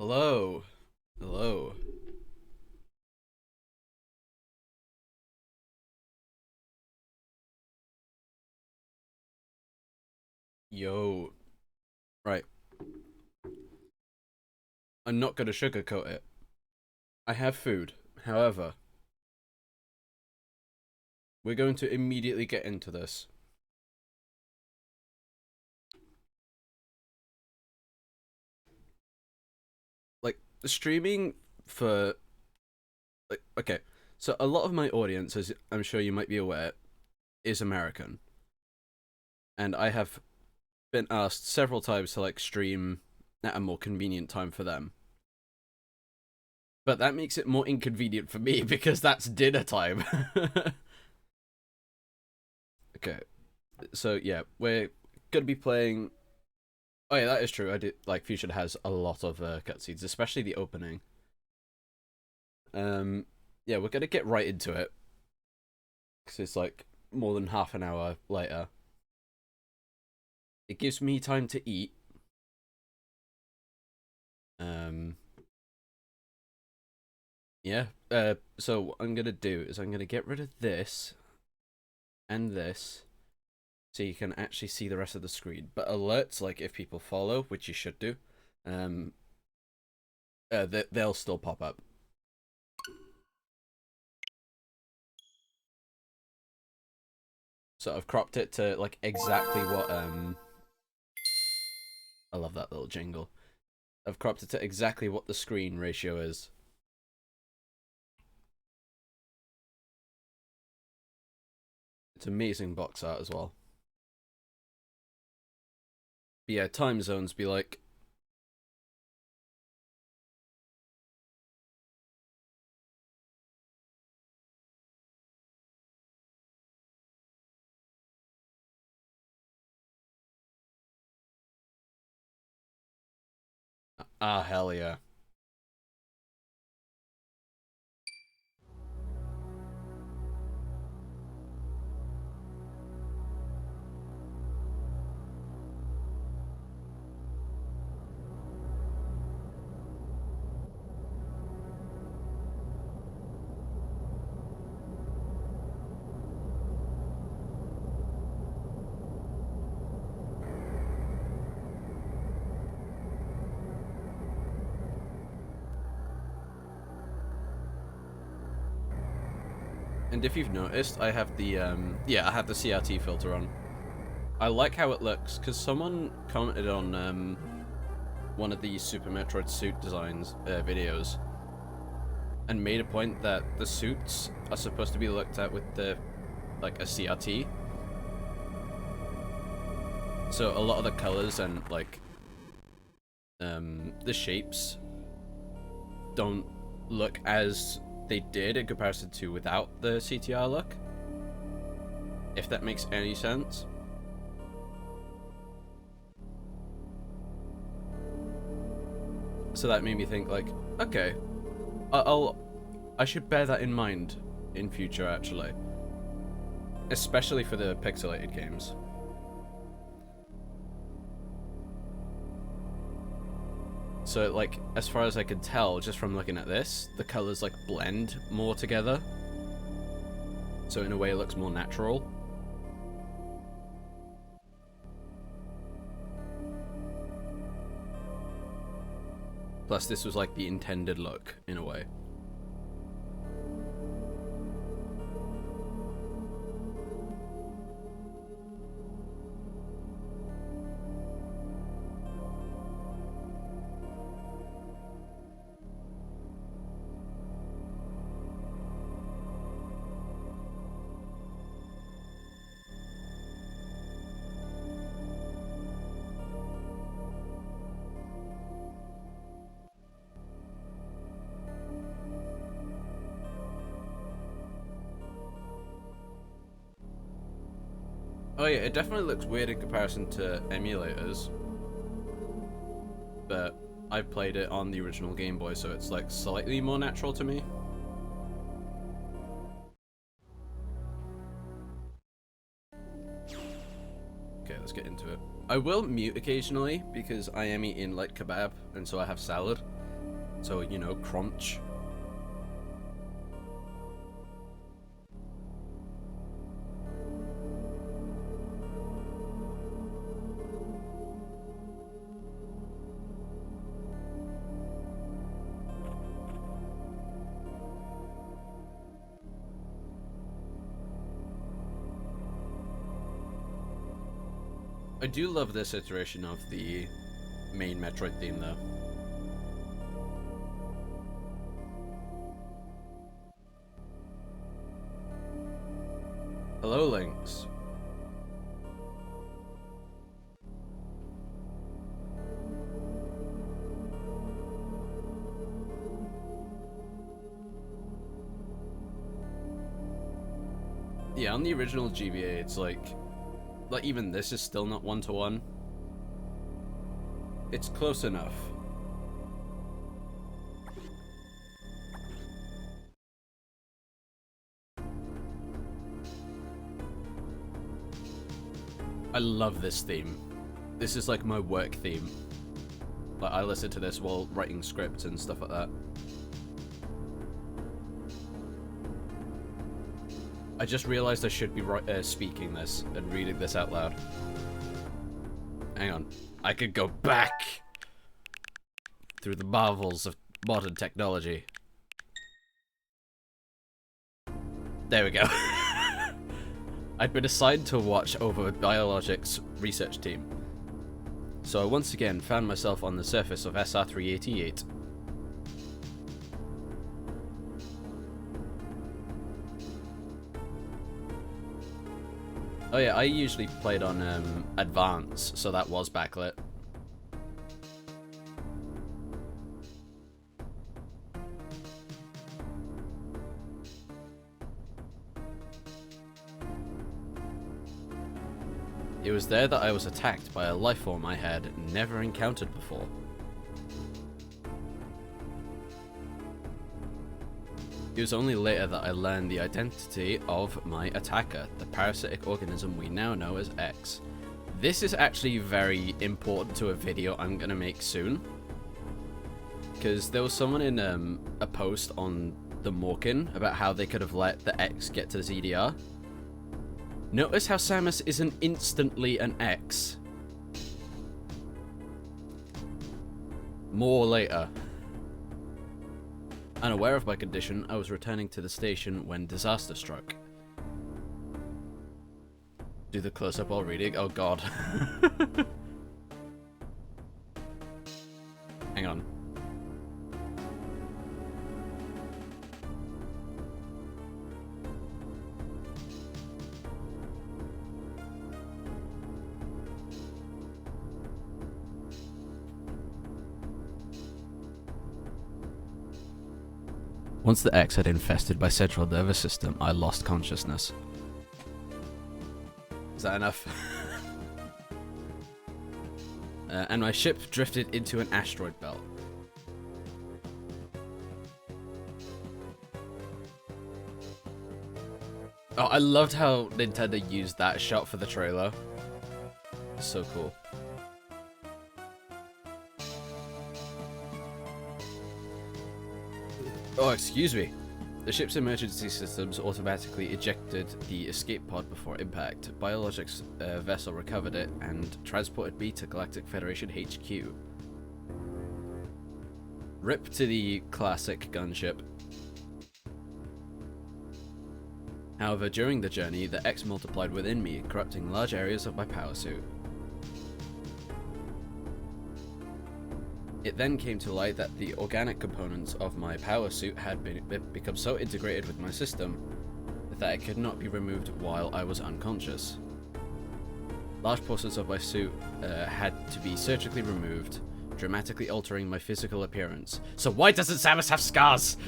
Hello. Hello. Yo. Right. I'm not gonna sugarcoat it. I have food. However, we're going to immediately get into this. Like, the streaming for... Like, okay. So, a lot of my audience, as I'm sure you might be aware, is American. And I have been asked several times to, like, stream at a more convenient time for them. But that makes it more inconvenient for me because that's dinner time. Okay. So, yeah, we're gonna be playing. Oh yeah, that is true. I did like Fusion has a lot of cutscenes, especially the opening. Um, yeah, we're gonna get right into it because it's like more than half an hour later. It gives me time to eat. Um, yeah. So what I'm gonna do is I'm gonna get rid of this and this, so you can actually see the rest of the screen. But alerts, like if people follow, which you should do, um, they'll still pop up. So I've cropped it to like exactly what I love that little jingle. I've cropped it to exactly what the screen ratio is. It's amazing box art as well. But yeah, time zones be like hell yeah. And if you've noticed, I have the I have the CRT filter on. I like how it looks because someone commented on one of the Super Metroid suit designs videos and made a point that the suits are supposed to be looked at with the like a CRT. So a lot of the colors and like the shapes don't look as they did in comparison to without the CTR look. If that makes any sense. So that made me think like, okay, I should bear that in mind in future actually. Especially for the pixelated games. So like, as far as I could tell, just from looking at this, the colors like blend more together. So in a way it looks more natural. Plus this was like the intended look, in a way. Oh yeah, it definitely looks weird in comparison to emulators. But I played it on the original Game Boy, so it's like slightly more natural to me. Okay, let's get into it. I will mute occasionally because I am eating like kebab, and so I have salad. So, you know, crunch. I do love this iteration of the main Metroid theme, though. Hello, Lynx. Yeah, on the original GBA, it's like even this is still not one-to-one. It's close enough. I love this theme. This is like my work theme. Like, I listen to this while writing scripts and stuff like that. I just realized I should be speaking this and reading this out loud. Hang on. I could go back through the marvels of modern technology. There we go. I'd been assigned to watch over Biologics' research team. So I once again found myself on the surface of SR-388. Oh yeah, I usually played on Advance, so that was backlit. It was there that I was attacked by a lifeform I had never encountered before. It was only later that I learned the identity of my attacker, the parasitic organism we now know as X. This is actually very important to a video I'm gonna make soon. Because there was someone in a post on the Morkin about how they could have let the X get to the ZDR. Notice how Samus isn't instantly an X. More later. Unaware of my condition, I was returning to the station when disaster struck. Do the close-up while reading? Oh god. Hang on. Once the X had infested my central nervous system, I lost consciousness. Is that enough? And my ship drifted into an asteroid belt. Oh, I loved how Nintendo used that shot for the trailer. So cool. Oh, excuse me. The ship's emergency systems automatically ejected the escape pod before impact. Biologics vessel recovered it and transported me to Galactic Federation HQ. Rip to the classic gunship. However, during the journey, the X multiplied within me, corrupting large areas of my power suit. It then came to light that the organic components of my power suit had become so integrated with my system that it could not be removed while I was unconscious. Large portions of my suit had to be surgically removed, dramatically altering my physical appearance. So why doesn't Samus have scars?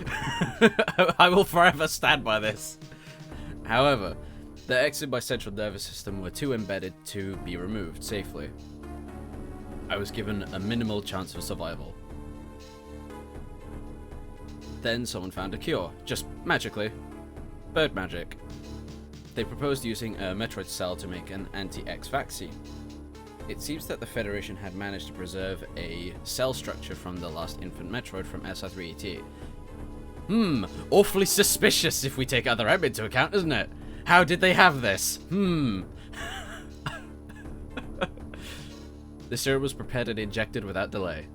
I will forever stand by this. However, the X in my central nervous system were too embedded to be removed safely. I was given a minimal chance of survival. Then someone found a cure, just magically. Bird magic. They proposed using a Metroid cell to make an anti-X vaccine. It seems that the Federation had managed to preserve a cell structure from the last infant Metroid from SR388. Awfully suspicious if we take other M into account, isn't it? How did they have this? The serum was prepared and injected without delay.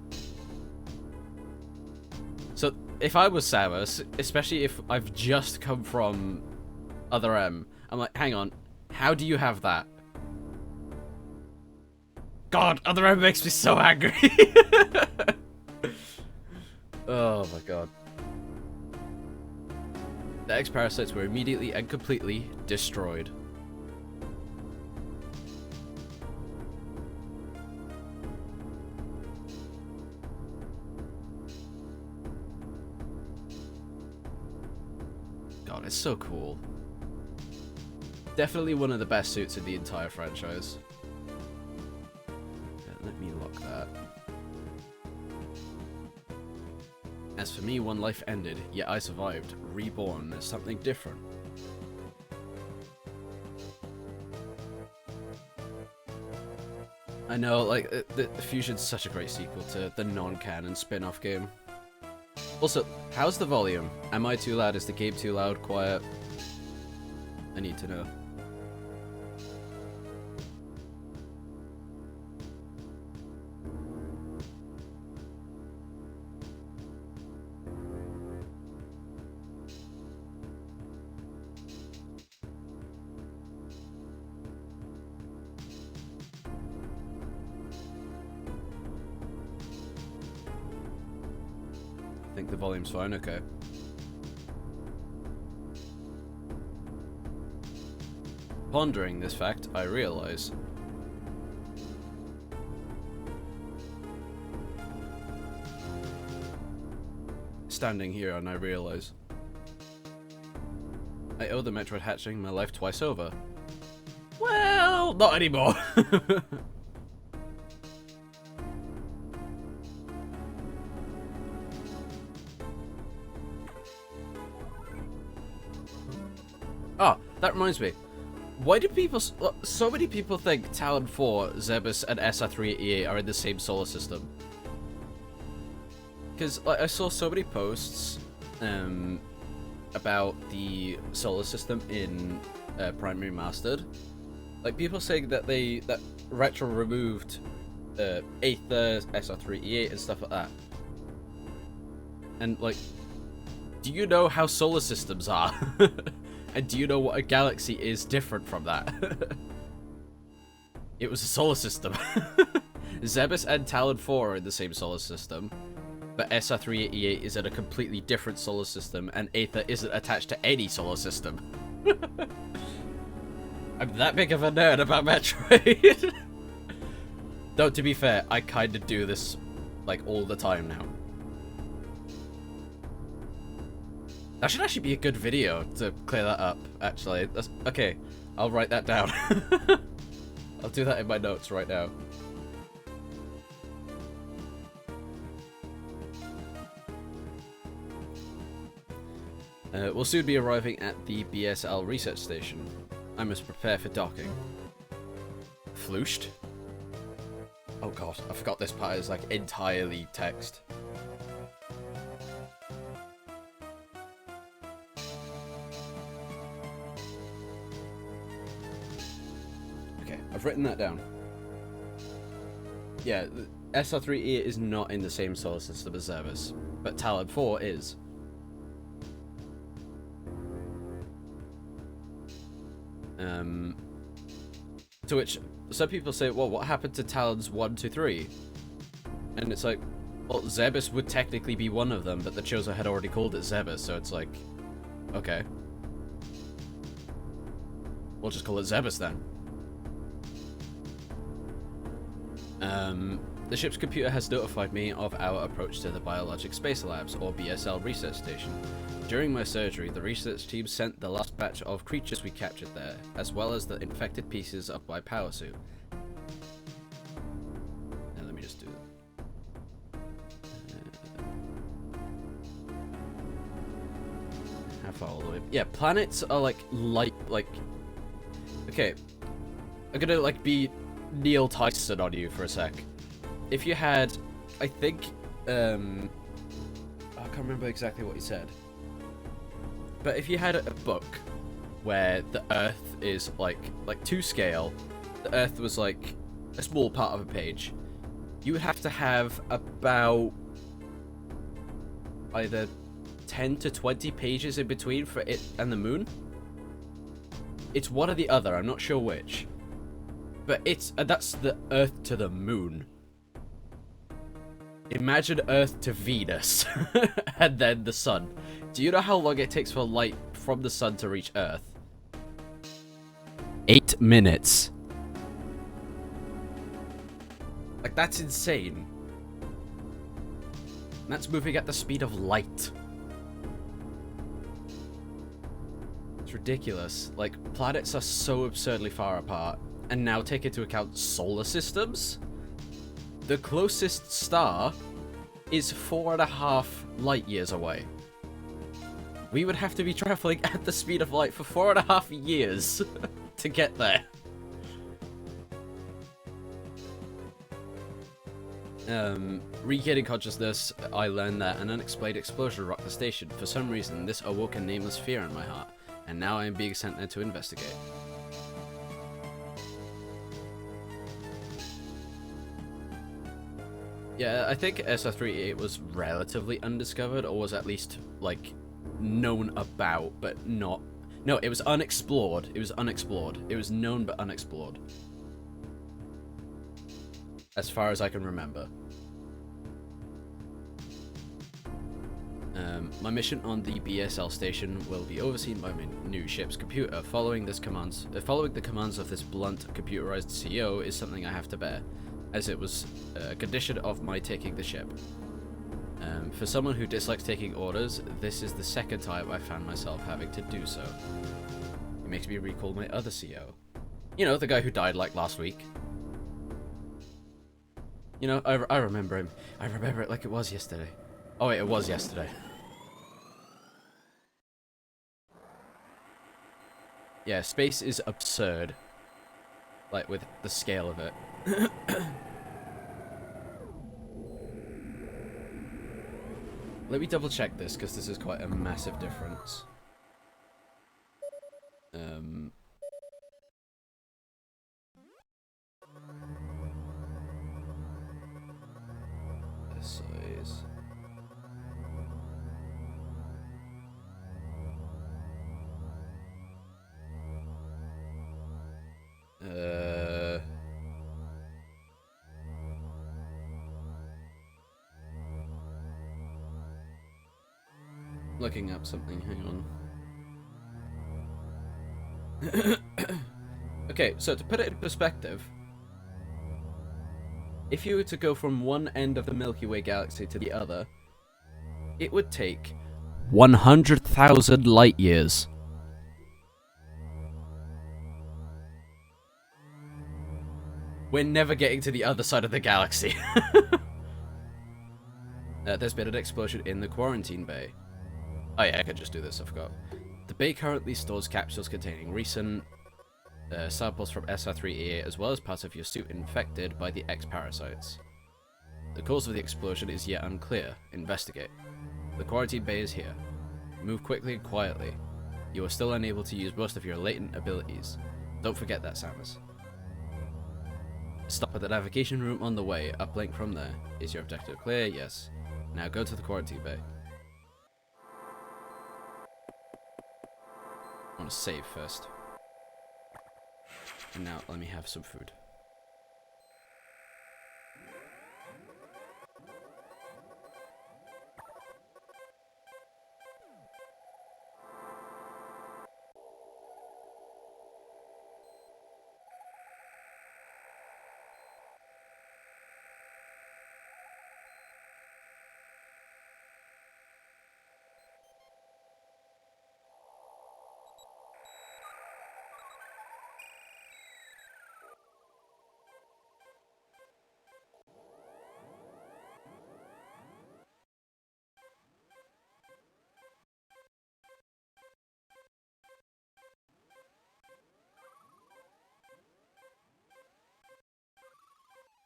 So, if I was Samus, especially if I've just come from Other M, I'm like, hang on, how do you have that? God, Other M makes me so angry! Oh my god. The X-Parasites were immediately and completely destroyed. God, it's so cool. Definitely one of the best suits in the entire franchise. Let me lock that. As for me, one life ended, yet I survived, reborn as something different. I know, like, the Fusion's such a great sequel to the non-canon spin-off game. Also, how's the volume? Am I too loud? Is the game too loud? Quiet? I need to know. I think the volume's fine, okay. Pondering this fact, I realize. Standing here and I realize. I owe the Metroid hatching my life twice over. Well, not anymore. Oh, that reminds me. Why do people... So many people think Talon 4, Zebus, and SR388 are in the same solar system. Because I saw so many posts about the solar system in Primary Mastered. Like, people saying that that Retro removed Aether, SR388, and stuff like that. And, like, do you know how solar systems are? And do you know what a galaxy is different from that? It was a solar system. Zebus and Talon 4 are in the same solar system, but SR388 is in a completely different solar system, and Aether isn't attached to any solar system. I'm that big of a nerd about Metroid. Though, to be fair, I kind of do this, like, all the time now. That should actually be a good video to clear that up, actually. Okay, I'll write that down. I'll do that in my notes right now. We'll soon be arriving at the BSL research station. I must prepare for docking. Flooshed? Oh god, I forgot this part is like entirely text. I've written that down. Yeah, SR3E is not in the same solar system as Zebus, but Talon 4 is. To which some people say, well, what happened to Talons 1 to 3? And it's like, well, Zebus would technically be one of them, but the Chozo had already called it Zebus, so it's like, okay. We'll just call it Zebus then. The ship's computer has notified me of our approach to the Biologic Space Labs, or BSL research station. During my surgery, the research team sent the last batch of creatures we captured there, as well as the infected pieces of my power suit. Now let me just do that. How far all the way? Yeah, planets are like, okay. I'm gonna, like, be Neil Tyson on you for a sec. If you had, I think, I can't remember exactly what he said, but if you had a book where the Earth is like to scale, the Earth was like a small part of a page, you would have to have about either 10 to 20 pages in between for it and the moon. It's one or the other, I'm not sure which. But that's the Earth to the moon. Imagine Earth to Venus, and then the sun. Do you know how long it takes for light from the sun to reach Earth? 8 minutes. Like, that's insane. And that's moving at the speed of light. It's ridiculous. Like, planets are so absurdly far apart. And now take into account solar systems. The closest star is 4.5 light years away. We would have to be traveling at the speed of light for 4.5 years to get there. Regaining consciousness, I learned that an unexplained explosion rocked the station. For some reason, this awoke a nameless fear in my heart, and now I am being sent there to investigate. Yeah, I think SR-38 was relatively undiscovered, or was at least, like, known about, but not... No, it was unexplored. It was unexplored. It was known but unexplored. As far as I can remember. My mission on the BSL station will be overseen by my new ship's computer. Following the commands of this blunt, computerized CEO is something I have to bear, as it was a condition of my taking the ship. For someone who dislikes taking orders, this is the second time I found myself having to do so. It makes me recall my other CEO. You know, the guy who died like last week. You know, I remember him. I remember it like it was yesterday. Oh wait, it was yesterday. Yeah, space is absurd. Like, with the scale of it. Let me double check this, because this is quite a massive difference. Size. Looking up something, hang on. Okay, so to put it in perspective, if you were to go from one end of the Milky Way galaxy to the other, it would take 100,000 light years. We're never getting to the other side of the galaxy. There's been an explosion in the quarantine bay. Oh yeah, I could just do this, I forgot. The bay currently stores capsules containing recent samples from SR-388, as well as parts of your suit infected by the X-parasites. The cause of the explosion is yet unclear. Investigate. The quarantine bay is here. Move quickly and quietly. You are still unable to use most of your latent abilities. Don't forget that, Samus. Stop at the navigation room on the way. Uplink from there. Is your objective clear? Yes. Now go to the quarantine bay. I want to save first. And now let me have some food.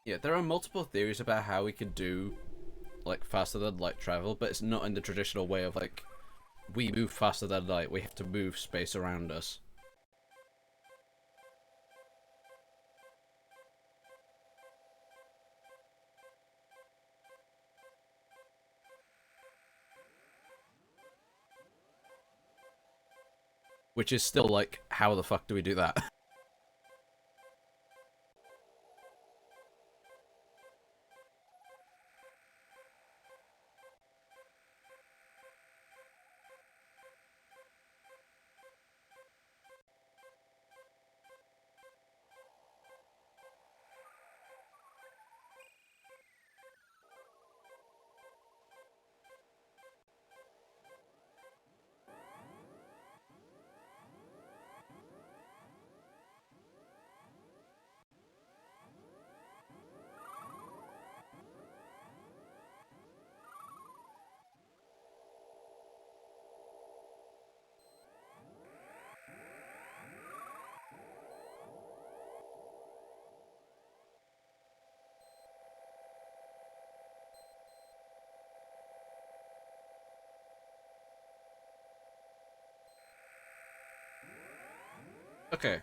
Yeah, there are multiple theories about how we could do, like, faster than light travel, but it's not in the traditional way of, like, we move faster than light, we have to move space around us. Which is still, like, how the fuck do we do that? Okay.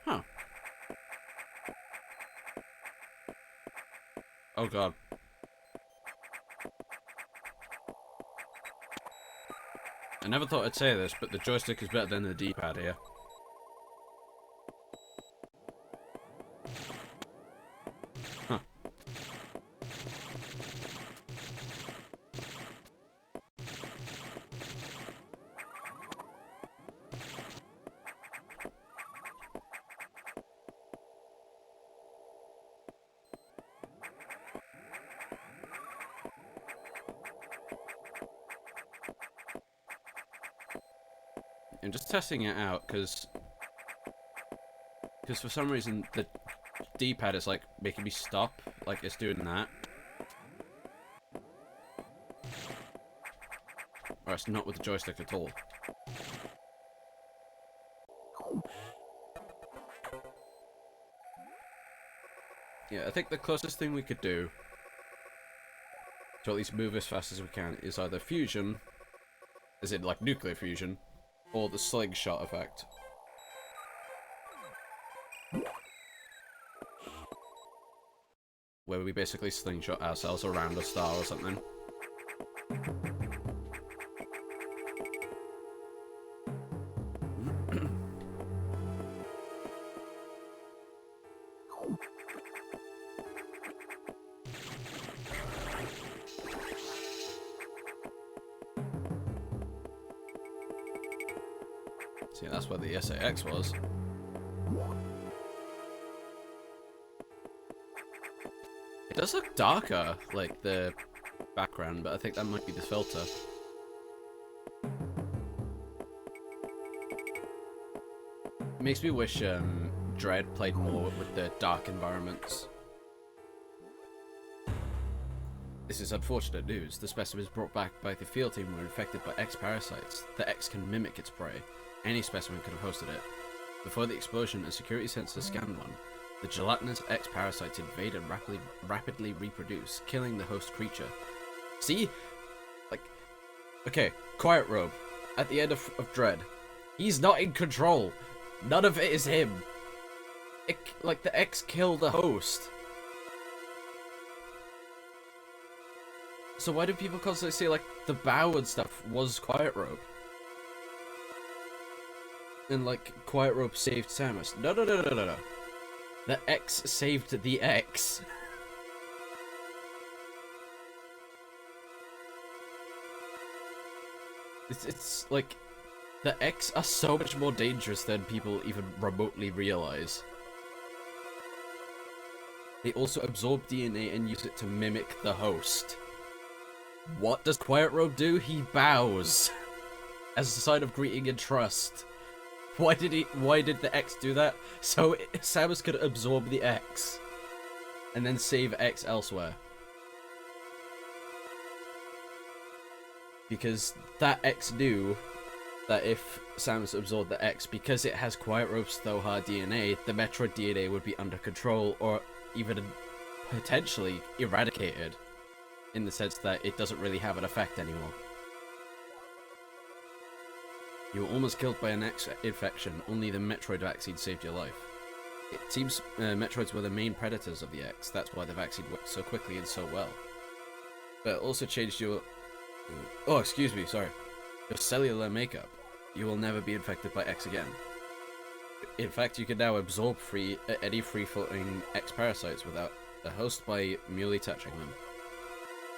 Huh. Oh god. I never thought I'd say this, but the joystick is better than the D-pad here. Huh. I'm just testing it out, because for some reason the D-pad is, like, making me stop, like it's doing that. Or it's not with the joystick at all. Yeah, I think the closest thing we could do to at least move as fast as we can is either fusion, as in, like, nuclear fusion, or the slingshot effect. Where we basically slingshot ourselves around a star or something. See, that's where the SAX was. It does look darker, like the background, but I think that might be the filter. It makes me wish Dread played more with the dark environments. This is unfortunate news. The specimens brought back by the field team were infected by X parasites. The X can mimic its prey. Any specimen could have hosted it. Before the explosion, a security sensor scanned one. The gelatinous X parasites invade and rapidly reproduce, killing the host creature. See? Like, okay, Quiet Robe, at the end of Dread. He's not in control. None of it is him. Like, the X killed the host. So why do people constantly say, like, the bow and stuff was Quiet Robe? And, like, Quiet Robe saved Samus. No. The X saved the X. It's like, the X are so much more dangerous than people even remotely realize. They also absorb DNA and use it to mimic the host. What does Quiet Robe do? He bows as a sign of greeting and trust. Why did the X do that? So Samus could absorb the X and then save X elsewhere. because that X knew that if Samus absorbed the X, because it has Quiet Rope's Thoha DNA, the Metroid DNA would be under control, or even potentially eradicated, in the sense that it doesn't really have an effect anymore. You were almost killed by an X infection, only the Metroid vaccine saved your life. It seems Metroids were the main predators of the X, that's why the vaccine worked so quickly and so well. But it also changed your... Oh, excuse me, sorry. Your cellular makeup. You will never be infected by X again. In fact, you can now absorb any free-floating X parasites without a host by merely touching them.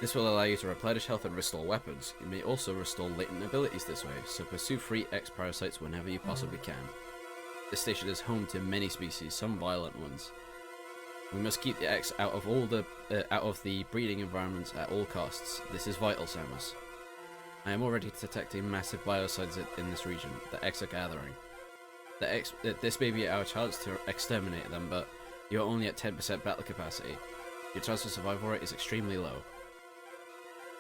This will allow you to replenish health and restore weapons. You may also restore latent abilities this way, so pursue free X parasites whenever you possibly can. This station is home to many species, some violent ones. We must keep the X out of the breeding environments at all costs. This is vital, Samus. I am already detecting massive biocides in this region. The X are gathering. This may be our chance to exterminate them, but you are only at 10% battle capacity. Your chance of survival rate is extremely low.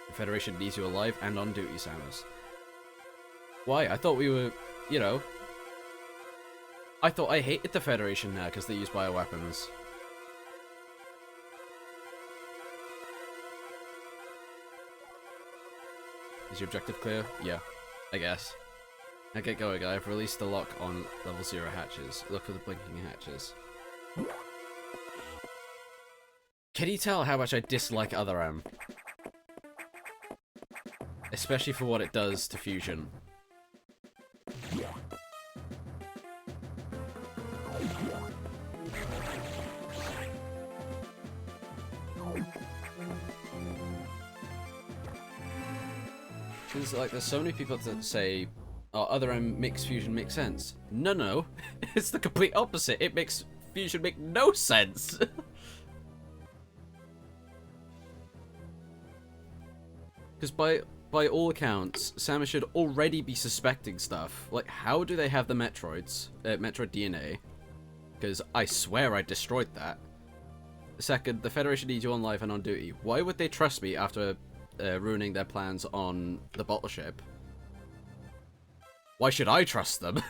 The Federation needs you alive and on duty, Samus. Why? I thought we were, you know... I thought I hated the Federation now because they use bioweapons. Is your objective clear? Yeah, I guess. Now get going. I've released the lock on level 0 hatches. Look for the blinking hatches. Can you tell how much I dislike Other M? Especially for what it does to Fusion. Because, like, there's so many people that say, oh, Other M makes Fusion make sense. No. It's the complete opposite. It makes Fusion make no sense. Because by all accounts, Samus should already be suspecting stuff. Like, how do they have the Metroid DNA? Because I swear I destroyed that. Second, the Federation needs you on live and on duty. Why would they trust me after ruining their plans on the bottle ship? Why should I trust them?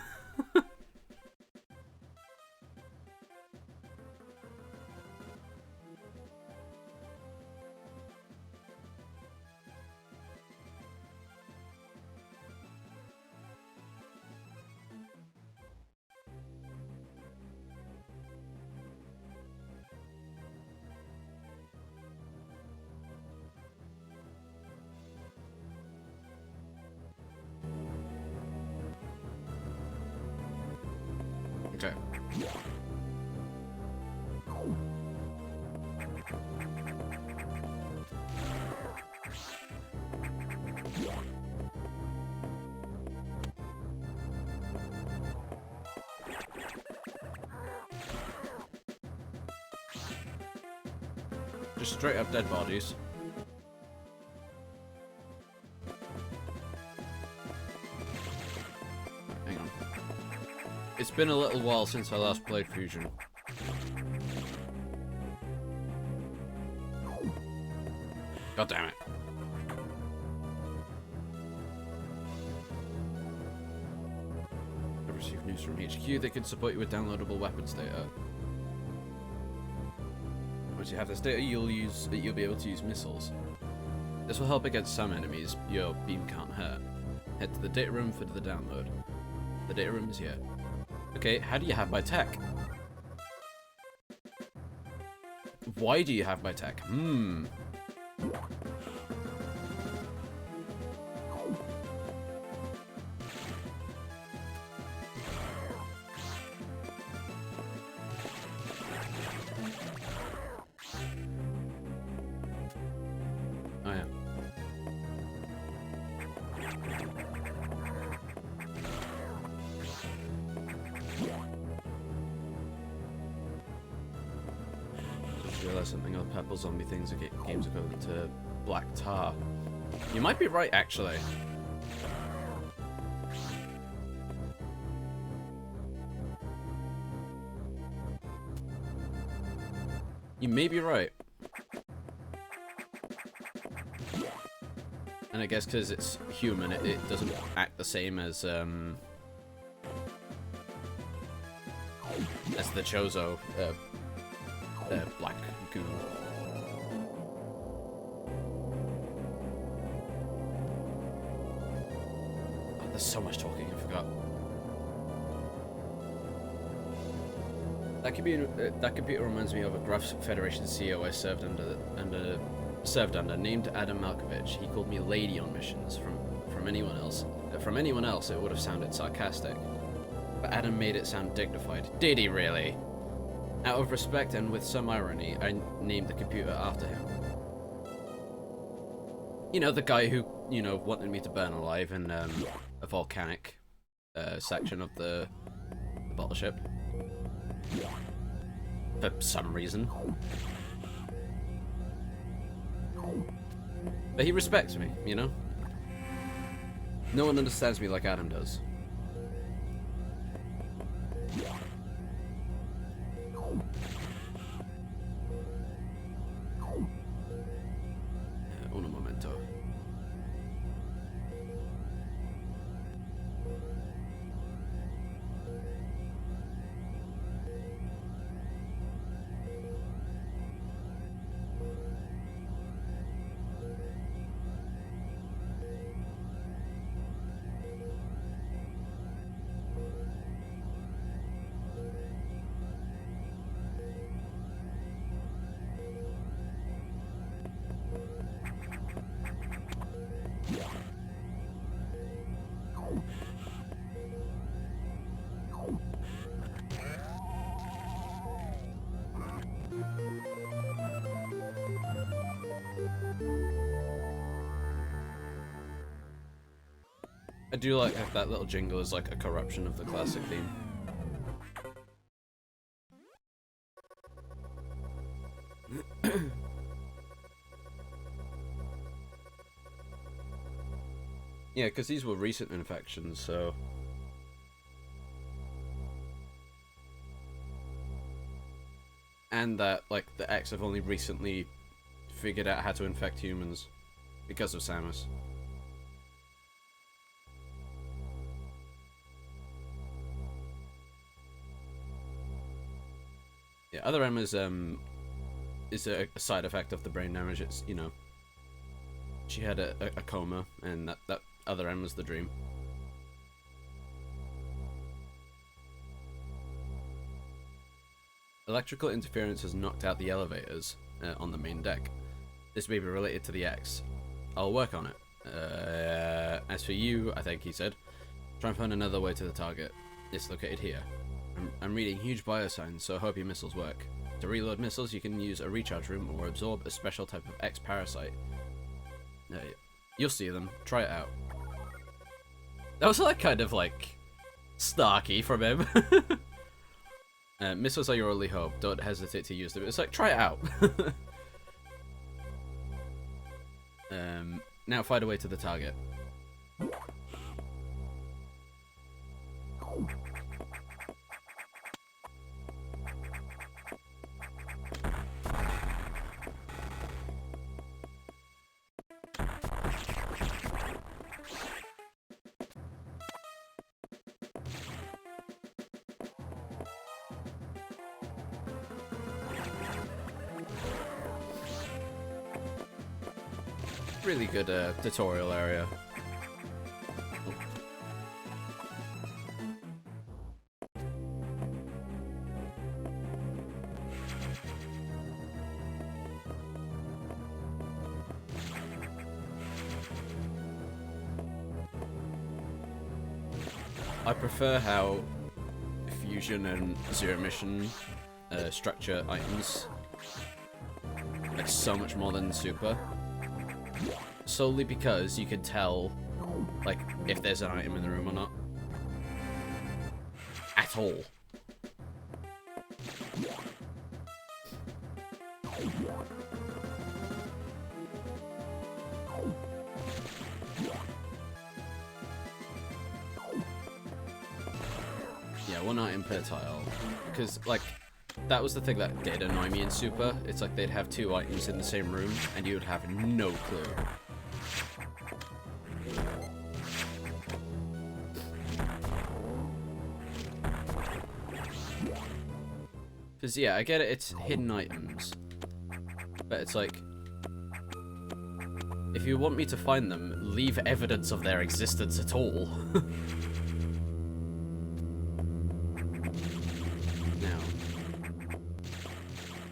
Okay. Just straight up dead bodies. Hang on. It's been a little while since I last played Fusion. God damn it. I've received news from HQ. They can support you with downloadable weapons data. Once you have this data, you'll be able to use missiles. This will help against some enemies your beam can't hurt. Head to the data room for the download. The data room is here. Okay, how do you have my tech? Why do you have my tech? Oh yeah. Just realized something. Other purple zombie things are games equivalent to black tar. You might be right, actually. You may be right. And I guess because it's human, it doesn't act the same as the Chozo black goo. Oh, there's so much talking, I forgot. That computer reminds me of a Gruff Federation CEO I served under, named Adam Malkovich. He called me lady on missions. From anyone else, it would have sounded sarcastic, but Adam made it sound dignified. Did he really? Out of respect and with some irony, I named the computer after him. You know, the guy who, you know, wanted me to burn alive in a volcanic section of the battleship. For some reason. But he respects me, you know? No one understands me like Adam does. Un momento. I do like how that little jingle is like a corruption of the classic theme. Yeah, because these were recent infections, so... And that, like, the X have only recently figured out how to infect humans because of Samus. Yeah, other M is a side effect of the brain damage. It's, you know, she had a coma, and that other M was the dream. Electrical interference has knocked out the elevators on the main deck. This may be related to the X. I'll work on it. As for you, I think he said, try and find another way to the target. It's located here. I'm reading huge biosigns, so I hope your missiles work. To reload missiles, you can use a recharge room or absorb a special type of X parasite. You'll see them. Try it out. That was like kind of like snarky from him. Missiles are your only hope. Don't hesitate to use them. It's like, try it out. Now find a way to the target. Really good tutorial area. I prefer how fusion and zero mission structure items like so much more than Super. Solely because you can tell, like, if there's an item in the room or not. At all. Yeah, one item per tile. Because, like, that was the thing that did annoy me in Super. It's like they'd have two items in the same room, and you would have no clue. Because, yeah, I get it, it's hidden items. But it's like, if you want me to find them, leave evidence of their existence at all. Now,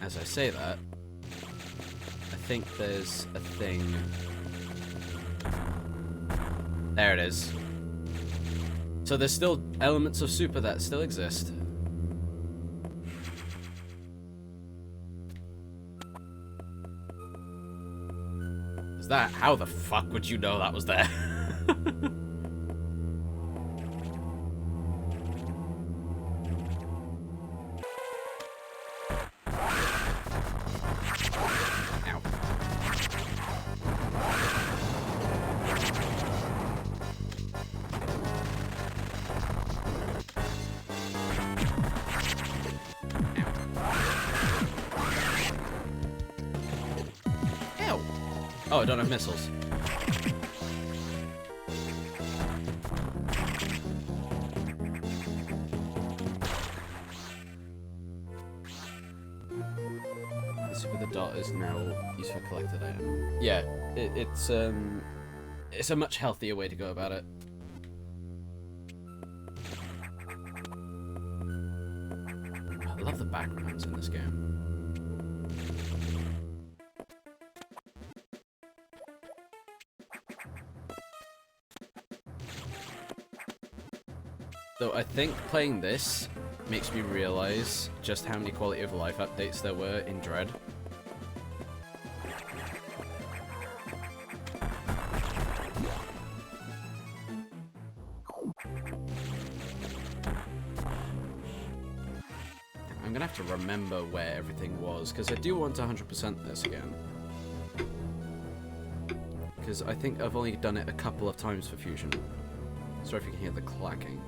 as I say that, I think there's a thing... There it is. So there's still elements of Super that still exist. Is that? How the fuck would you know that was there? Ow. Ow. Oh, I don't have missiles. The Super the dot is now used for collected item. Yeah, it's a much healthier way to go about it. I love the backgrounds in this game. Though I think playing this makes me realize just how many quality of life updates there were in Dread. I'm gonna have to remember where everything was, because I do want to 100% this again. Because I think I've only done it a couple of times for Fusion. Sorry if you can hear the clacking.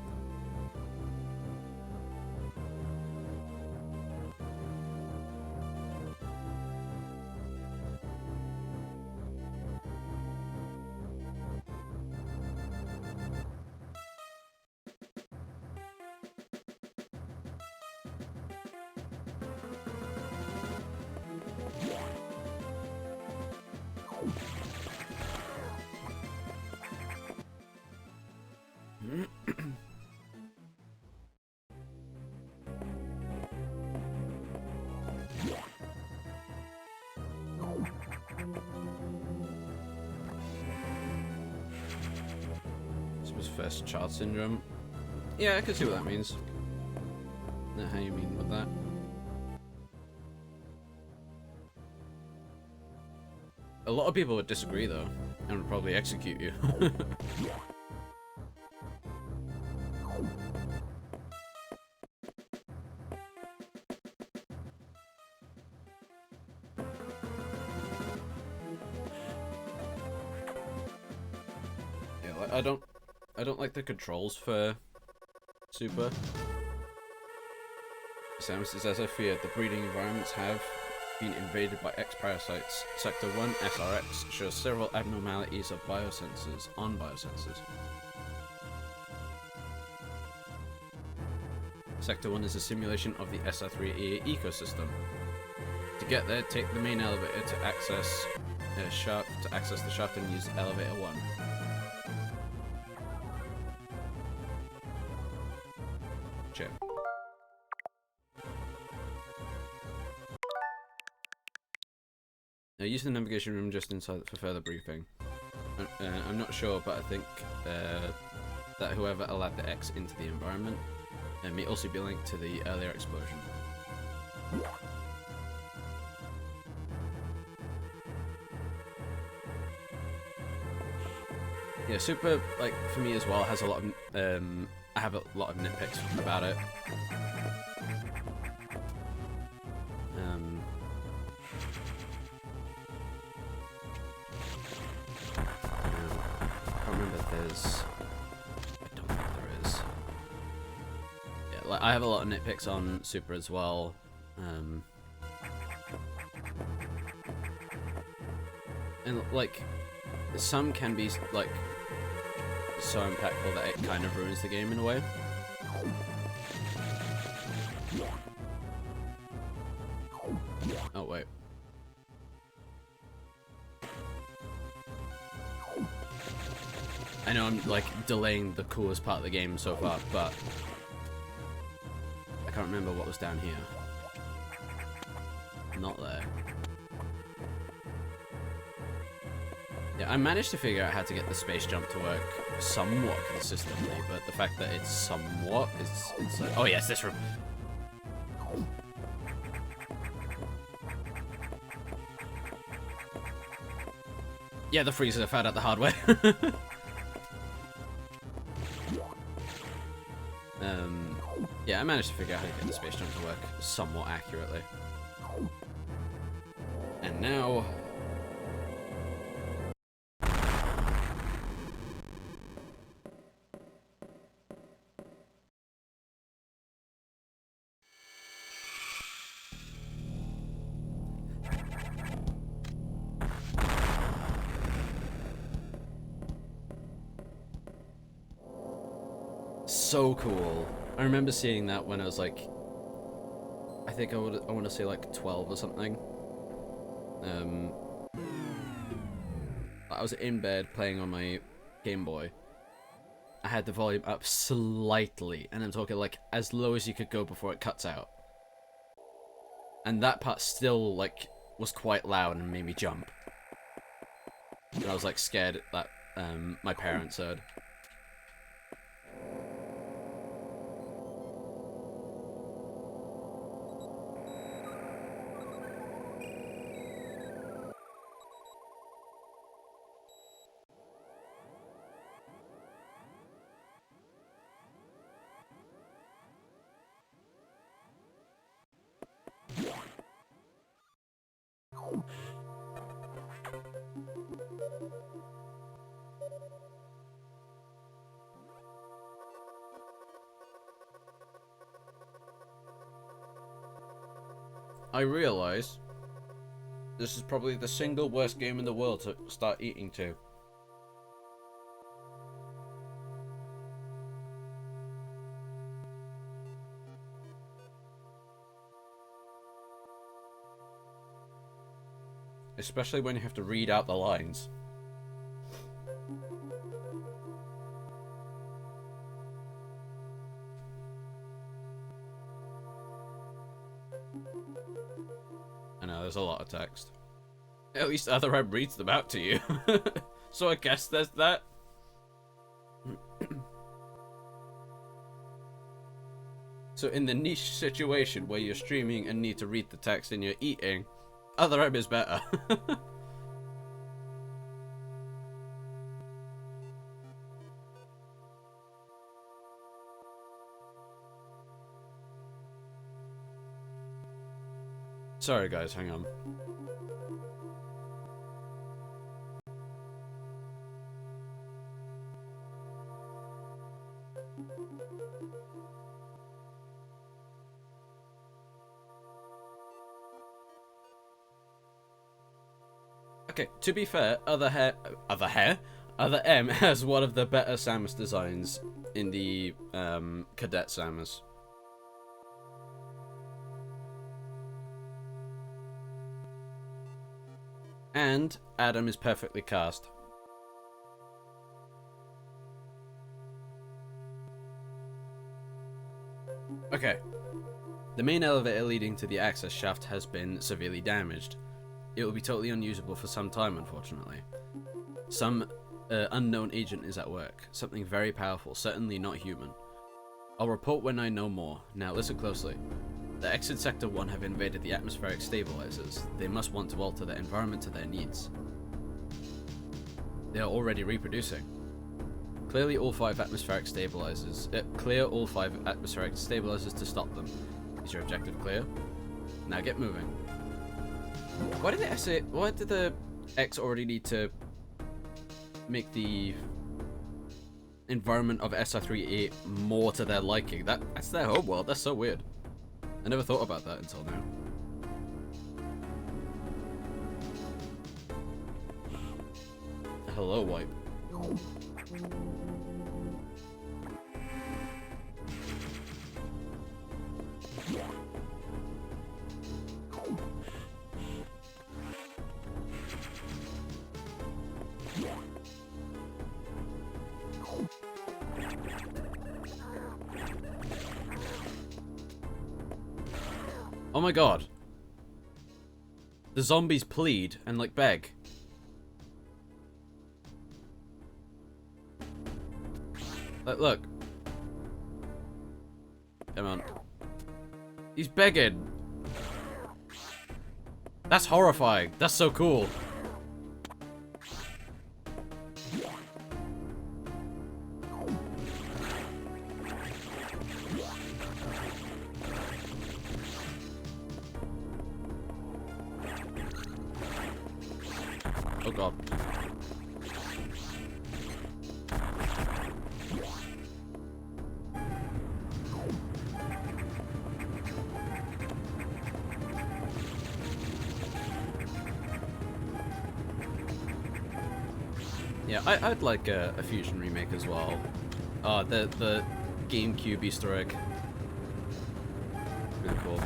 This was first child syndrome. Yeah, I can see what that means. Know how you mean with that. A lot of people would disagree though, and would probably execute you. I don't like the controls for Super. Samus says, as I feared, the breeding environments have been invaded by X-parasites. Sector 1 SRX shows several abnormalities of biosensors on biosensors. Sector 1 is a simulation of the SR3A ecosystem. To get there, take the main elevator to access the shaft and use elevator 1. Check. Now use the navigation room just inside for further briefing. I'm not sure, but I think that whoever allowed the X into the environment may also be linked to the earlier explosion. Yeah, Super, like, for me as well, has a lot of, I have a lot of nitpicks about it. I can't remember if there's... I don't think there is. Yeah, like, I have a lot of nitpicks on Super as well. And, like, some can be, like, so impactful that it kind of ruins the game in a way. Oh, wait. I know I'm, like, delaying the coolest part of the game so far, but I can't remember what was down here. Not there. Yeah, I managed to figure out how to get the space jump to work somewhat consistently, but the fact that it's somewhat is... It's like, oh yes, this room. Yeah, the freezer found out the hard way. Yeah, I managed to figure out how to get the space jump to work somewhat accurately. And now... So cool. I remember seeing that when I was like, I think I want to say like 12 or something. I was in bed playing on my Game Boy. I had the volume up slightly, and I'm talking like as low as you could go before it cuts out. And that part still like was quite loud and made me jump. And I was like scared that my parents heard. I realize this is probably the single worst game in the world to start eating to. Especially when you have to read out the lines. I know, there's a lot of text. At least Otherhead reads them out to you. So I guess there's that. So in the niche situation where you're streaming and need to read the text and you're eating, Otherhead is better. Sorry guys, hang on. Okay, to be fair, Other M has one of the better Samus designs in the Cadet Samus. And Adam is perfectly cast. Okay. The main elevator leading to the access shaft has been severely damaged. It will be totally unusable for some time, unfortunately. Some unknown agent is at work. Something very powerful, certainly not human. I'll report when I know more. Now listen closely. The exit Sector 1 have invaded the atmospheric stabilizers. They must want to alter the environment to their needs. They are already reproducing. Clear all 5 atmospheric stabilizers to stop them. Is your objective clear? Now get moving. Why did the X already need to make the environment of SR3A more to their liking? That's their home world. That's so weird. I never thought about that until now. Hello, wipe. Oh my god. The zombies plead and, like, beg. Look. Come on. He's begging. That's horrifying. That's so cool. Oh god. Yeah, I'd like a Fusion remake as well. The GameCube Easter egg. Really cool.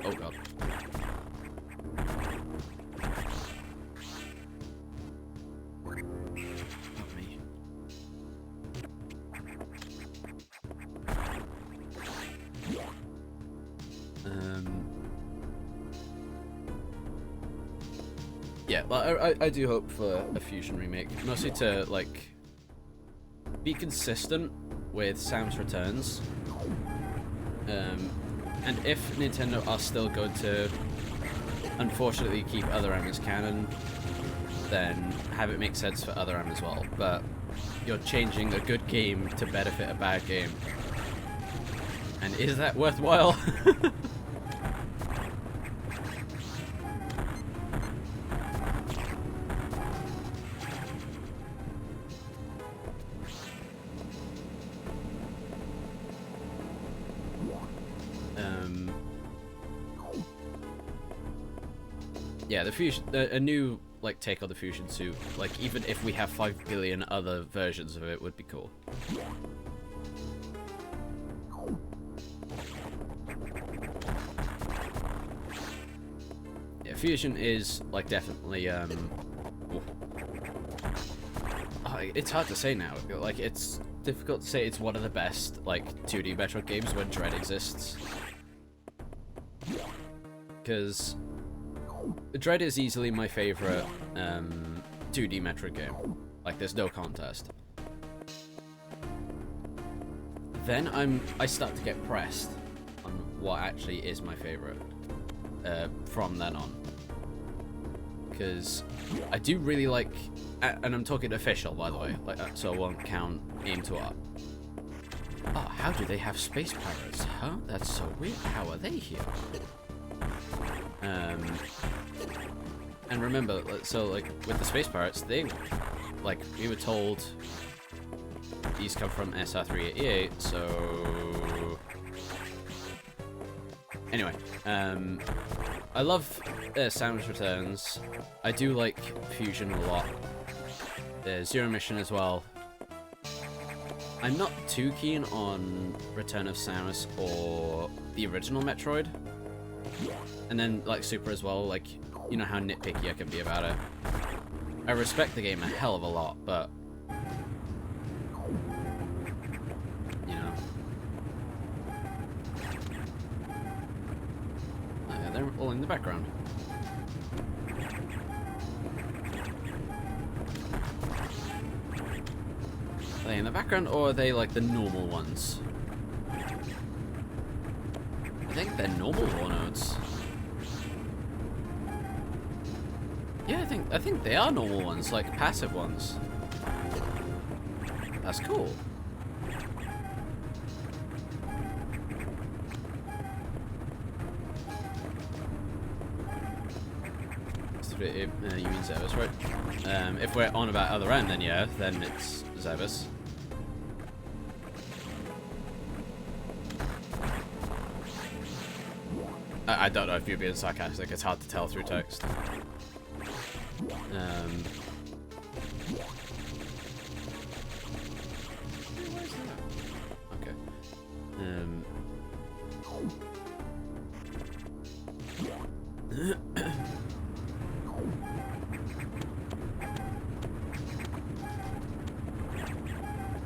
Oh god. Not me. Yeah, well, I do hope for a Fusion remake, mostly to, like, be consistent with Samus Returns. And if Nintendo are still going to, unfortunately, keep Other M as canon, then have it make sense for Other M as well. But you're changing a good game to benefit a bad game. And is that worthwhile? Yeah, the Fusion, a new, like, take on the Fusion suit, like, even if we have 5 billion other versions of it, would be cool. Yeah, Fusion is, like, definitely, it's hard to say now. Like, it's difficult to say it's one of the best, like, 2D Metroid games when Dread exists. Because Dread is easily my favorite 2D Metroid game. Like, there's no contest. Then I start to get pressed on what actually is my favorite from then on. Because I do really like, and I'm talking official, by the way, like, so I won't count aim to up. Oh, how do they have space pirates? Huh? That's so weird. How are they here? And remember, so, like, with the space pirates, they, like, we were told these come from SR388, so anyway, I love Samus Returns. I do like Fusion a lot. Zero Mission as well. I'm not too keen on Return of Samus or the original Metroid. And then, like, Super as well, like, you know how nitpicky I can be about it. I respect the game a hell of a lot, but, you know. Oh, yeah, they're all in the background. Are they in the background, or are they, like, the normal ones? I think they're normal war nodes. Yeah, I think they are normal ones, like passive ones. That's cool. You mean Zebus, right? If we're on about Other M, then yeah, then it's Zebus. I don't know if you're being sarcastic, it's hard to tell through text. Okay. Yeah,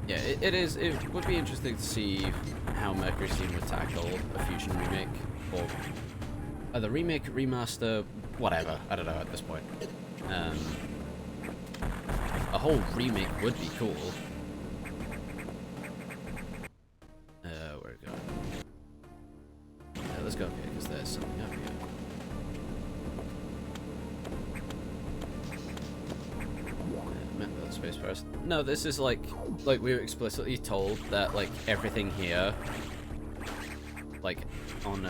it would be interesting to see how Mercury Steam would tackle a Fusion remake, or the remake, remaster, whatever, I don't know at this point. A whole remake would be cool. Where to go? Let's go up here, because there's something up here. Space first. No, this is like we were explicitly told that like everything here, like on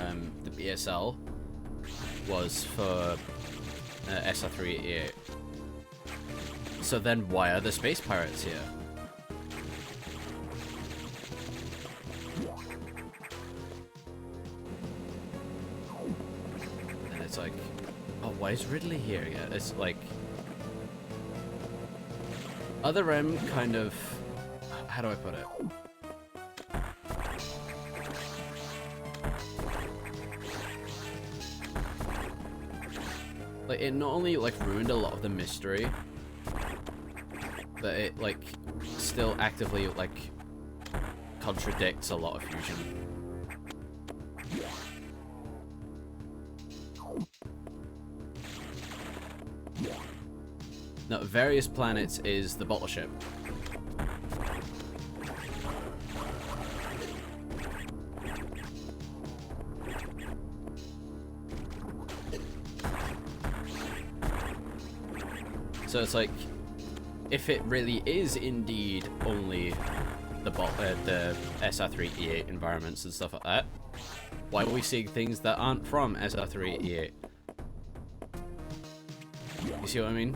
the BSL, was for SR388. So then why are the space pirates here? And it's like, oh, why is Ridley here again? It's like, Other M kind of, how do I put it? Like, it not only like ruined a lot of the mystery, but it like still actively like contradicts a lot of Fusion. No, Various Planets is the bottle ship. So it's like, if it really is indeed only the SR388 environments and stuff like that, why are we seeing things that aren't from SR388? You see what I mean?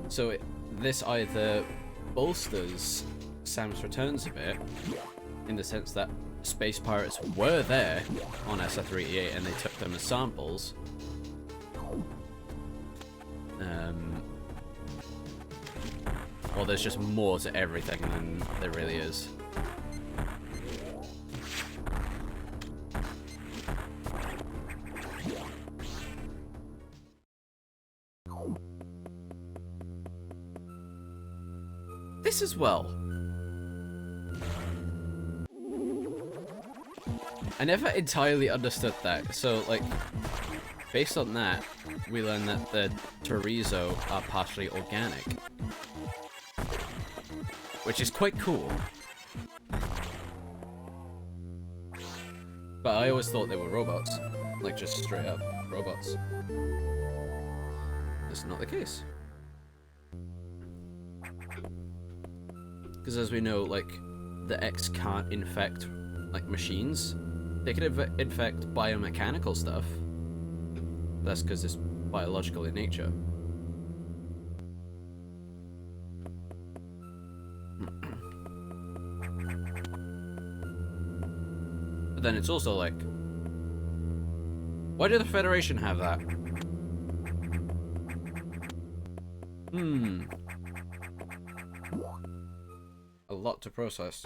So this either bolsters Samus Returns a bit, in the sense that space pirates were there on SR388 and they took them as samples, or there's just more to everything than there really is. This as well. I never entirely understood that. So, like, based on that, we learn that the Chorizo are partially organic, which is quite cool. But I always thought they were robots, like just straight up robots. That's not the case. Because as we know, like, the X can't infect, like, machines. They can infect biomechanical stuff. That's because it's biological in nature. But then it's also like, why did the Federation have that? A lot to process.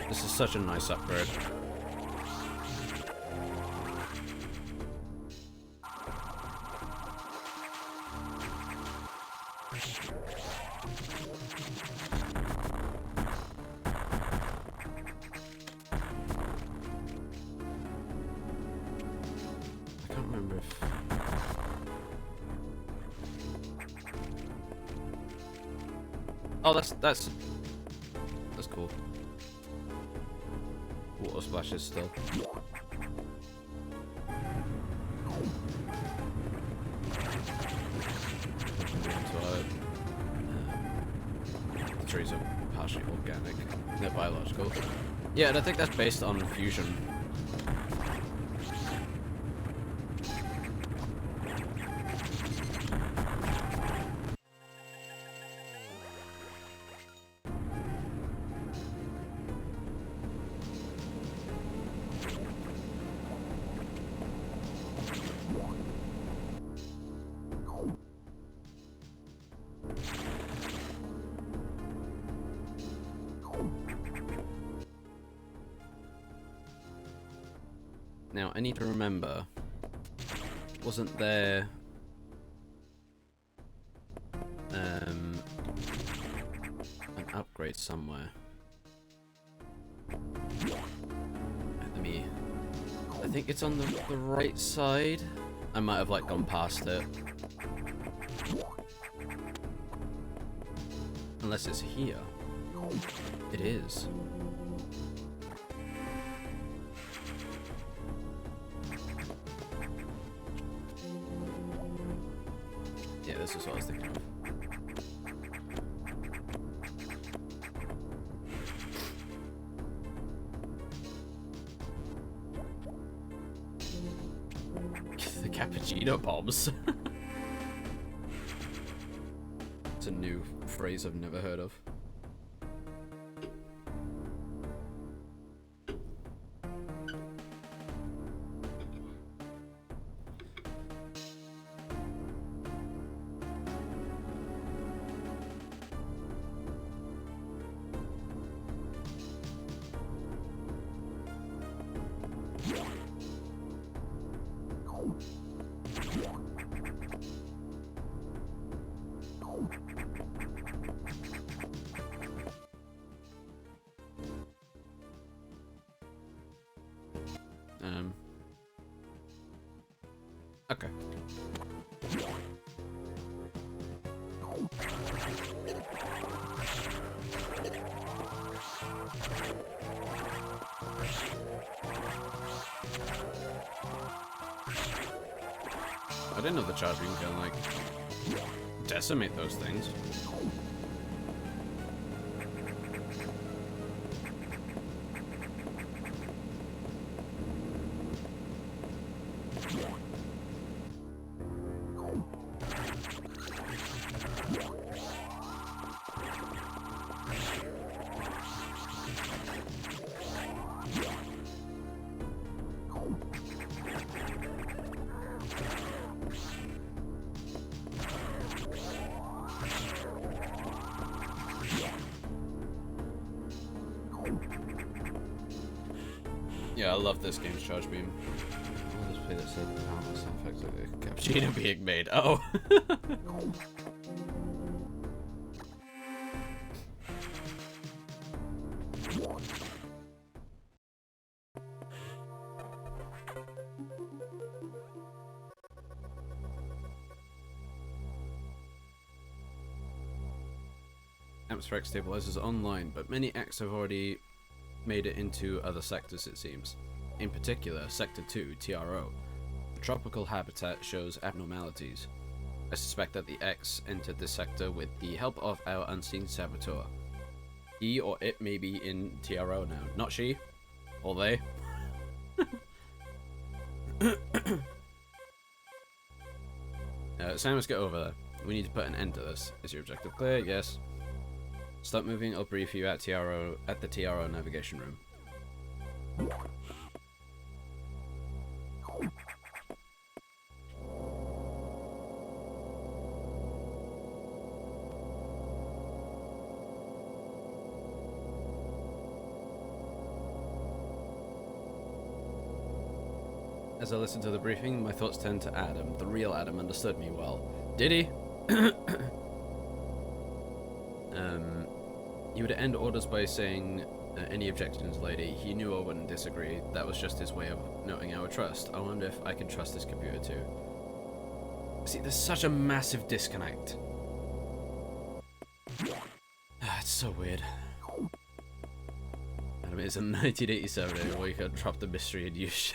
This is such a nice upgrade. Oh, that's cool. Water splashes still. The trees are partially organic. They're biological. Yeah, and I think that's based on fusion. Now, I need to remember, wasn't there an upgrade somewhere? Let me... I think it's on the right side. I might have, like, gone past it. Unless it's here. It is. Yeah, this is what I was thinking of. The cappuccino bombs. It's a new phrase I've never heard of. Okay. I didn't know the charge beam can, like, decimate those things. Yeah, I love this game's charge beam. I'll just play that said sound effects of the cappuccino being made. Oh. Atmospheric stabilizers online, but many acts have already made it into other sectors, it seems. In particular, Sector 2, TRO. The tropical habitat shows abnormalities. I suspect that the X entered this sector with the help of our unseen saboteur. He or it may be in TRO now. Not she. Or they. Samus, get over there. We need to put an end to this. Is your objective clear? Yes. Stop moving, I'll brief you at the TRO navigation room. As I listened to the briefing, my thoughts turned to Adam. The real Adam understood me well. Did he? He would end orders by saying, any objections, lady. He knew I wouldn't disagree. That was just his way of noting our trust. I wonder if I can trust this computer too. See, there's such a massive disconnect. It's so weird. Adam, it's a 1987 and we could drop the mystery and use.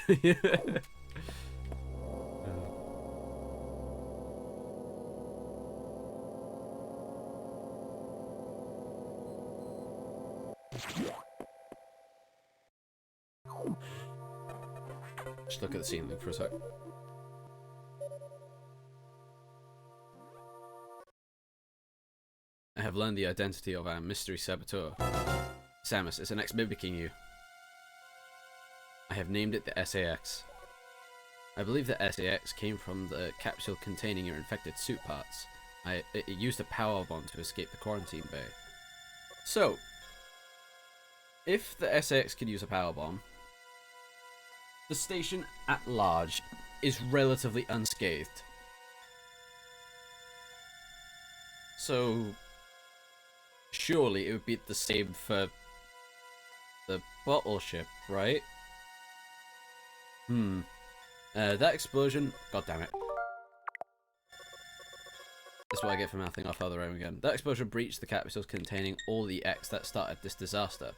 Just look at the ceiling for a sec. I have learned the identity of our mystery saboteur. Samus, it's an X mimicking you. I have named it the SAX. I believe the SAX came from the capsule containing your infected suit parts. It used a power bomb to escape the quarantine bay. So, if the SAX could use a power bomb, The station at large is relatively unscathed. So, surely it would be the same for the bottle ship, right? That explosion... God damn it. That's what I get for mouthing off other aim again. That explosion breached the capsules containing all the X that started this disaster.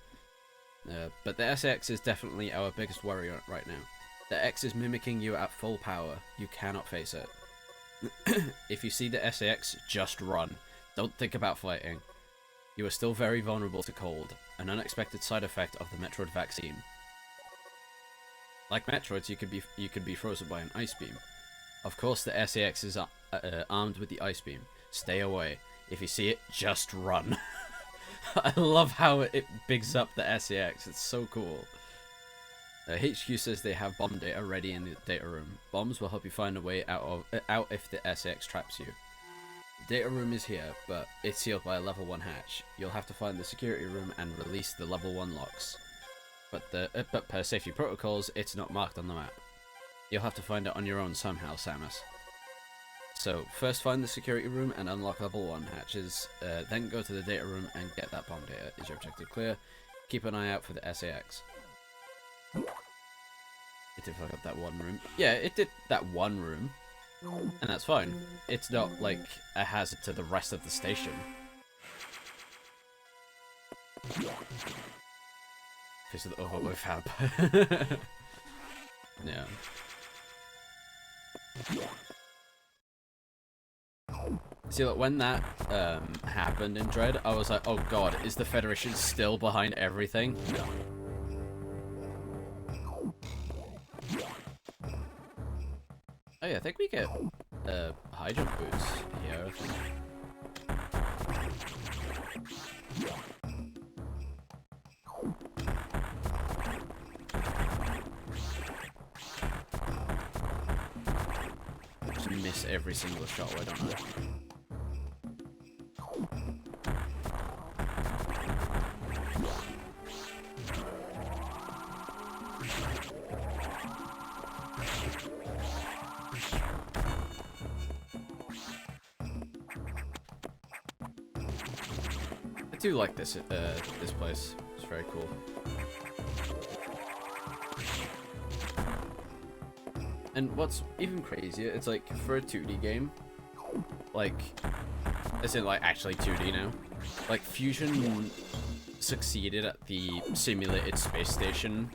But the SAX is definitely our biggest worry right now. The X is mimicking you at full power. You cannot face it. If you see the SAX, just run. Don't think about fighting. You are still very vulnerable to cold, an unexpected side effect of the Metroid vaccine. Like Metroids, you could be frozen by an ice beam. Of course, the SAX is armed with the ice beam. Stay away. If you see it, just run. I love how it bigs up the SAX. It's so cool. HQ says they have bomb data ready in the data room. Bombs will help you find a way out if the SAX traps you. The data room is here, but it's sealed by a level 1 hatch. You'll have to find the security room and release the level 1 locks. But per safety protocols, it's not marked on the map. You'll have to find it on your own somehow, Samus. So, first find the security room and unlock level 1 hatches, then go to the data room and get that bomb data. Is your objective clear? Keep an eye out for the SAX. It did fuck up that one room. Yeah, it did that one room. And that's fine. It's not like a hazard to the rest of the station. Face of the overload fab. Yeah. See, like, when that happened in Dread, I was like, oh god, is the Federation still behind everything? Oh yeah, I think we get high jump boots here, I think. Just miss every single shot, why don't I? I do like this this place. It's very cool. And what's even crazier, it's like for a 2D game, like, as in like actually 2D now, like Fusion succeeded at the simulated space station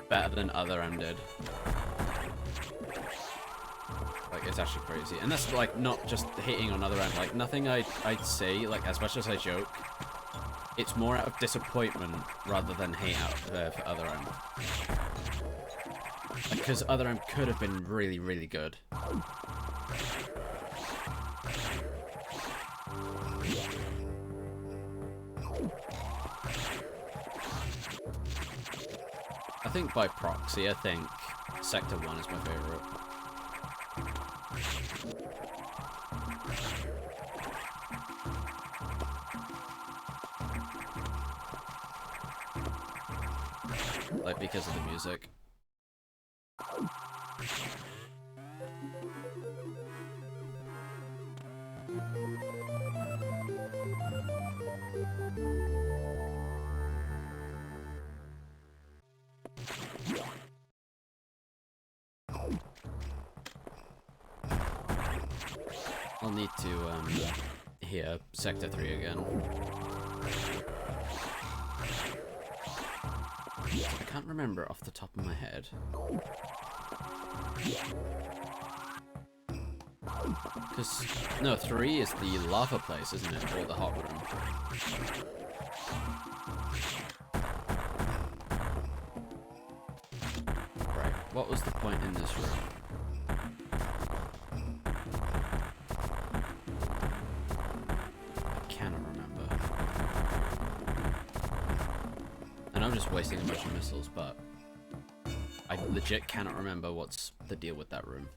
better than Other M did. Like, it's actually crazy. And that's like not just hating on Other M, like nothing I'd say, like as much as I joke, it's more out of disappointment rather than hate out for Other M. Because Other M could have been really, really good. I think by proxy, I think Sector 1 is my favorite. Like, because of the music. I'll need to hear Sector 3 again. I can't remember off the top of my head. Because, no, 3 is the lava place, isn't it? Or the hot room. Right, what was the point in this room? I cannot remember. And I'm just wasting a bunch of missiles, but I legit cannot remember what's the deal with that room.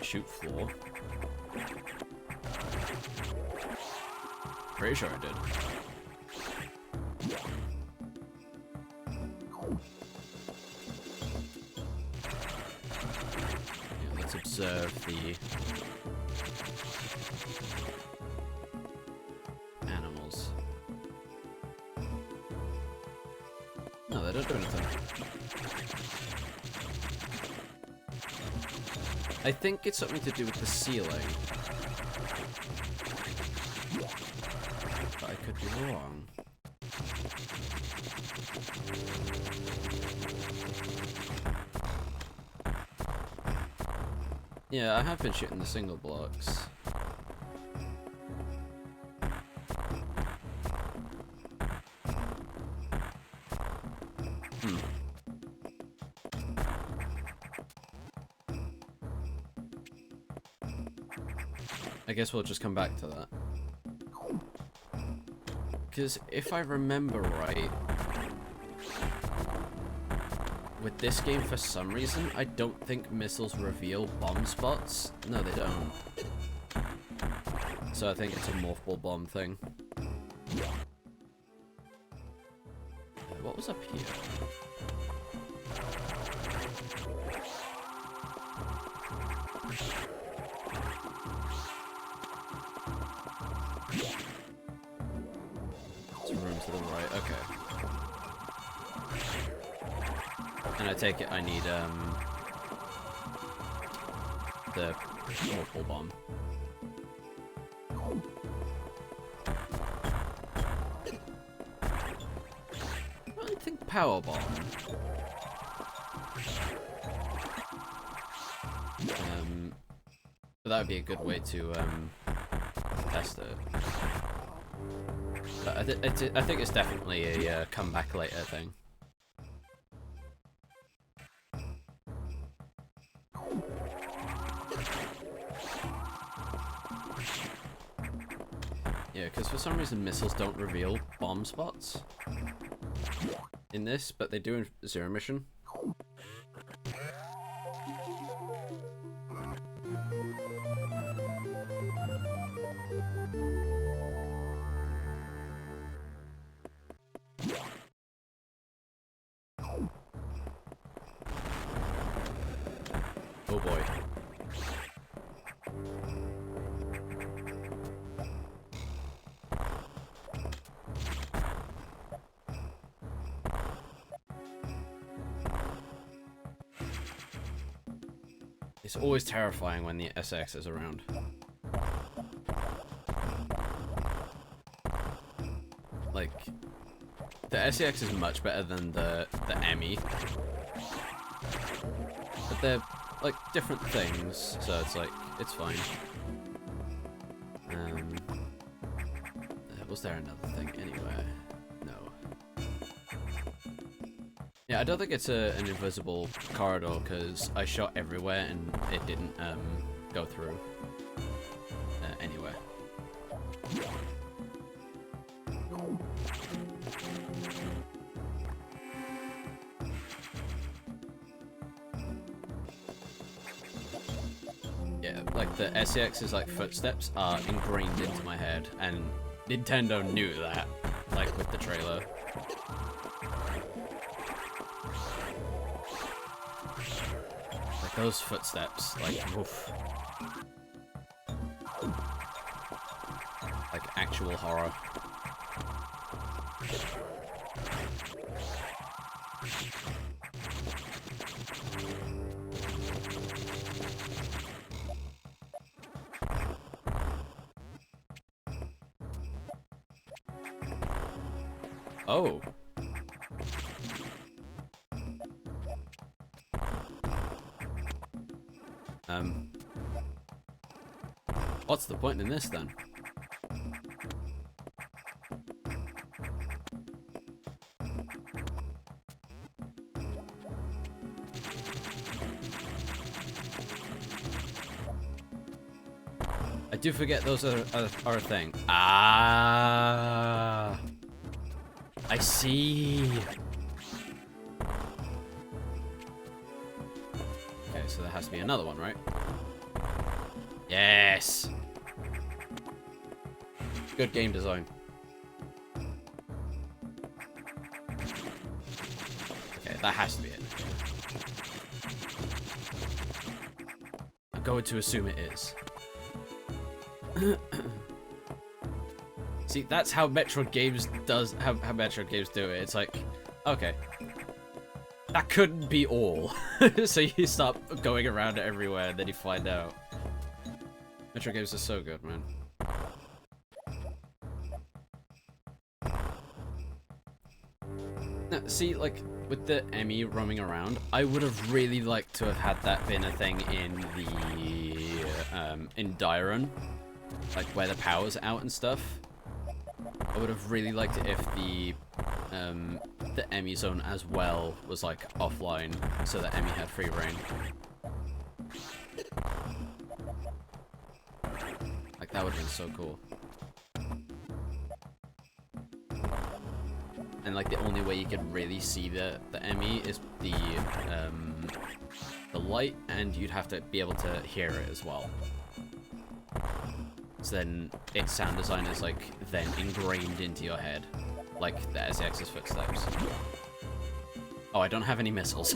Shoot floor. pretty sure I did. Yeah, let's observe the animals. No, they don't do anything. I think it's something to do with the ceiling. But I could be wrong. Yeah, I have been shooting the single blocks. I guess we'll just come back to that. Because if I remember right, with this game, for some reason, I don't think missiles reveal bomb spots. No, they don't. So I think it's a morphable bomb thing. What was up here? It's a room to the right, okay. And I take it I need, the morphable bomb. I think power bomb. But that would be a good way to, test it. But I think it's definitely a come back later thing. Yeah, because for some reason missiles don't reveal bomb spots in this, but they do in Zero Mission. Oh boy. It's always terrifying when the SX is around. Like, the SEX is much better than the ME. But they're, like, different things, so it's like, it's fine. Was there another thing anyway? No. Yeah, I don't think it's an invisible corridor, because I shot everywhere and it didn't go through anywhere. Yeah, like the SEX's like footsteps are ingrained into my head, and Nintendo knew that, like with the trailer. Like those footsteps, like woof. Like actual horror. Oh. What's the point in this then? I do forget those are a thing. Ah, I see. Okay, so there has to be another one, right? Yes. Good game design. That has to be it. I'm going to assume it is. See, that's how Metroid games how Metroid games do it. It's like, okay, that couldn't be all. So you start going around it everywhere, and then you find out. Metroid games are so good, man. Now, see, like, with the Emmy roaming around, I would have really liked to have had that been a thing in the, in Dairon. Like, where the power's out and stuff. I would have really liked it if the Emmy zone as well was, like, offline, so that Emmy had free reign. Like, that would have been so cool. And, like, the only way you could really see the Emmy is the light, and you'd have to be able to hear it as well. So then its sound design is, like, then ingrained into your head, like the SX's footsteps. Oh, I don't have any missiles.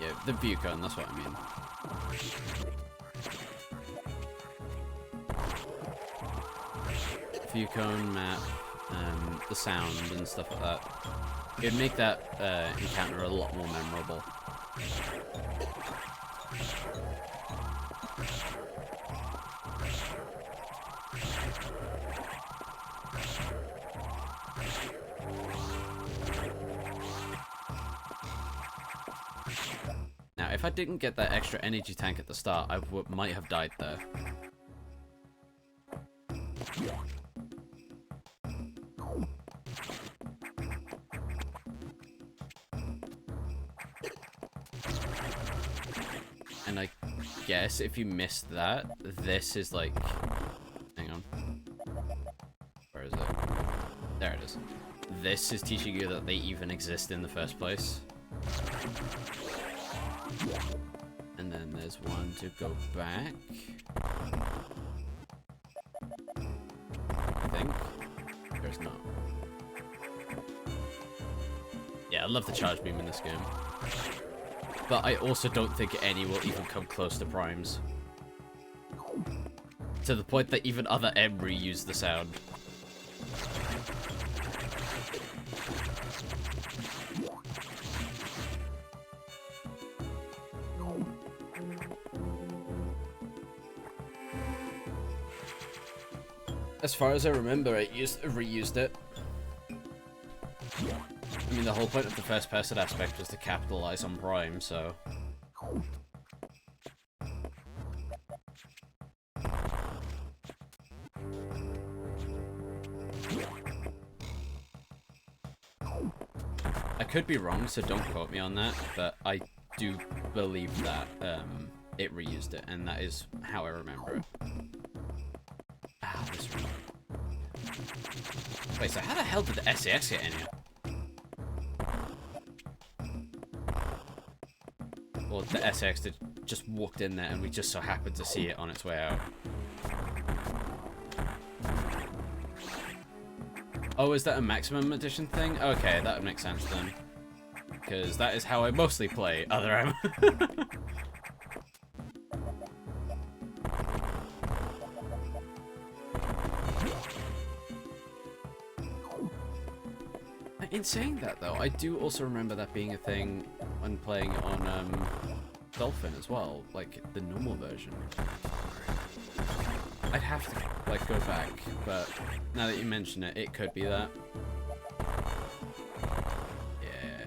Yeah, the view cone, that's what I mean. View cone, map, the sound and stuff like that. It'd make that encounter a lot more memorable. Now, if I didn't get that extra energy tank at the start, I might have died there. And I guess if you missed that, this is like... Hang on. Where is it? There it is. This is teaching you that they even exist in the first place. And then there's one to go back. I think. There's not. Yeah, I love the charge beam in this game. But I also don't think any will even come close to primes. To the point that even other M reuse the sound. As far as I remember, it reused it. I mean, the whole point of the first-person aspect was to capitalize on Prime, so... I could be wrong, so don't quote me on that, but I do believe that it reused it, and that is how I remember it. Ah, this room. Wait, so how the hell did the SAS get in here? Or the SX that just walked in there and we just so happened to see it on its way out. Oh, is that a maximum edition thing? Okay, that would make sense then. Because that is how I mostly play other M. In saying that, though, I do also remember that being a thing when playing on Dolphin as well, like the normal version. I'd have to like go back, but now that you mention it, it could be that. Yeah.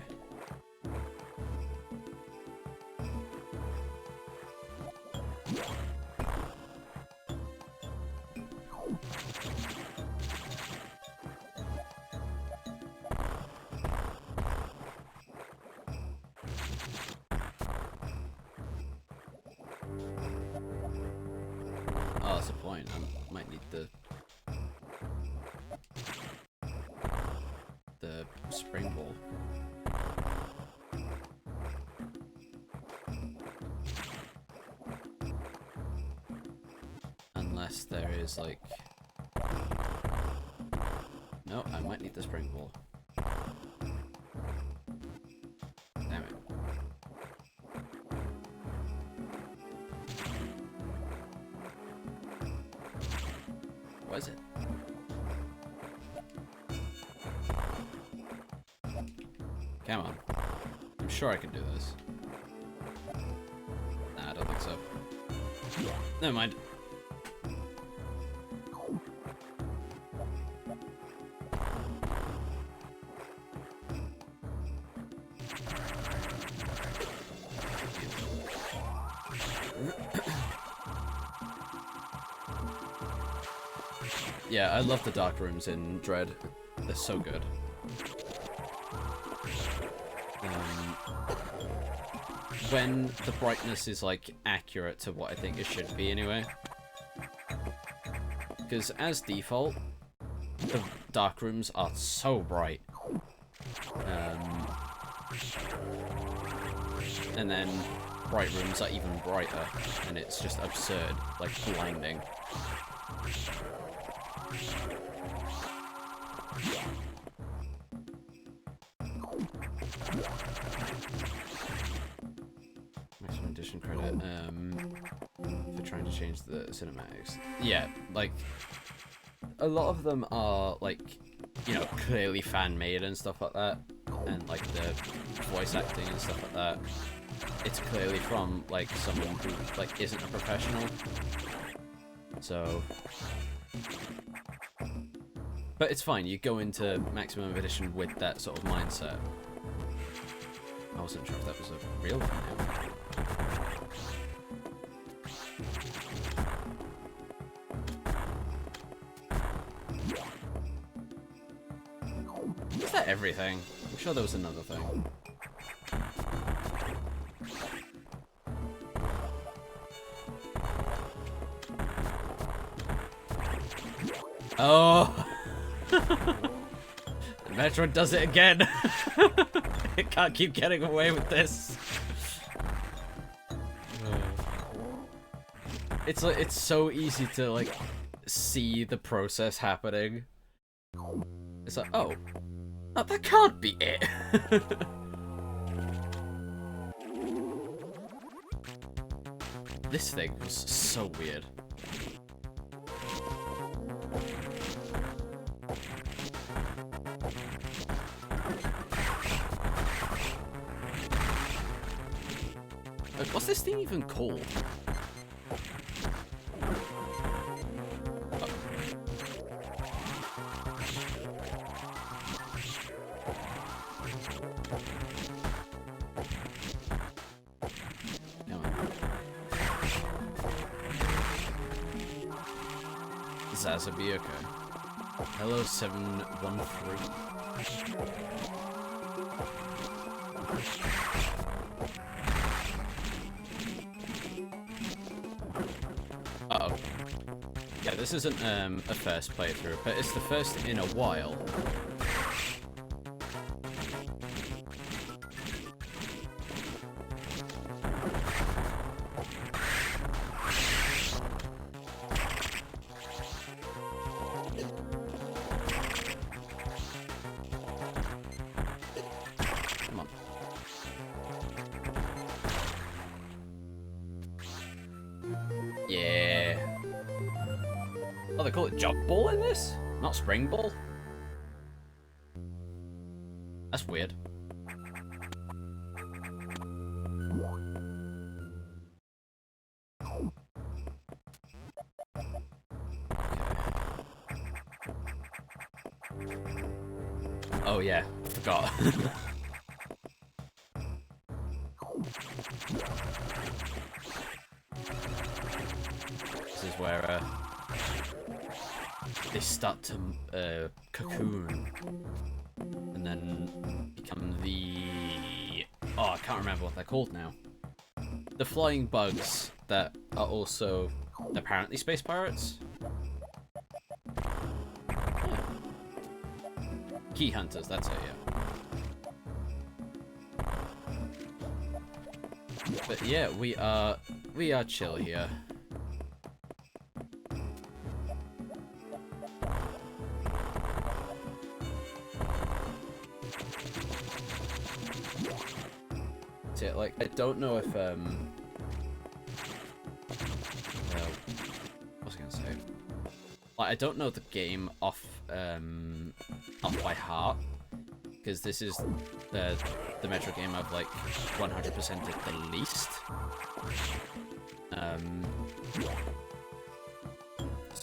Oh, that's the point. I might need the spring ball. unless there is like... No, I might need the spring ball. Damn it. What is it? Come on. I'm sure I can do this. Nah, I don't think so. Never mind. Yeah, I love the dark rooms in Dread. They're so good. When the brightness is like accurate to what I think it should be anyway. Because as default, the dark rooms are so bright. And then bright rooms are even brighter, and it's just absurd, like blinding. Maximum edition credit, for trying to change the cinematics. Yeah, like, a lot of them are, like, you know, clearly fan-made and stuff like that, and, like, the voice acting and stuff like that. It's clearly from, like, someone who, like, isn't a professional. So... But it's fine, you go into Maximum Edition with that sort of mindset. I wasn't sure if that was a real thing. Is that everything? I'm sure there was another thing. Oh! Metroid does it again! It can't keep getting away with this. It's like, it's so easy to like see the process happening. It's like, oh, that can't be it. This thing was so weird. Like, what's this thing even called? Zazabi, okay. Hello, 713. Uh-oh. Yeah, this isn't a first playthrough, but it's the first in a while. Yeah. Oh, they call it jump ball in this? Not spring ball? That's weird. Oh yeah, I forgot. This is where they start to cocoon and then become the... Oh, I can't remember what they're called now. The flying bugs that are also apparently space pirates. Yeah. Key hunters, that's it, yeah. But yeah, we are chill here. it. Like, I don't know if what was I gonna say? Like, I don't know the game off by heart, because this is the Metroid game I've like 100%ed the least.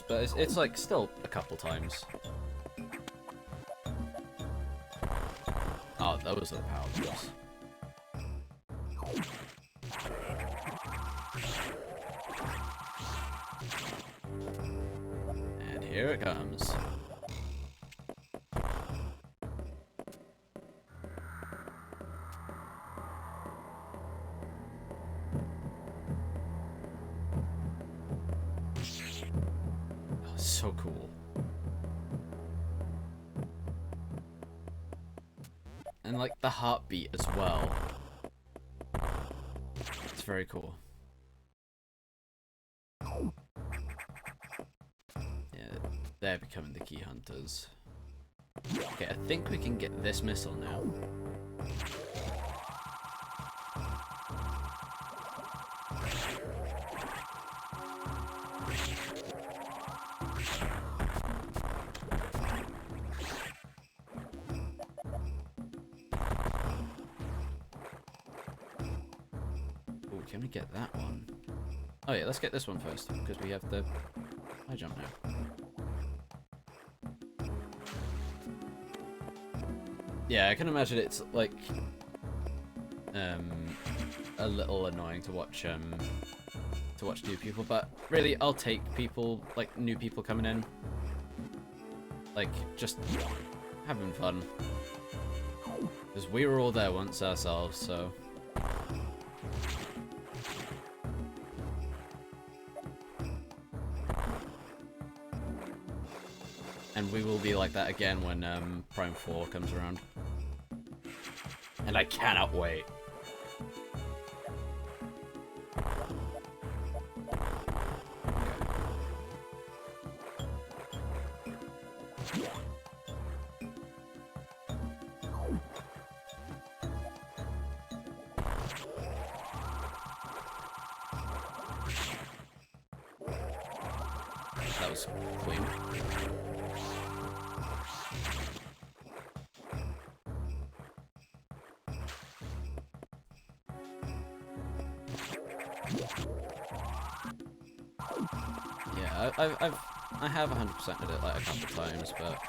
But it's like still a couple times. Oh, those are the power moves. And here it comes. Oh, so cool. And like the heartbeat as well. It's very cool. Yeah, they're becoming the key hunters. Okay, I think we can get this missile now. Oh, can we get that one? Oh yeah, let's get this one first, because we have the high jump now. Yeah, I can imagine it's like a little annoying to watch new people, but really I'll take people, like new people coming in, like just having fun, because we were all there once ourselves, so. And we will be like that again when Prime 4 comes around. And I cannot wait. That was clean. Yeah, I have 100%ed it like a couple times, but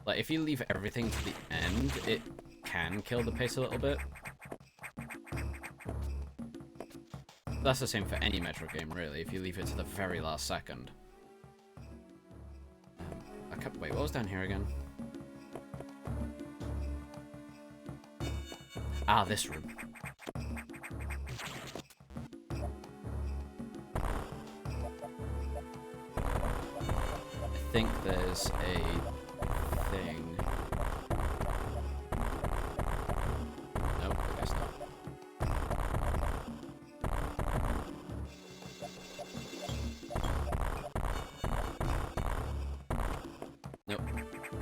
like if you leave everything to the end, it can kill the pace a little bit. That's the same for any Metroid game, really, if you leave it to the very last second. Wait, what was down here again? Ah, this room. I think there's a thing. Nope, I guess not. Nope,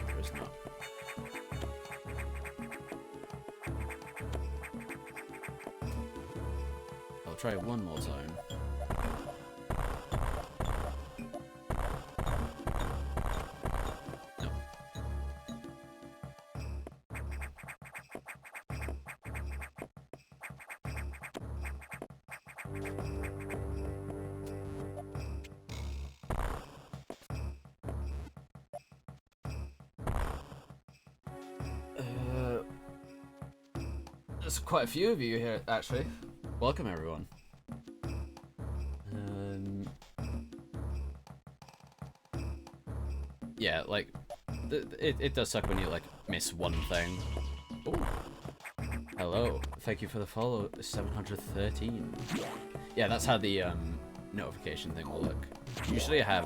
there is not. I'll try one more time. There's quite a few of you here, actually. Welcome, everyone. Yeah, like, it does suck when you, like, miss one thing. Ooh. Hello. Thank you for the follow. 713. Yeah, that's how the notification thing will look. Usually I have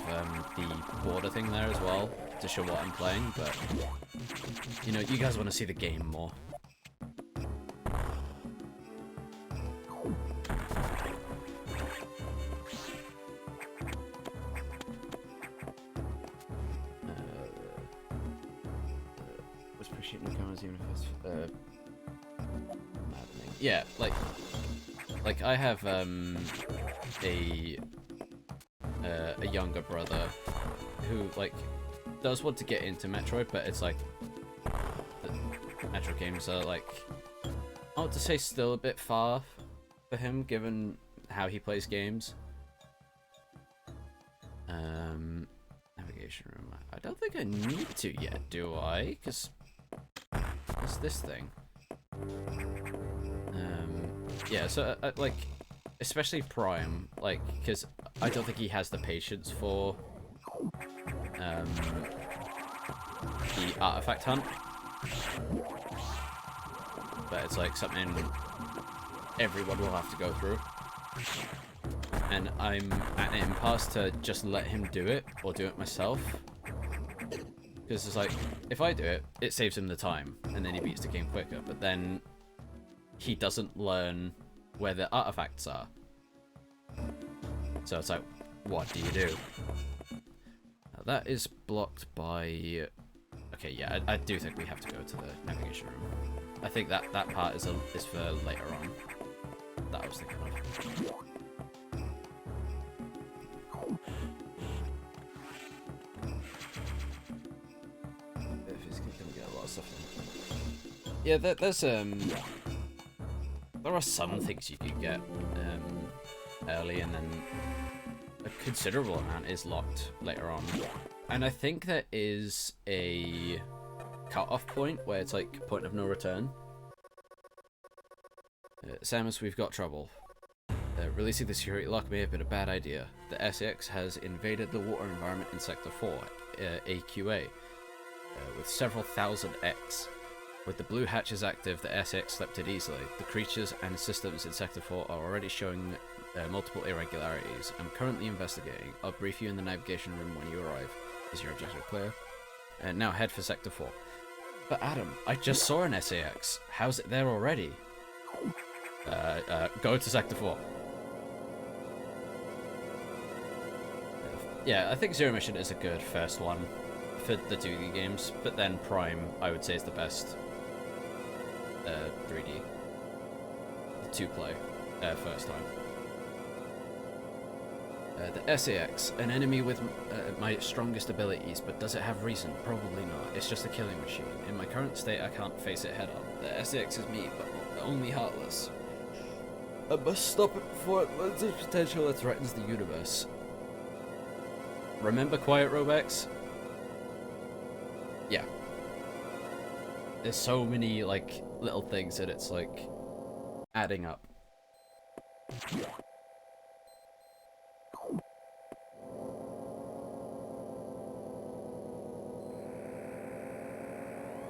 the border thing there as well to show what I'm playing, but you know, you guys want to see the game more. Was appreciating the comments even if it's maddening. yeah, like I have a younger brother who like does want to get into Metroid, but it's like the Metroid games are like, I want to say, still a bit far for him given how he plays games. Navigation room. I don't think I need to yet, do I? Because what's this thing? Yeah, so like, especially Prime, like, because I don't think he has the patience for the artifact hunt. But it's like something everyone will have to go through. And I'm at an impasse to just let him do it, or do it myself. Because it's like, if I do it, it saves him the time, and then he beats the game quicker. But then he doesn't learn where the artifacts are. So it's like, what do you do? Now that is blocked by... Okay, yeah, I do think we have to go to the navigation room. I think that part is for later on. That I was thinking of. Yeah, there's there are some things you can get early, and then a considerable amount is locked later on. And I think there is a cut-off point where it's like point of no return. Samus, we've got trouble. Releasing the security lock may have been a bad idea. The SAX has invaded the water environment in Sector 4, AQA, with several thousand X. With the blue hatches active, the SAX slipped it easily. The creatures and systems in Sector 4 are already showing multiple irregularities. I'm currently investigating. I'll brief you in the navigation room when you arrive. Is your objective clear? And now head for Sector 4. But Adam, I just saw an SAX. How's it there already? Go to Sector 4. Yeah, I think Zero Mission is a good first one for the 2D games, but then Prime, I would say, is the best 3D to play first time. The SAX, an enemy with my strongest abilities, but does it have reason? Probably not. It's just a killing machine. In my current state, I can't face it head on. The SAX is me, but only heartless. I must stop it before it loses its potential and threatens the universe. Remember Quiet Robex? Yeah. There's so many, like, little things that it's, like, adding up.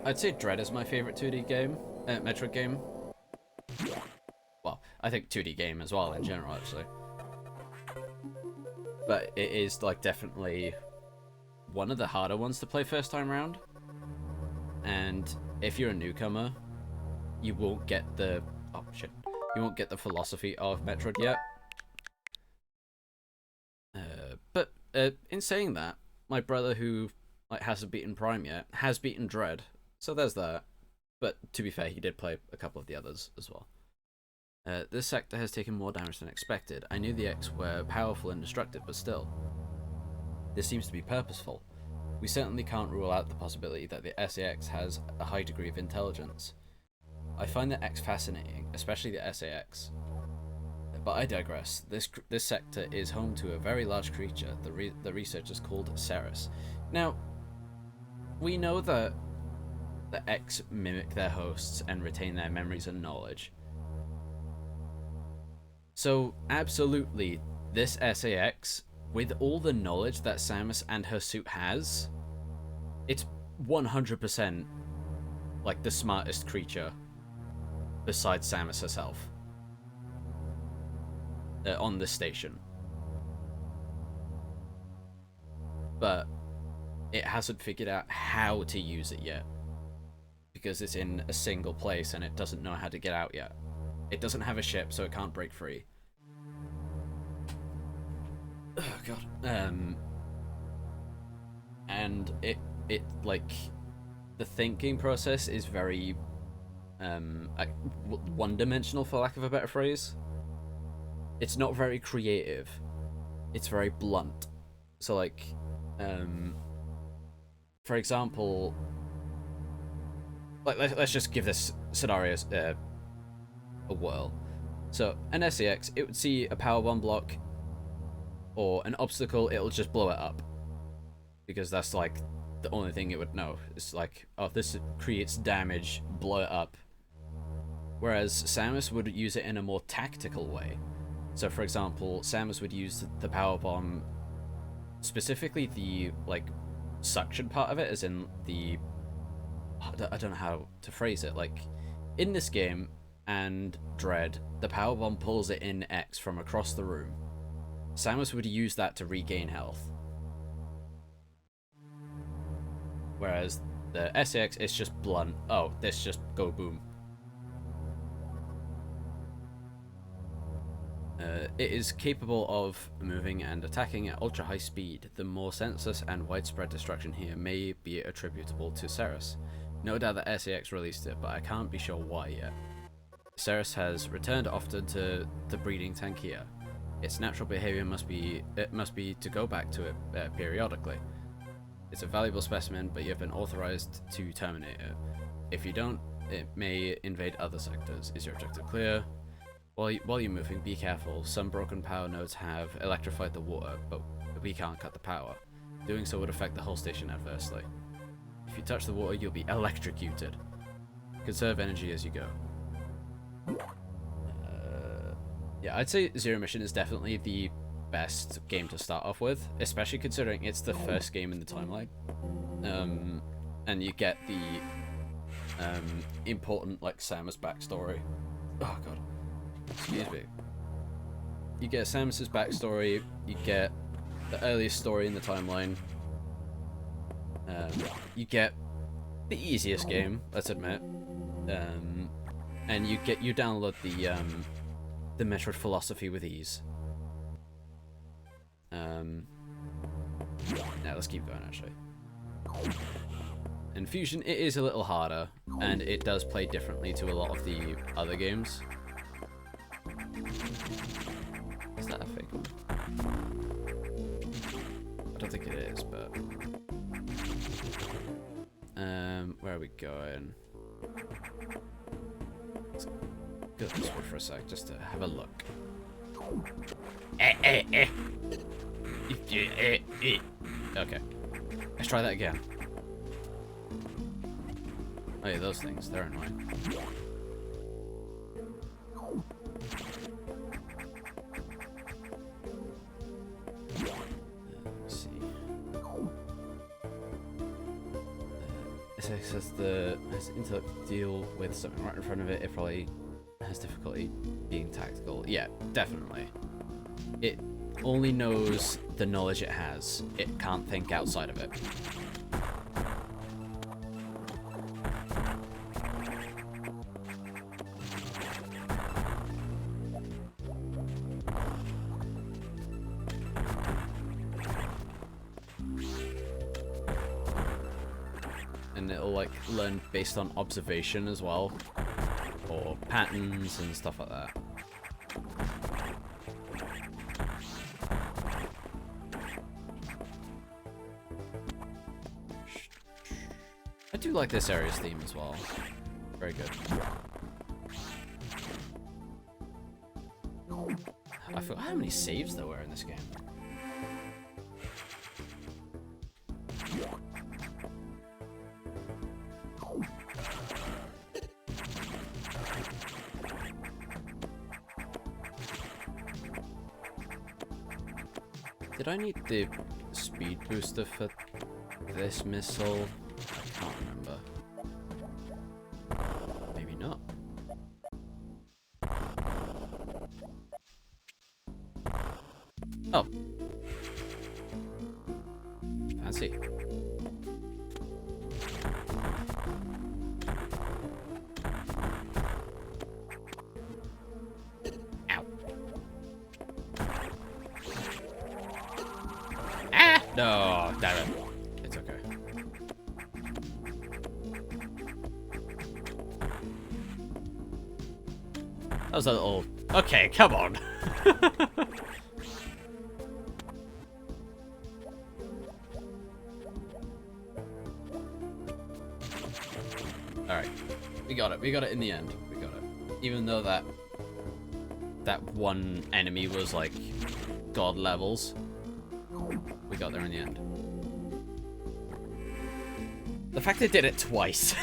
I'd say Dread is my favorite 2D game, Metroid game. Well, I think 2D game as well in general, actually. But it is, like, definitely one of the harder ones to play first time round. And if you're a newcomer, you won't get the... Oh, shit. You won't get the philosophy of Metroid yet. But in saying that, my brother, who like hasn't beaten Prime yet, has beaten Dread. So there's that. But to be fair, he did play a couple of the others as well. This sector has taken more damage than expected. I knew the X were powerful and destructive, but still. This seems to be purposeful. We certainly can't rule out the possibility that the SAX has a high degree of intelligence. I find the X fascinating, especially the SAX. But I digress. This sector is home to a very large creature the researchers called Ceres. Now, we know that the X mimic their hosts and retain their memories and knowledge. So, absolutely, this SAX, with all the knowledge that Samus and her suit has, it's 100% like the smartest creature besides Samus herself on this station. But it hasn't figured out how to use it yet, because it's in a single place and it doesn't know how to get out yet. It doesn't have a ship, so it can't break free. Oh god. And it like, the thinking process is very one-dimensional, for lack of a better phrase. It's not very creative. It's very blunt. So, like, for example, like let's just give this scenario a whirl. So, an SAX, it would see a power bomb block or an obstacle, it'll just blow it up. Because that's, like, the only thing it would know. It's like, oh, this creates damage, blow it up. Whereas Samus would use it in a more tactical way. So, for example, Samus would use the power bomb, specifically the, like, suction part of it, as in the... I don't know how to phrase it. Like, in this game and Dread, the power bomb pulls it in X from across the room. Samus would use that to regain health. Whereas the SAX is just blunt. Oh, this just go boom. It is capable of moving and attacking at ultra high speed. The more senseless and widespread destruction here may be attributable to Ceres. No doubt that SAX released it, but I can't be sure why yet. Ceres has returned often to the breeding tank here. Its natural behavior must be to go back to it periodically. It's a valuable specimen, but you have been authorized to terminate it. If you don't, it may invade other sectors. Is your objective clear? While you're moving, be careful. Some broken power nodes have electrified the water, but we can't cut the power. Doing so would affect the whole station adversely. If you touch the water, you'll be electrocuted. Conserve energy as you go. Yeah, I'd say Zero Mission is definitely the best game to start off with, especially considering it's the first game in the timeline. And you get the important, like, Samus backstory. Oh god. Excuse me. You get Samus's backstory, you get the earliest story in the timeline, you get the easiest game, let's admit, and you download the Metroid philosophy with ease. Now let's keep going, actually. In Fusion, it is a little harder, and it does play differently to a lot of the other games. Is that a fake one? I don't think it is, but... where are we going? Let's go this way for a sec, just to have a look. Okay. Let's try that again. Oh yeah, those things, they're annoying. Says has intellect to deal with something right in front of it. It probably has difficulty being tactical. Yeah, definitely. It only knows the knowledge it has. It can't think outside of it. And it'll, like, learn based on observation as well, or patterns and stuff like that. I do like this area's theme as well. Very good. I forgot how many saves there were in this game. Did I need the speed booster for this missile? I can't remember. Maybe not. Oh. Fancy. No, damn it. It's okay. That was a little... Okay, come on. Alright. We got it. We got it in the end. We got it. Even though that one enemy was like god levels, we got there in the end. The fact they did it twice.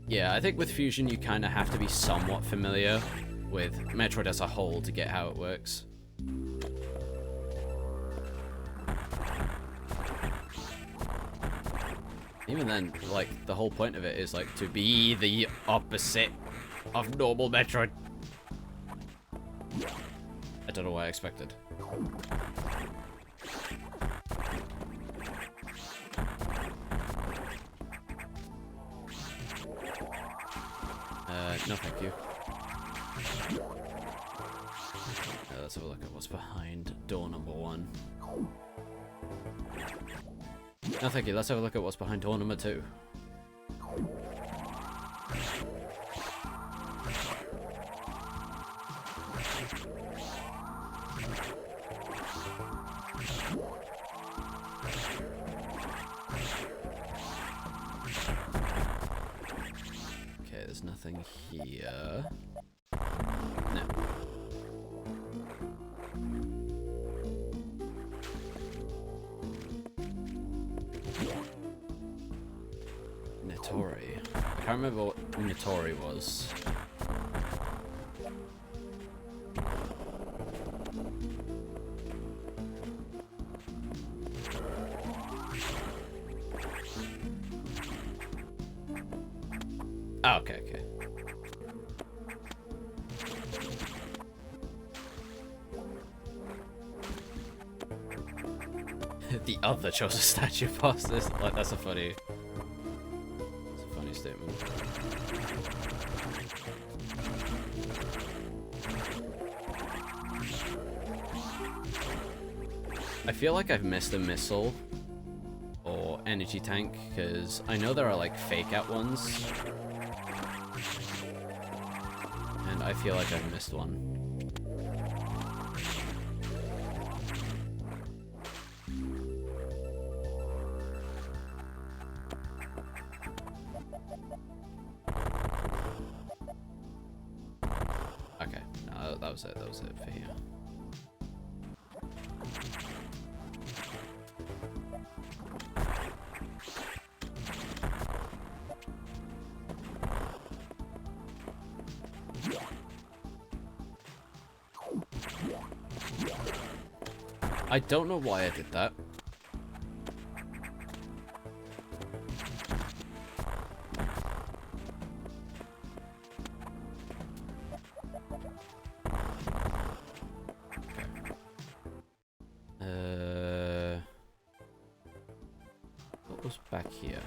Yeah, I think with Fusion you kind of have to be somewhat familiar with Metroid as a whole to get how it works. Even then, like, the whole point of it is, like, to be the opposite of normal Metroid. I don't know what I expected. No thank you. Let's have a look at what's behind door number 1. No thank you, let's have a look at what's behind door number 2. Okay, there's nothing here. No. Metroid. I can't remember what Metroid was. Oh, okay, okay. The other chose a statue past this. Like, that's a funny statement. I feel like I've missed a missile or energy tank because I know there are like fake out ones, and I feel like I've missed one. Okay, no, that was it for here. I don't know why I did that. What was back here?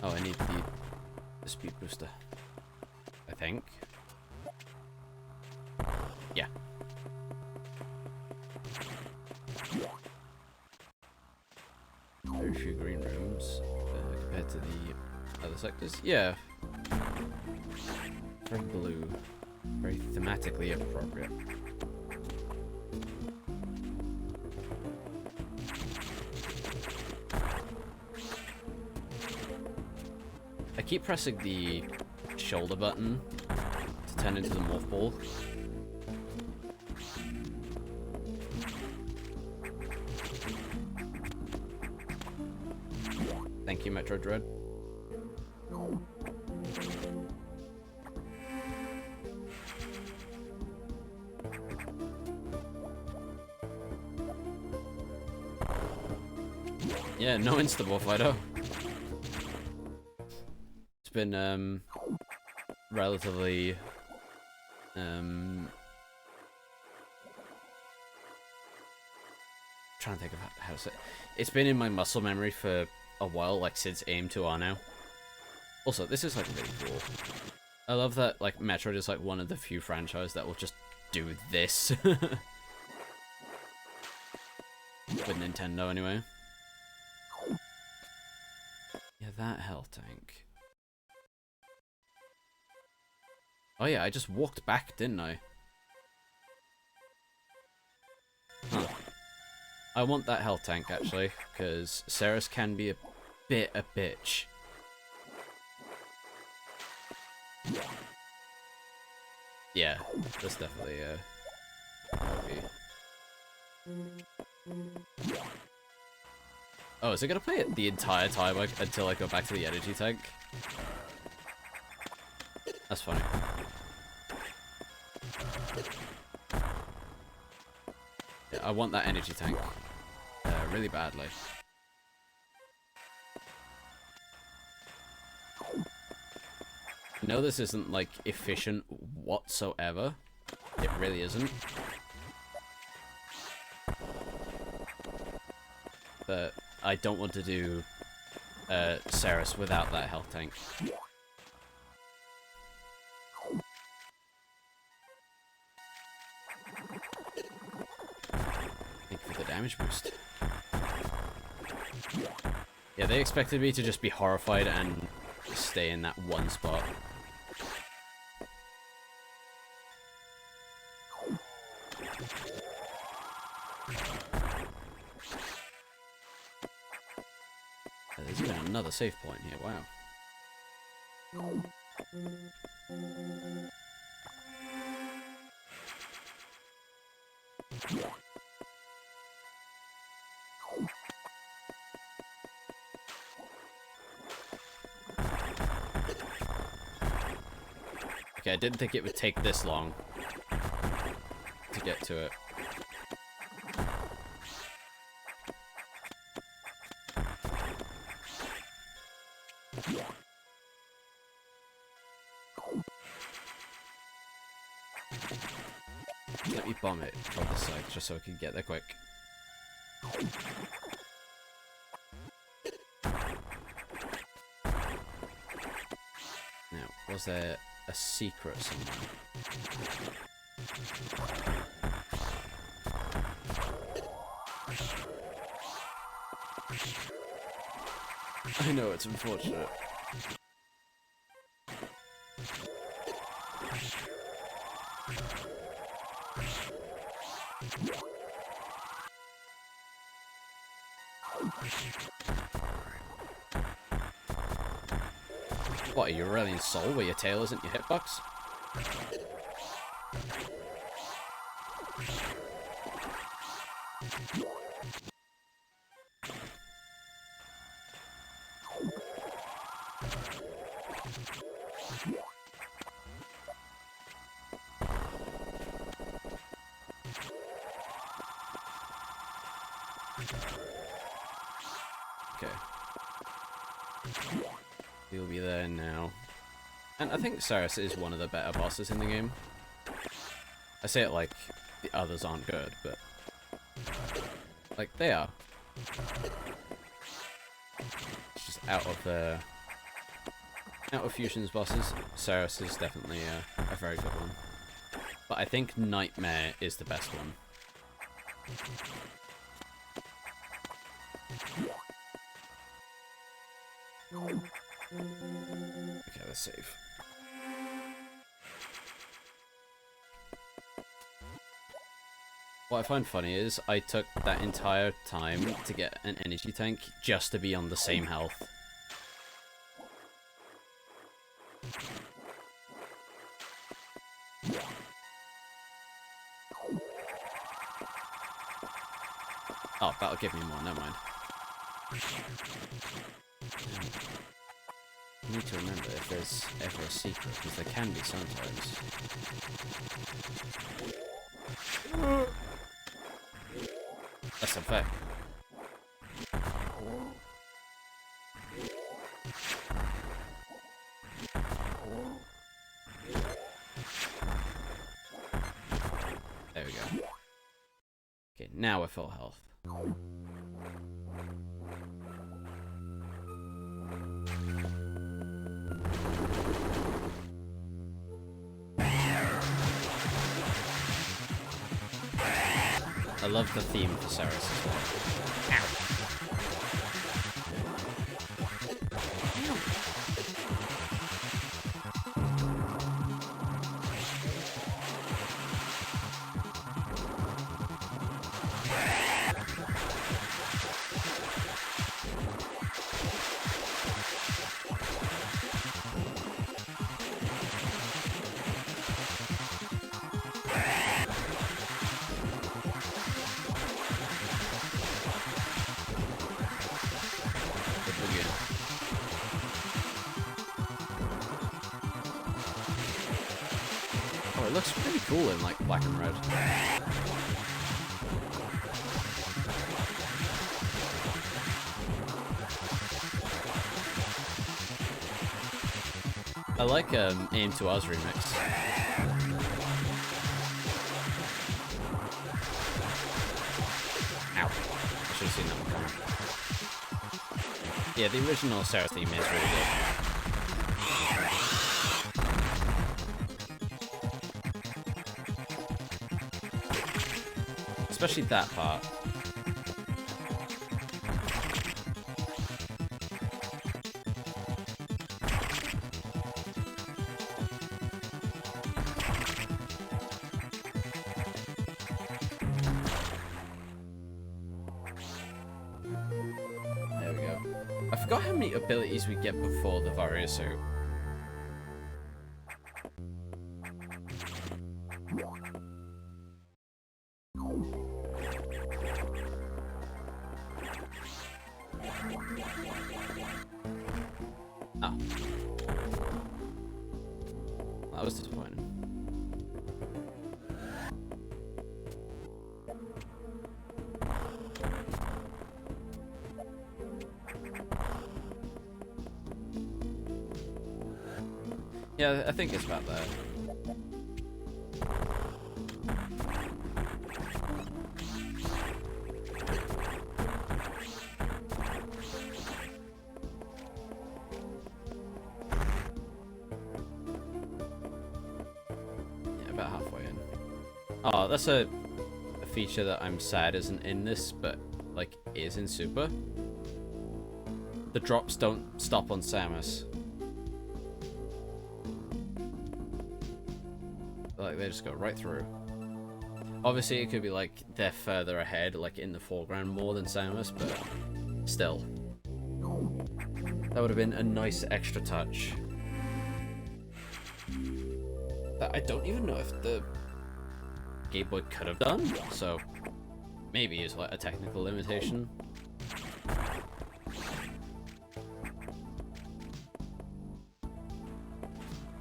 Oh, I need the speed booster. I think. Yeah. Very few green rooms compared to the other sectors. Yeah. Very blue. Very thematically appropriate. I keep pressing the shoulder button to turn into the morph ball. Thank you, Metroid Dread. Yeah, no insta-buff, I know. It's been, relatively, trying to think of how to say it. It's been in my muscle memory for a while, like since AIM 2R now. Also, this is like really cool. I love that like Metroid is like one of the few franchises that will just do this. With Nintendo, anyway. Yeah, that health tank. Oh yeah, I just walked back, didn't I? Huh. I want that health tank, actually, because Ceres can be a bit a bitch. Yeah, that's definitely Oh, is it gonna play it the entire time until I go back to the energy tank? That's funny. Yeah, I want that energy tank really badly. I know this isn't, like, efficient whatsoever. It really isn't. But I don't want to do Ceres without that health tank. Thank you for the damage boost. Yeah, they expected me to just be horrified and stay in that one spot. There's even another save point here, wow. Okay, I didn't think it would take this long to get to it. Let me bomb it from this side, just so I can get there quick. Now, was there a secret somewhere? I know, it's unfortunate. What, are you really in Soul where your tail isn't your hitbox? Okay. We'll be there now. And I think Ceres is one of the better bosses in the game. I say it like the others aren't good, but... like, they are. It's just out of Fusion's bosses, Ceres is definitely a very good one. But I think Nightmare is the best one. Okay, let's save. What I find funny is I took that entire time to get an energy tank just to be on the same health. Oh, that'll give me more, never mind. I need to remember if there's ever a secret, because there can be sometimes. That's unfair. There we go. Okay, now we're full health. love the theme for Ceres as well. Ow. Oh, it looks pretty cool in like black and red. I like Aim to Oz remix. Ow. I should have seen that one coming. Yeah, the original Ceres theme is really good. Especially that part. There we go. I forgot how many abilities we get before the warrior suit. Oh. That was disappointing. Yeah, I think it's about there. About halfway in. Oh, that's a feature that I'm sad isn't in this, but like is in Super. The drops don't stop on Samus. Like they just go right through. Obviously, it could be like they're further ahead, like in the foreground more than Samus, but still, that would have been a nice extra touch. That I don't even know if the Game Boy could have done, so maybe it's like a technical limitation.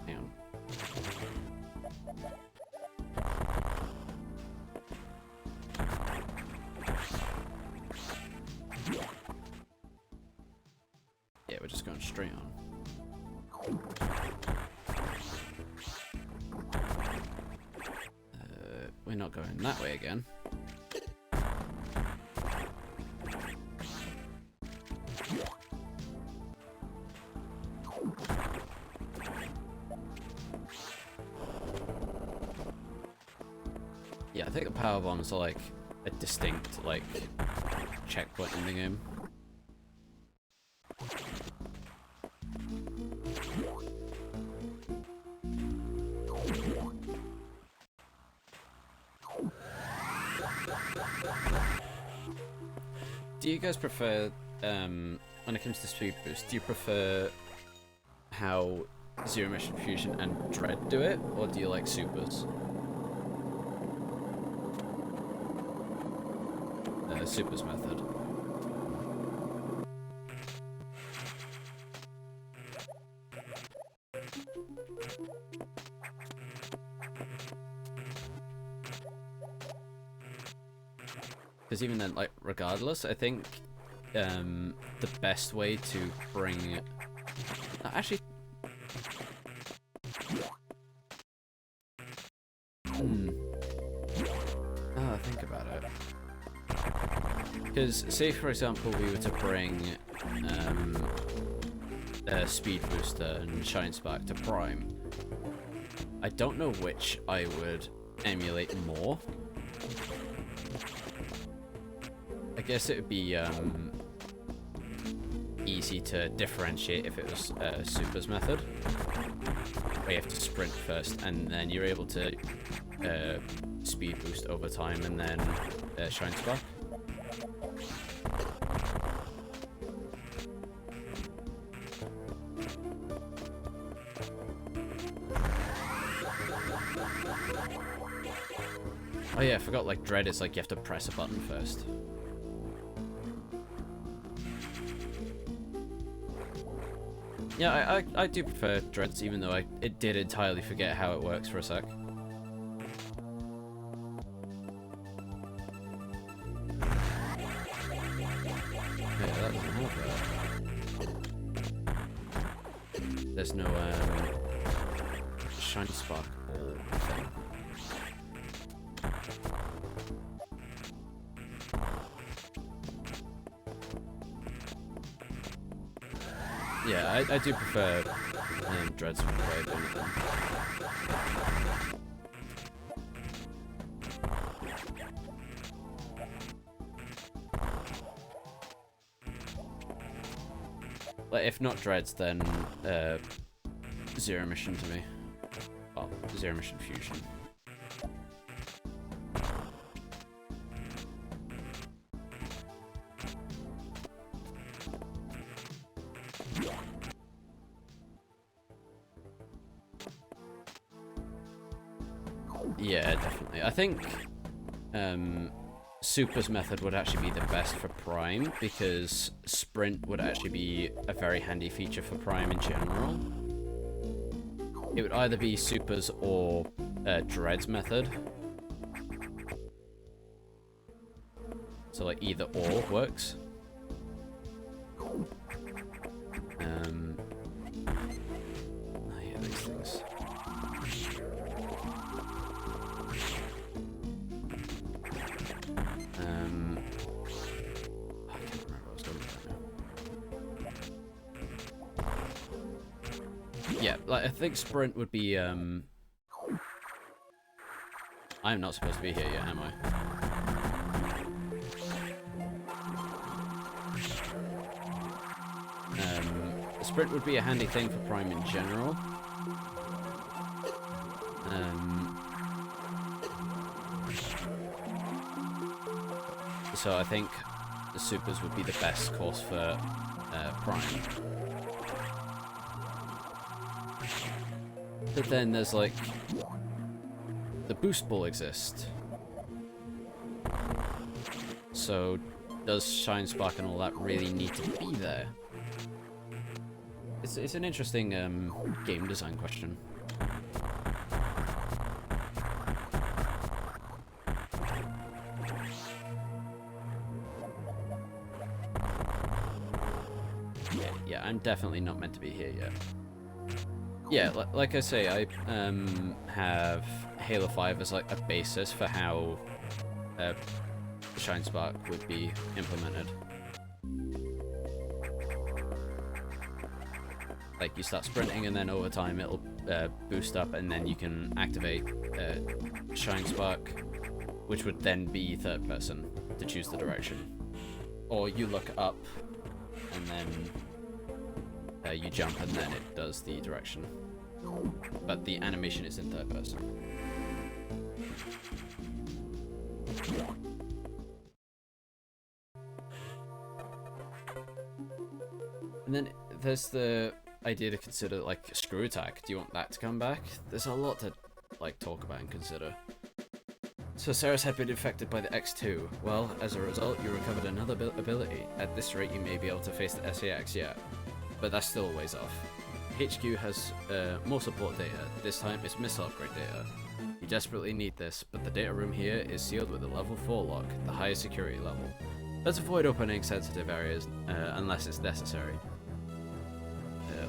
Hang on. Yeah, we're just going straight on. We're not going that way again. Yeah, I think the power bombs are like a distinct like checkpoint in the game. Do you guys prefer, when it comes to speed boost, do you prefer how Zero Mission Fusion and Dread do it, or do you like Supers? Supers method. Because even then, like, regardless, I think the best way to bring... Actually... Now that I think about it. Because, say for example, we were to bring Speed Booster and Shine Spark to Prime, I don't know which I would emulate more. I guess it would be easy to differentiate if it was Super's method, where you have to sprint first, and then you're able to speed boost over time, and then Shine Spark. Oh yeah, I forgot, like, Dread is like you have to press a button first. Yeah, I do prefer Dreads, even though I did entirely forget how it works for a sec. Yeah, that doesn't have that. There's no Shiny Spark thing. Yeah, I do prefer Dreads for the way I do anything. Like, if not Dreads, then Zero Mission to me. Well, Zero Mission Fusion. Yeah, definitely. I think Super's method would actually be the best for Prime, because Sprint would actually be a very handy feature for Prime in general. It would either be Super's or Dread's method. So like either or works. Oh yeah, these things. Yeah, like I think Sprint would be I'm not supposed to be here yet, am I? Sprint would be a handy thing for Prime in general. So I think the Supers would be the best course for Prime. But then there's like the boost ball exist. So does Shine Spark and all that really need to be there? It's an interesting game design question. Yeah, I'm definitely not meant to be here yet. Yeah, like I say, I have Halo 5 as like a basis for how Shine Spark would be implemented. Like, you start sprinting and then over time it'll boost up, and then you can activate Shine Spark, which would then be third person to choose the direction. Or you look up and then you jump and then it does the direction. But the animation is in third person. And then there's the idea to consider, like, screw attack. Do you want that to come back? There's a lot to like talk about and consider. So Ceres had been infected by the X2. Well, as a result, you recovered another ability. At this rate, you may be able to face the SAX yet, but that's still a ways off. HQ has more support data. This time it's missile upgrade data. You desperately need this, but the data room here is sealed with a level 4 lock, the highest security level. Let's avoid opening sensitive areas unless it's necessary.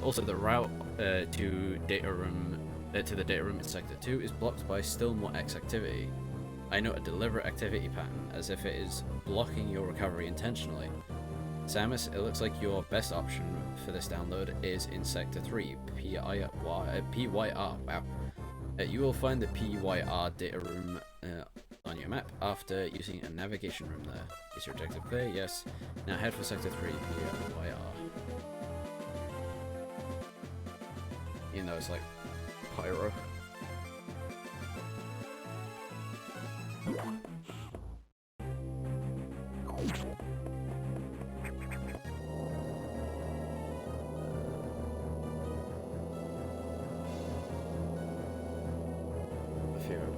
Also, the route to the data room in Sector 2 is blocked by still more X activity. I note a deliberate activity pattern, as if it is blocking your recovery intentionally. Samus, it looks like your best option for this download is in Sector 3, PYR. Wow. You will find the PYR data room on your map after using a navigation room there. Is your objective clear? Yes. Now head for Sector 3 via YR. Even though it's like pyro.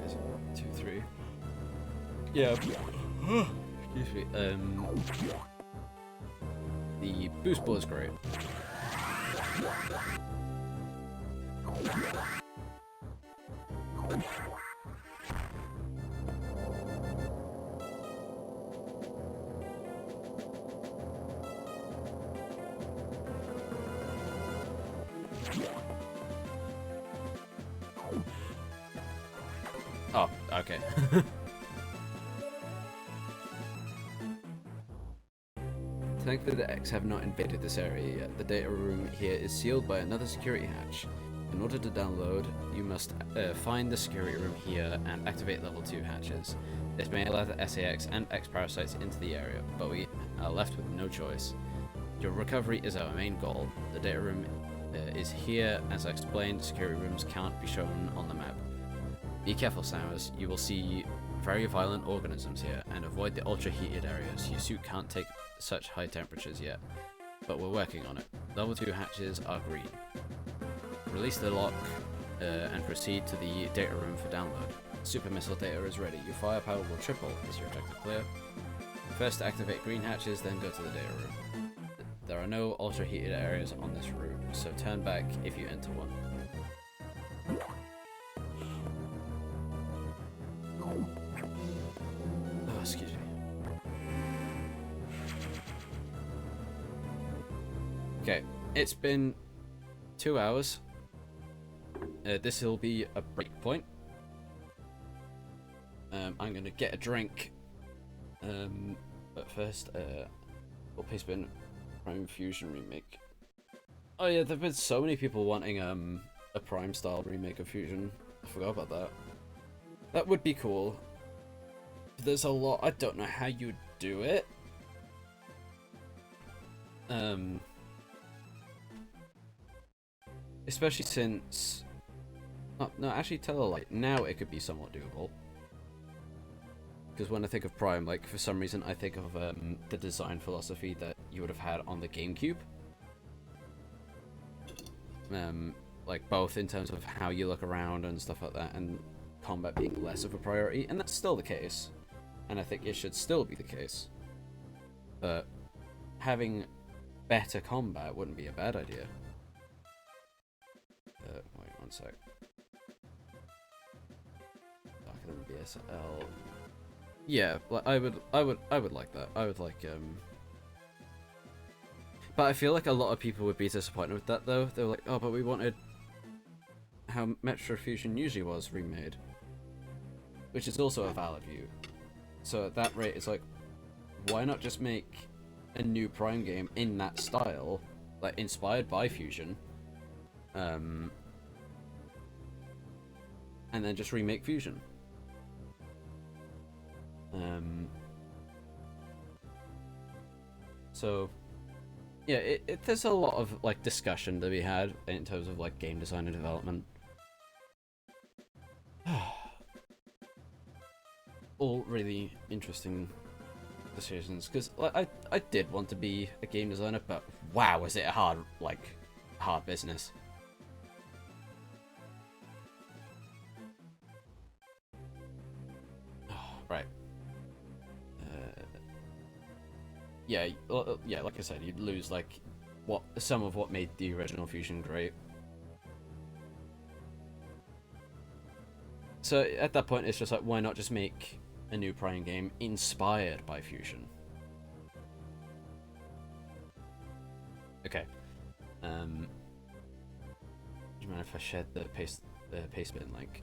Is 2-3. Yeah. Excuse me. The boost ball is great. Oh, okay. Thankfully the X have not invaded this area yet. The data room here is sealed by another security hatch. In order to download, you must find the security room here and activate level 2 hatches. This may allow the SAX and X parasites into the area, but we are left with no choice. Your recovery is our main goal. The data room is here. As I explained, security rooms can't be shown on the map. Be careful, Samus. You will see very violent organisms here, and avoid the ultra-heated areas. Your suit can't take such high temperatures yet, but we're working on it. Level 2 hatches are green. Release the lock and proceed to the data room for download. Super missile data is ready. Your firepower will triple. Is your objective clear? First activate green hatches, then go to the data room. There are no ultra-heated areas on this route, so turn back if you enter one. Oh, excuse me. Okay, it's been 2 hours. This will be a break point. I'm gonna get a drink. But first, we'll paste in Prime Fusion remake. Oh yeah, there've been so many people wanting a Prime style remake of Fusion. I forgot about that. That would be cool. There's a lot. I don't know how you'd do it. Especially since. Oh, no, actually, tell a lie. Now it could be somewhat doable. Because when I think of Prime, like, for some reason, I think of the design philosophy that you would have had on the GameCube. Like, both in terms of how you look around and stuff like that, and combat being less of a priority, and that's still the case. And I think it should still be the case. But having better combat wouldn't be a bad idea. Wait one sec. Darker than BSL. Yeah, like I would like that. I would like But I feel like a lot of people would be disappointed with that though. They were like, oh, but we wanted how Metroid Fusion usually was remade. Which is also a valid view. So at that rate, it's like, why not just make a new Prime game in that style, like inspired by Fusion, and then just remake Fusion. So yeah, there's a lot of like discussion to be had in terms of like game design and development. All really interesting decisions, because like I did want to be a game designer, but wow, was it a hard business. Right. Yeah, yeah, like I said, you'd lose like some of what made the original Fusion great. So at that point, it's just like, why not just make a new Prime game inspired by Fusion? Okay. Do you mind if I shared the paste bin link?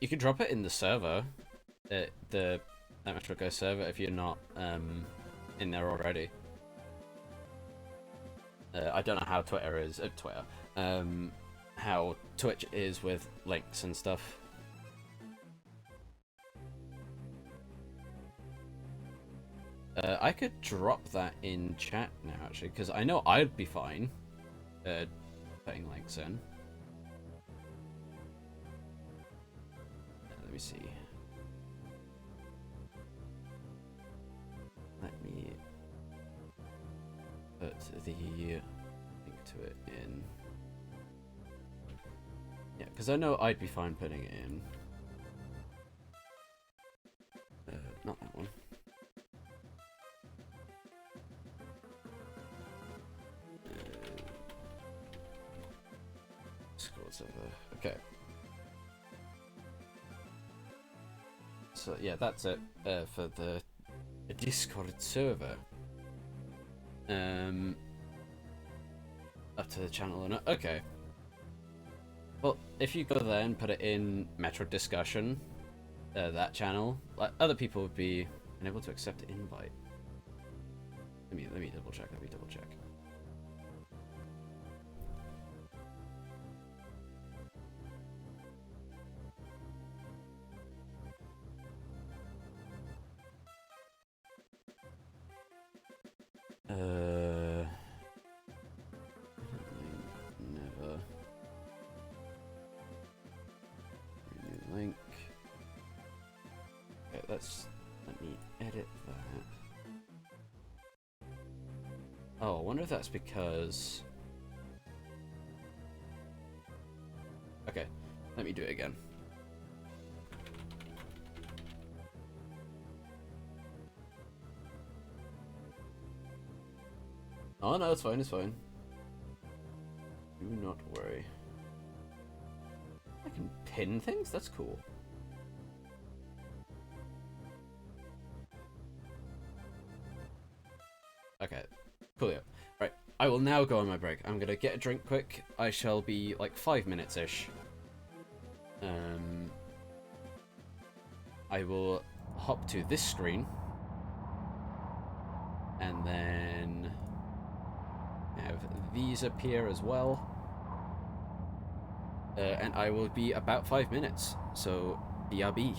You can drop it in the server, the Metroid Go server, if you're not in there already. I don't know how Twitter is. How Twitch is with links and stuff. I could drop that in chat now, actually, because I know I'd be fine putting links in. Let me see. Let me put the link to it in. Yeah, because I know I'd be fine putting it in. Not that one. Discord server. Okay. So yeah, that's it for the Discord server. Up to the channel or not? Okay. Well, if you go there and put it in Metroid discussion, that channel, like, other people would be unable to accept the invite. Let me double check. Let me double check. Never. New link. Okay, let me edit that. Oh, I wonder if that's because... Okay, let me do it again. Oh no, it's fine, it's fine. Do not worry. I can pin things? That's cool. Okay, cool. Right, I will now go on my break. I'm gonna get a drink quick. I shall be like 5 minutes-ish. I will hop to this screen. And then have these appear as well. And I will be about 5 minutes. So, BRB.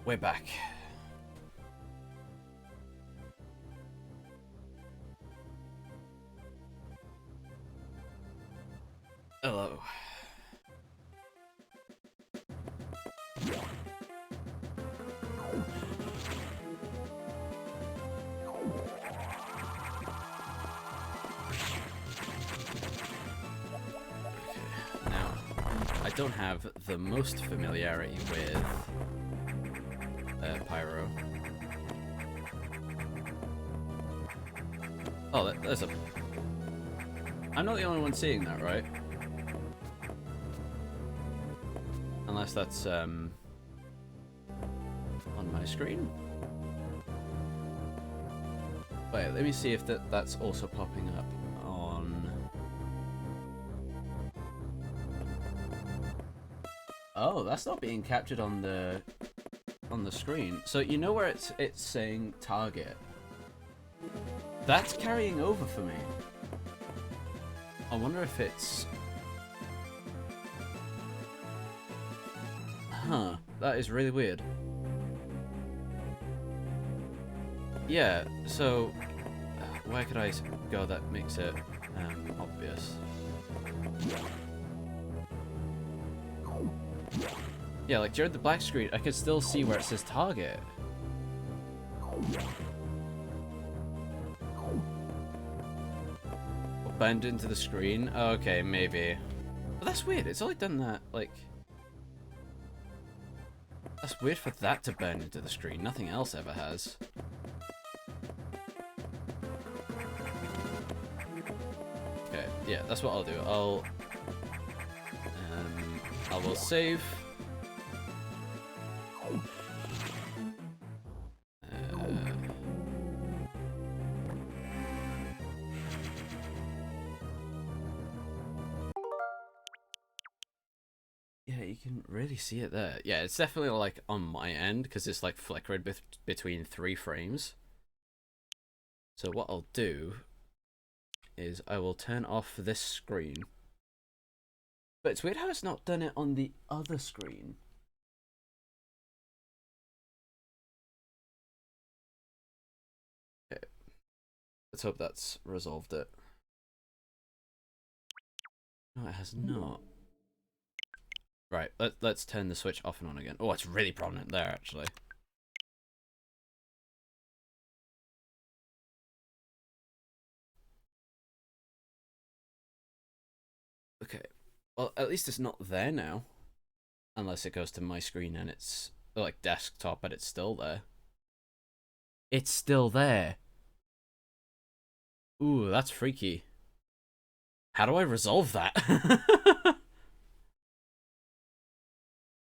We're back. Hello. Now, I don't have the most familiarity with Pyro. Oh, there's a... I'm not the only one seeing that, right? Unless that's, on my screen? Wait, let me see if that's also popping up on... Oh, that's not being captured on the screen. So you know where it's saying target? That's carrying over for me. I wonder if it's... Huh, that is really weird. Yeah, so where could I go that makes it obvious? Yeah, like during the black screen, I could still see where it says target. Bend into the screen? Okay, maybe. But that's weird, it's only done that, like... That's weird for that to bend into the screen, nothing else ever has. Okay, yeah, that's what I'll do. I will save. Yeah, you can really see it there. Yeah, it's definitely like on my end because it's like flickering between 3 frames. So what I'll do is I will turn off this screen. But it's weird how it's not done it on the other screen. Okay. Let's hope that's resolved it. No, it has not. Right, let's turn the switch off and on again. Oh, it's really prominent there, actually. Okay. Well, at least it's not there now. Unless it goes to my screen and it's, like, desktop, but it's still there. It's still there. Ooh, that's freaky. How do I resolve that?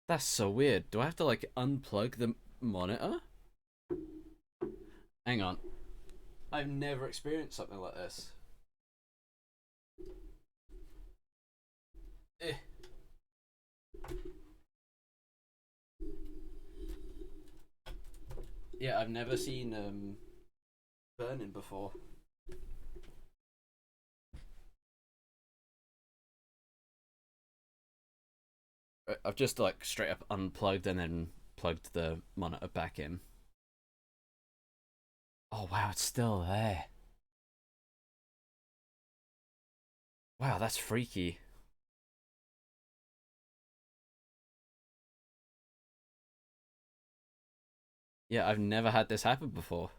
That's so weird. Do I have to, like, unplug the monitor? Hang on. I've never experienced something like this. Eh. Yeah, I've never seen burning before. I've just like straight up unplugged and then plugged the monitor back in. Oh wow, it's still there. Wow, that's freaky. Yeah, I've never had this happen before.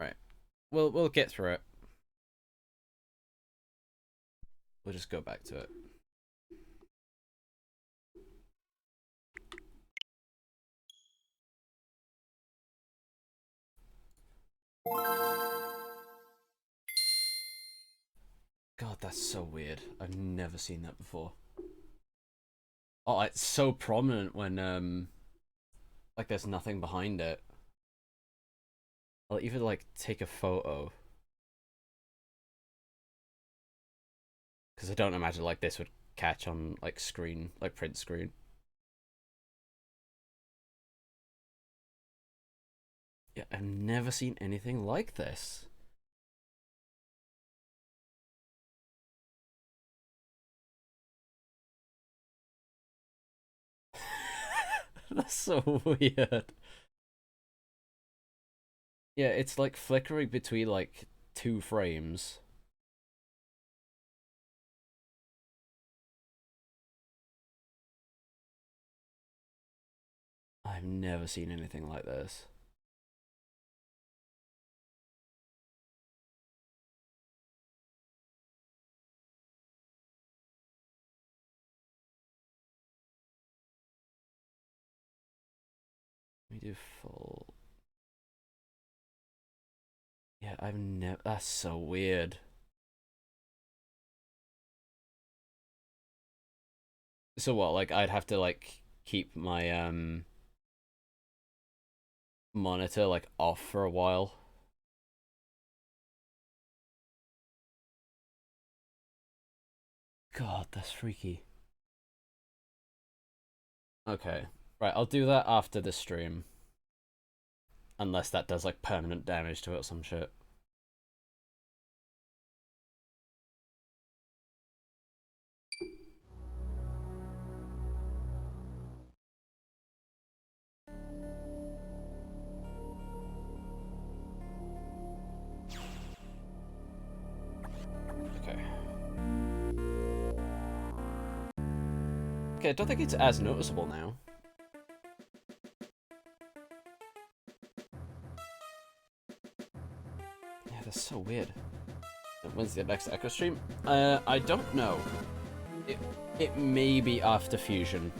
Right. We'll get through it. We'll just go back to it. God, that's so weird. I've never seen that before. Oh, it's so prominent when like there's nothing behind it. I'll even like take a photo. Because I don't imagine like this would catch on like screen, like print screen. Yeah, I've never seen anything like this. That's so weird. Yeah, it's like flickering between like 2 frames. I've never seen anything like this. Let me do full. Yeah, I've never. That's so weird. So what? Like, I'd have to like keep my monitor like off for a while. God, that's freaky. Okay, right. I'll do that after the stream, unless that does like permanent damage to it or some shit. Okay. Okay, I don't think it's as noticeable now. Yeah, that's so weird. When's the next Echo stream? I don't know. It may be after Fusion.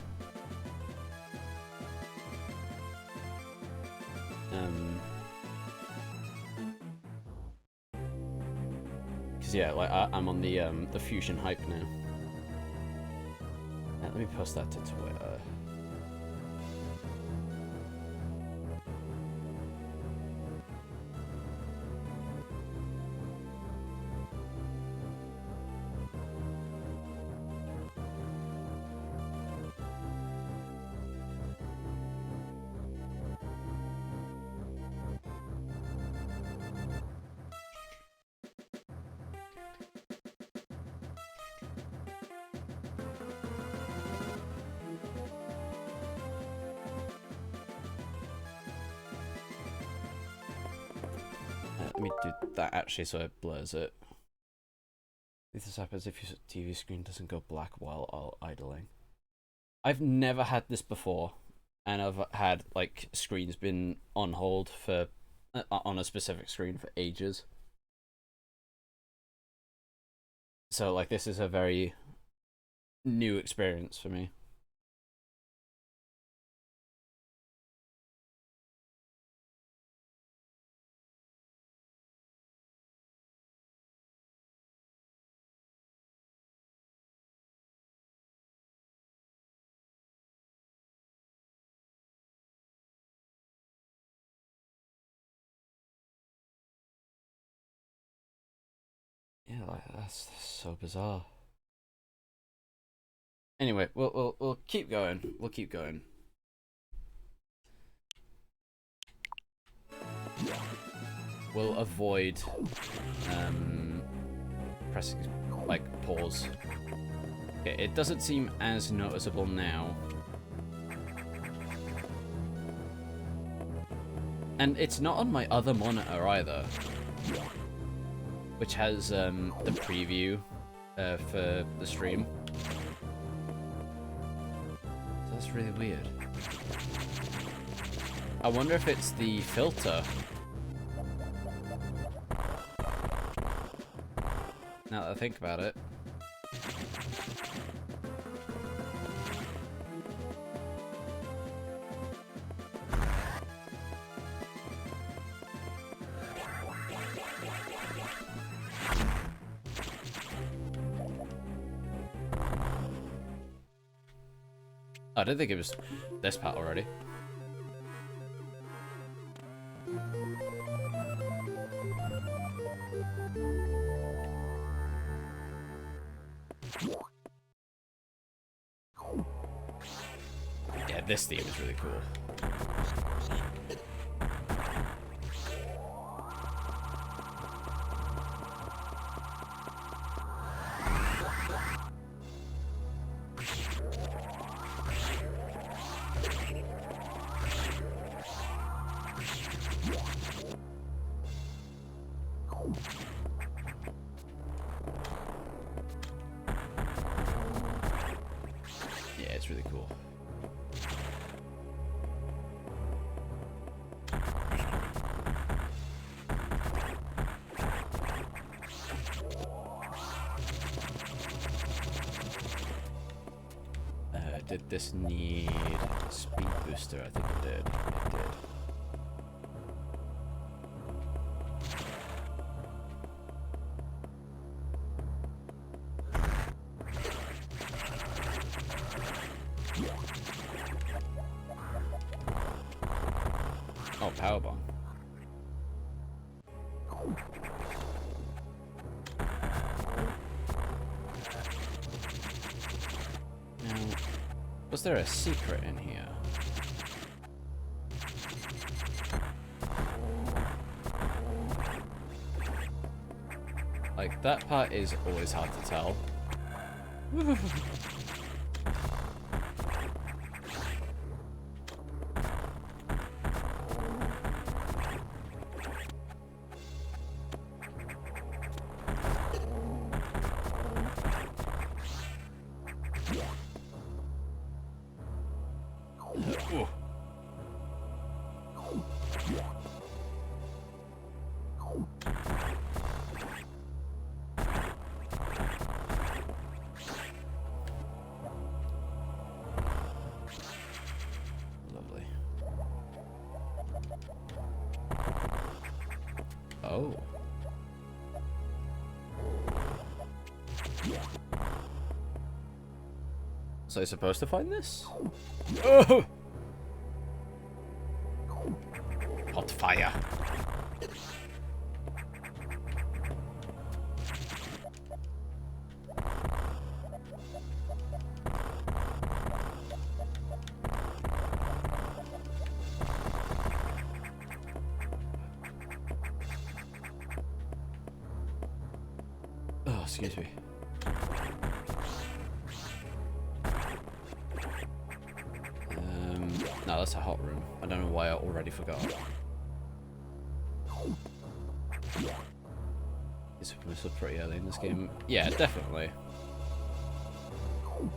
Cause yeah, like I'm on the Fusion hype now. Let me post that to Twitter. Let me do that actually so it blurs it. This happens if your TV screen doesn't go black while idling. I've never had this before, and I've had like screens been on hold for on a specific screen for ages. So like this is a very new experience for me. Yeah, like, that's so bizarre. Anyway, we'll keep going. We'll keep going. We'll avoid pressing like pause. Okay, it doesn't seem as noticeable now. And it's not on my other monitor either, which has the preview for the stream. So that's really weird. I wonder if it's the filter. Now that I think about it. I don't think it was this part already. Yeah, this theme is really cool. really cool. Did this need a speed booster? I think it did. It did. Oh, power bomb. Now, was there a secret in here? Like, that part is always hard to tell. Lovely. Oh. So you're supposed to find this? Oh! Hot fire. Oh, excuse me. No, that's a hot room. I don't know why I already forgot. Is missile pretty early in this game? Yeah, definitely.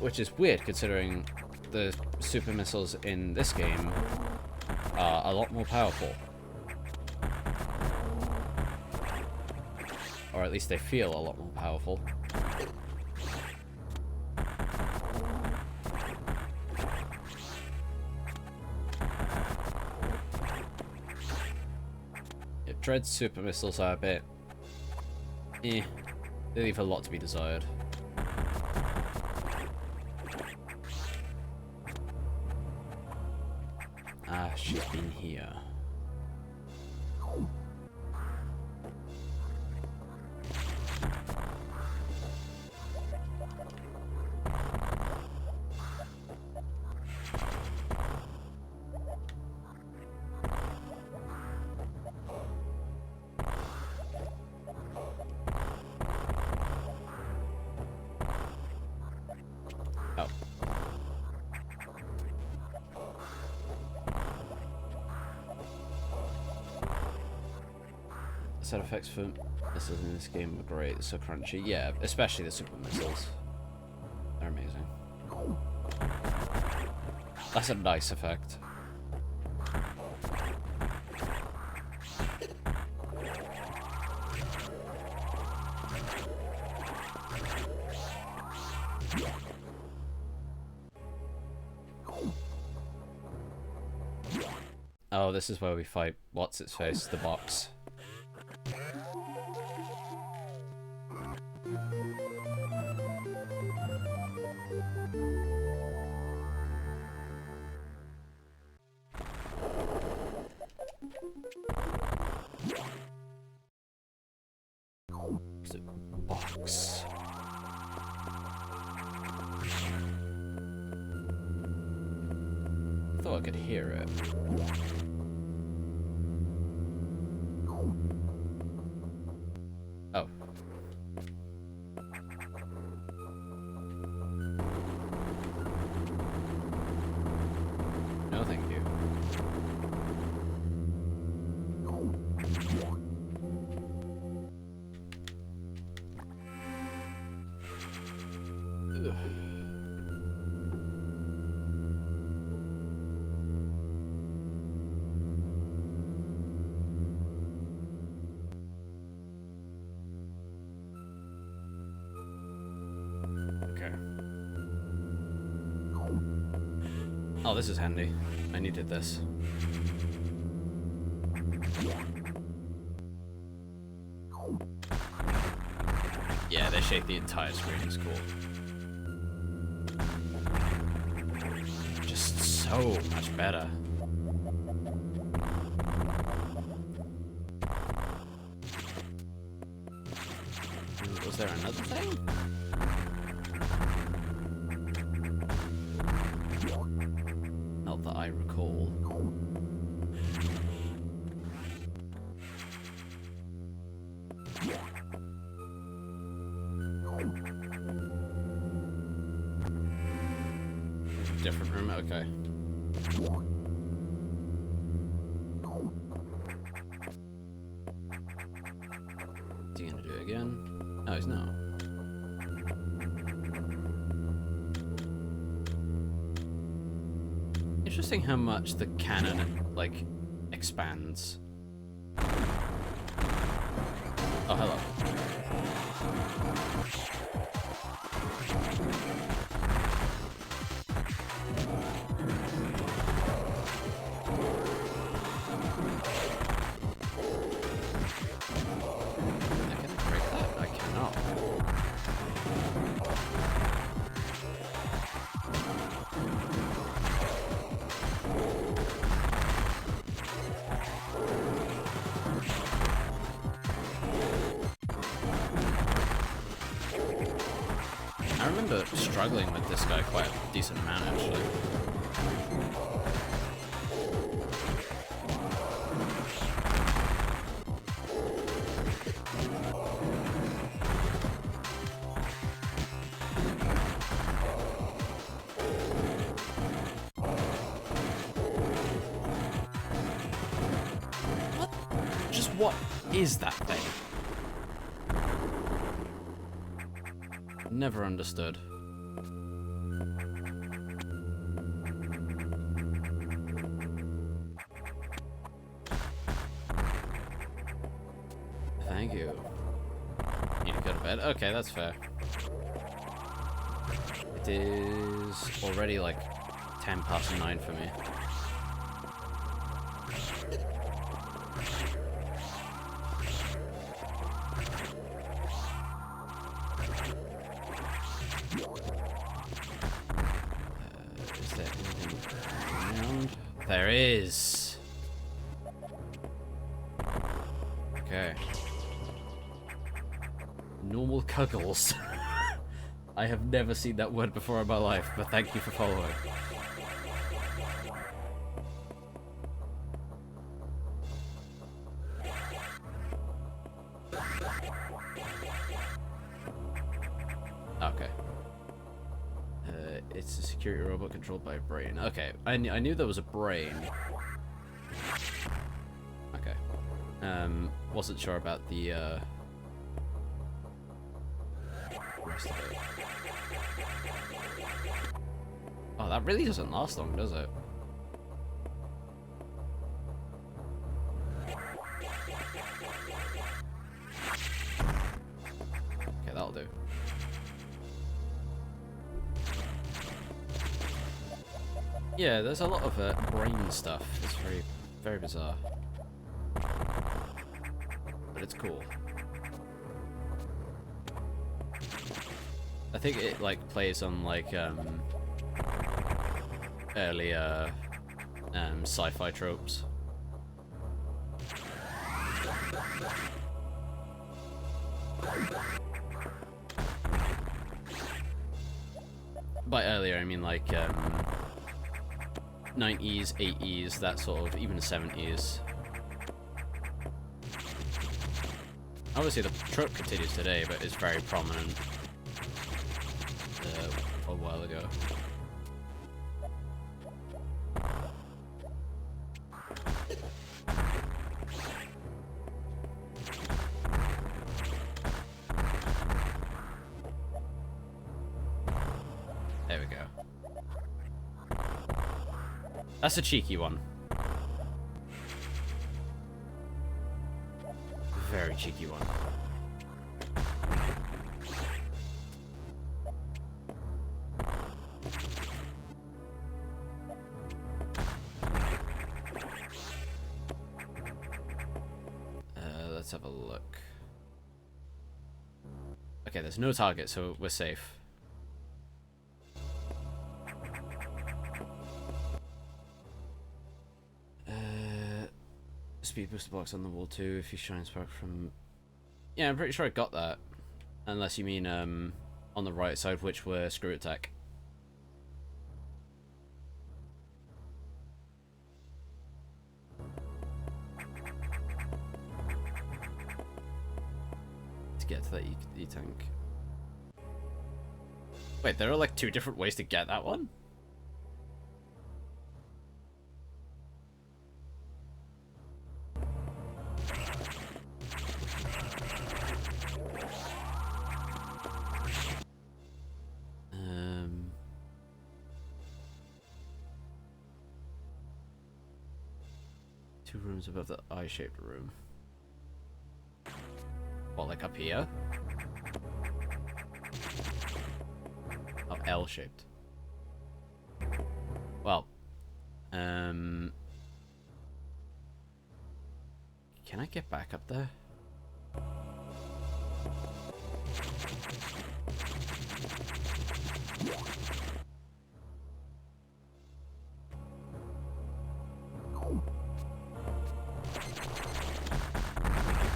Which is weird considering the super missiles in this game are a lot more powerful. Or at least they feel a lot more powerful. Yeah, Dread's super missiles are a bit... They leave a lot to be desired. Ah, she's been here. Oh. Sound effects for missiles in this game are great. They're so crunchy. Yeah, especially the super missiles. They're amazing. That's a nice effect. Oh, this is where we fight what's-its-face, the box. Is it box? I thought I could hear it. Oh. No, thank you. Ugh. Oh, this is handy. I needed this. Yeah, they shake the entire screen. It's cool. Just so much better. Was there another thing? Not that I recall. Different room, okay. Is he gonna do it again? No, he's not. Interesting how much the cannon, like, expands. Oh, hello. I remember struggling with this guy quite a decent amount, actually. What? Just what is that thing? Never understood. Thank you. Need to go to bed? Okay, that's fair. It is already like 10 past 9 for me. There is. Okay. Normal cuggles. I have never seen that word before in my life, but thank you for following. Okay. It's a security robot controlled by a brain. Okay, I knew there was a brain. Okay. Wasn't sure about the rest of it. Oh, that really doesn't last long, does it? Okay, that'll do. Yeah, there's a lot of brain stuff. It's very, very bizarre. But it's cool. I think it, like, plays on, like, earlier, sci-fi tropes. By earlier, I mean, like, 90s, 80s, that sort of, even the 70s. Obviously, the trope continues today, but it's very prominent a while ago. There we go. That's a cheeky one. Very cheeky one. Let's have a look. Okay, there's no target, so we're safe. Speed booster blocks on the wall too, if you shine spark from... Yeah, I'm pretty sure I got that. Unless you mean on the right side, which were screw attack. To get to that E-tank. Wait, there are like 2 different ways to get that one? Two rooms above the eye-shaped room. What, like up here? Oh, L-shaped. Well, can I get back up there?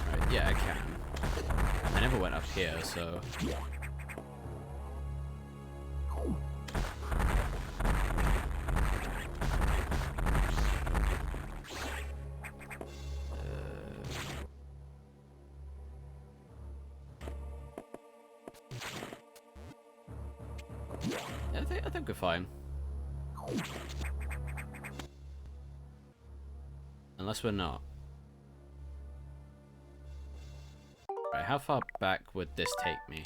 Right, yeah, I can. I never went up here, so... I think we're fine. Unless we're not. Right, how far back would this take me?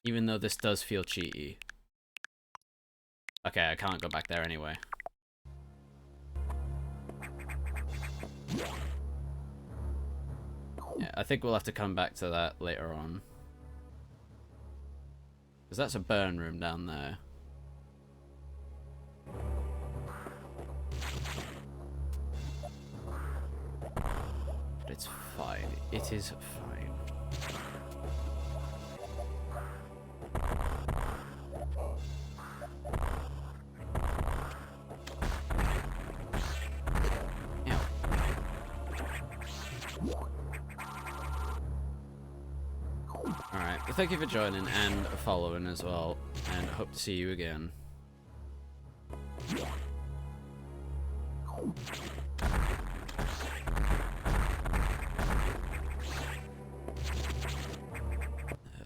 Even though this does feel cheaty. Okay, I can't go back there anyway. Yeah, I think we'll have to come back to that later on. Because that's a burn room down there. But it's fine. It is fine. Alright, well, thank you for joining and following as well, and hope to see you again.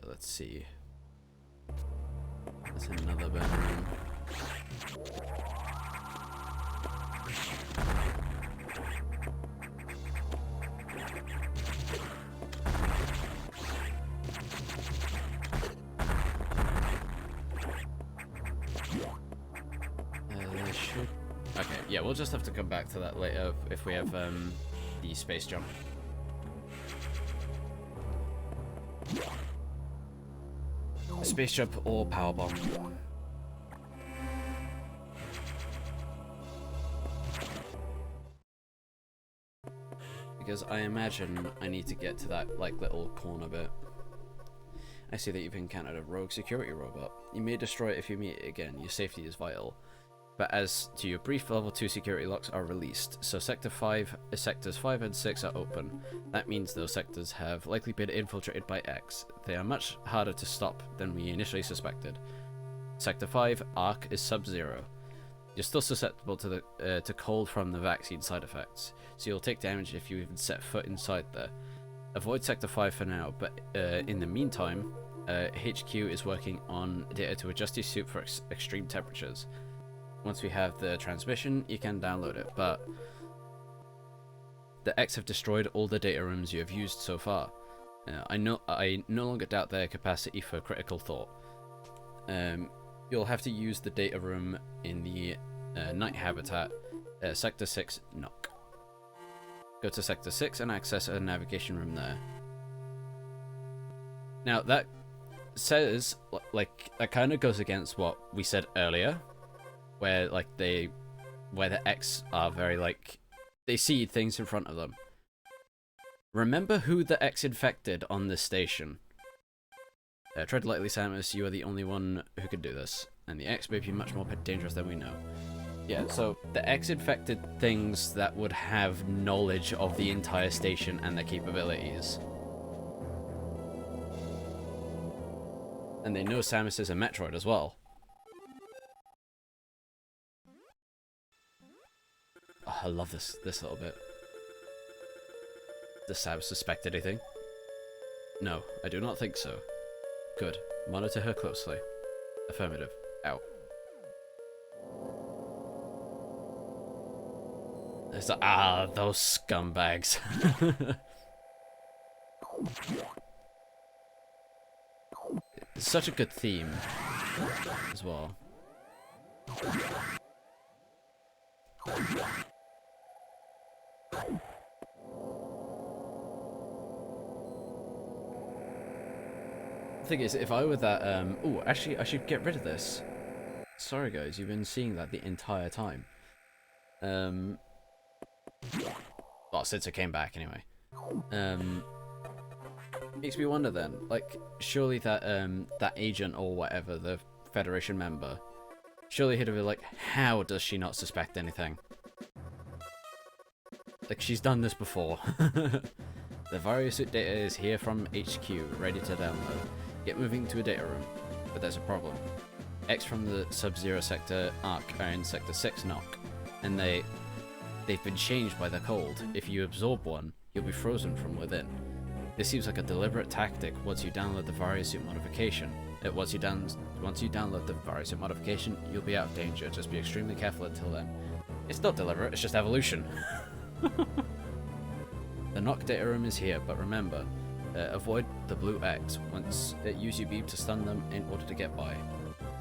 Let's see. There's another bedroom. Okay, yeah, we'll just have to come back to that later if we have the space jump. Space jump or power bomb. Because I imagine I need to get to that like little corner bit. I see that you've encountered a rogue security robot. You may destroy it if you meet it again. Your safety is vital. But as to your brief, level 2 security locks are released, so sectors 5 and 6 are open. That means those sectors have likely been infiltrated by X. They are much harder to stop than we initially suspected. Sector 5, Arc, is sub-zero. You're still susceptible to to cold from the vaccine side effects, so you'll take damage if you even set foot inside there. Avoid Sector 5 for now, but in the meantime, HQ is working on data to adjust your suit for extreme temperatures. Once we have the transmission, you can download it, but the X have destroyed all the data rooms you have used so far. I no longer doubt their capacity for critical thought. You'll have to use the data room in the night habitat, Sector 6 knock. Go to Sector 6 and access a navigation room there. Now that says, like, that kind of goes against what we said earlier, where like they where the X are very, like, they see things in front of them. Remember who the X infected on this station. Tread lightly, Samus, you are the only one who can do this. And the X may be much more dangerous than we know. Yeah, so the X infected things that would have knowledge of the entire station and their capabilities. And they know Samus is a Metroid as well. Oh, I love this little bit. Does Samus suspect anything? No, I do not think so. Good. Monitor her closely. Affirmative. Out. There's those scumbags. It's such a good theme as well. The thing is, if I were that, oh, actually, I should get rid of this. Sorry, guys, you've been seeing that the entire time. Well, since I came back, anyway. Makes me wonder then, like, surely that, that agent or whatever, the Federation member, surely he'd have been like, how does she not suspect anything? Like, she's done this before. The Variosuit data is here from HQ, ready to download. Get moving to a data room. But there's a problem. X from the Sub-Zero sector Arc are in Sector 6 knock, and they've been changed by the cold. If you absorb one, you'll be frozen from within. This seems like a deliberate tactic once you download the Variosuit modification. Once you download the Variosuit modification, you'll be out of danger. Just be extremely careful until then. It's not deliberate, it's just evolution. The knock data room is here, but remember, avoid the blue X. Use your beam to stun them in order to get by.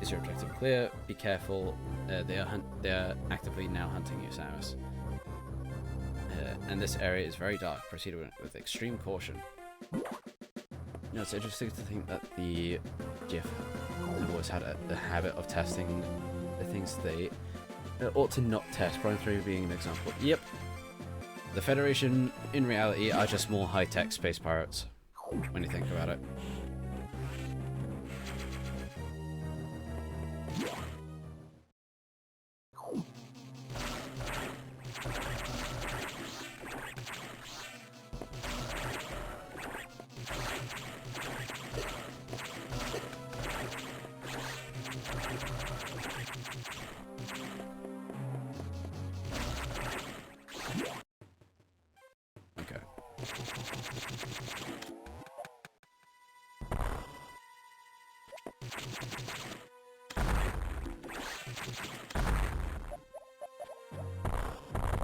Is your objective clear? Be careful. They are actively now hunting you, Samus. And this area is very dark. Proceed with extreme caution. You know, it's interesting to think that the GIF have always had the habit of testing the things they ought to not test. Prime 3 being an example. Yep. The Federation, in reality, are just more high-tech space pirates, when you think about it.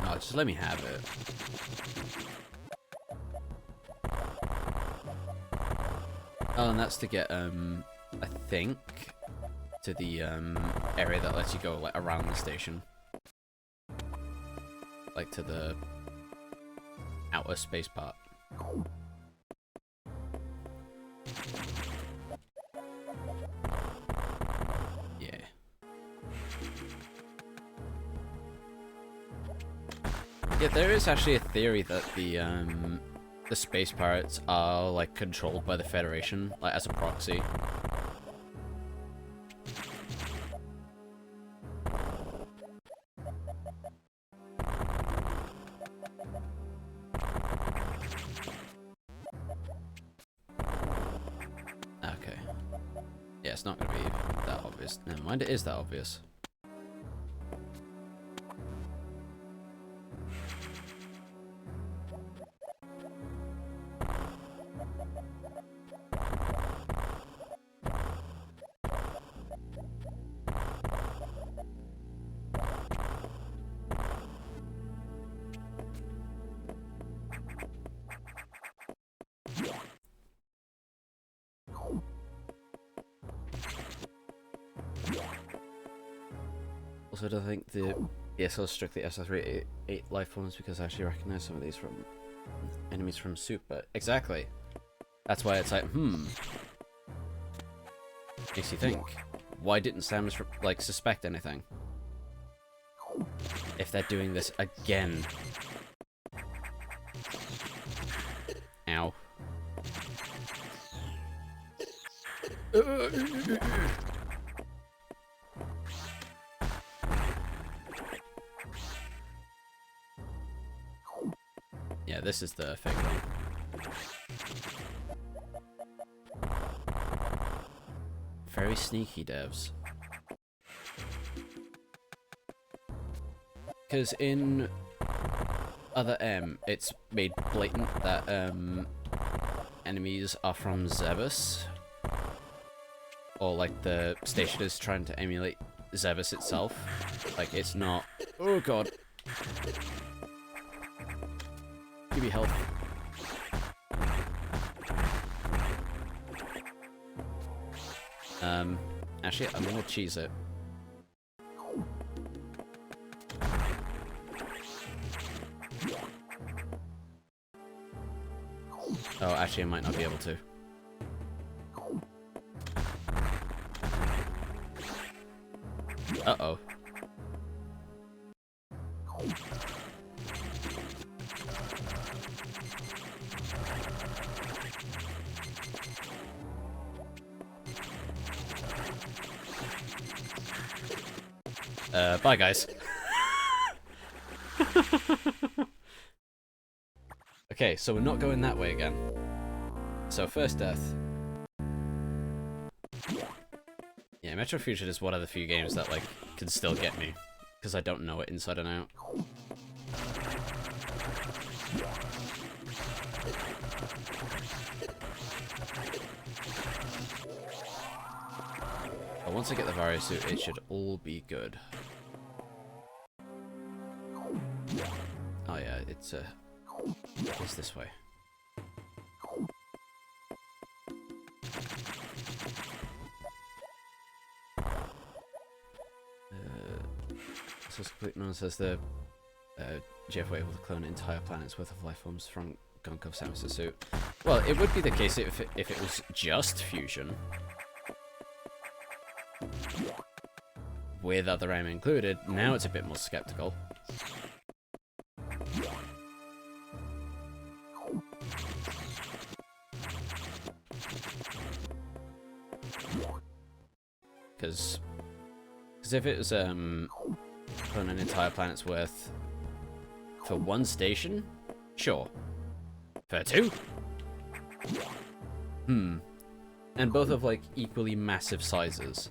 Oh, just let me have it. Oh, and that's to get, I think, to the, area that lets you go, like, around the station. Like, to the outer space part. Yeah. Yeah, there is actually a theory that the space pirates are, like, controlled by the Federation, like, as a proxy. Okay. Yeah, it's not gonna be that obvious. Never mind, it is that obvious. Also, I think the ESL is strictly SR388 life forms because I actually recognize some of these from enemies from Soup, but exactly. That's why it's like, makes you think. Why didn't Samus, like, suspect anything? if they're doing this again. Ow. Yeah, this is the fake one. Very sneaky devs. Because in other M, it's made blatant that enemies are from Zebus. Or like the station is trying to emulate Zebus itself. Like it's not... Oh god. Give me health. Actually, I'm gonna cheese it. Oh, actually, I might not be able to. Uh-oh. Bye guys. Okay, so we're not going that way again. So first death. Yeah, Metroid Fusion is one of the few games that like can still get me because I don't know it inside and out. But once I get the Vario suit, it should all be good. Oh yeah, it's this way. So it's complete nonsense. Says the GF were able to clone an entire planet's worth of life forms from Gonkov's Samus suit. Well, it would be the case if it was just fusion, with other M included. Now it's a bit more skeptical. Because if it was clone an entire planet's worth for one station, sure. For two? And both of like equally massive sizes.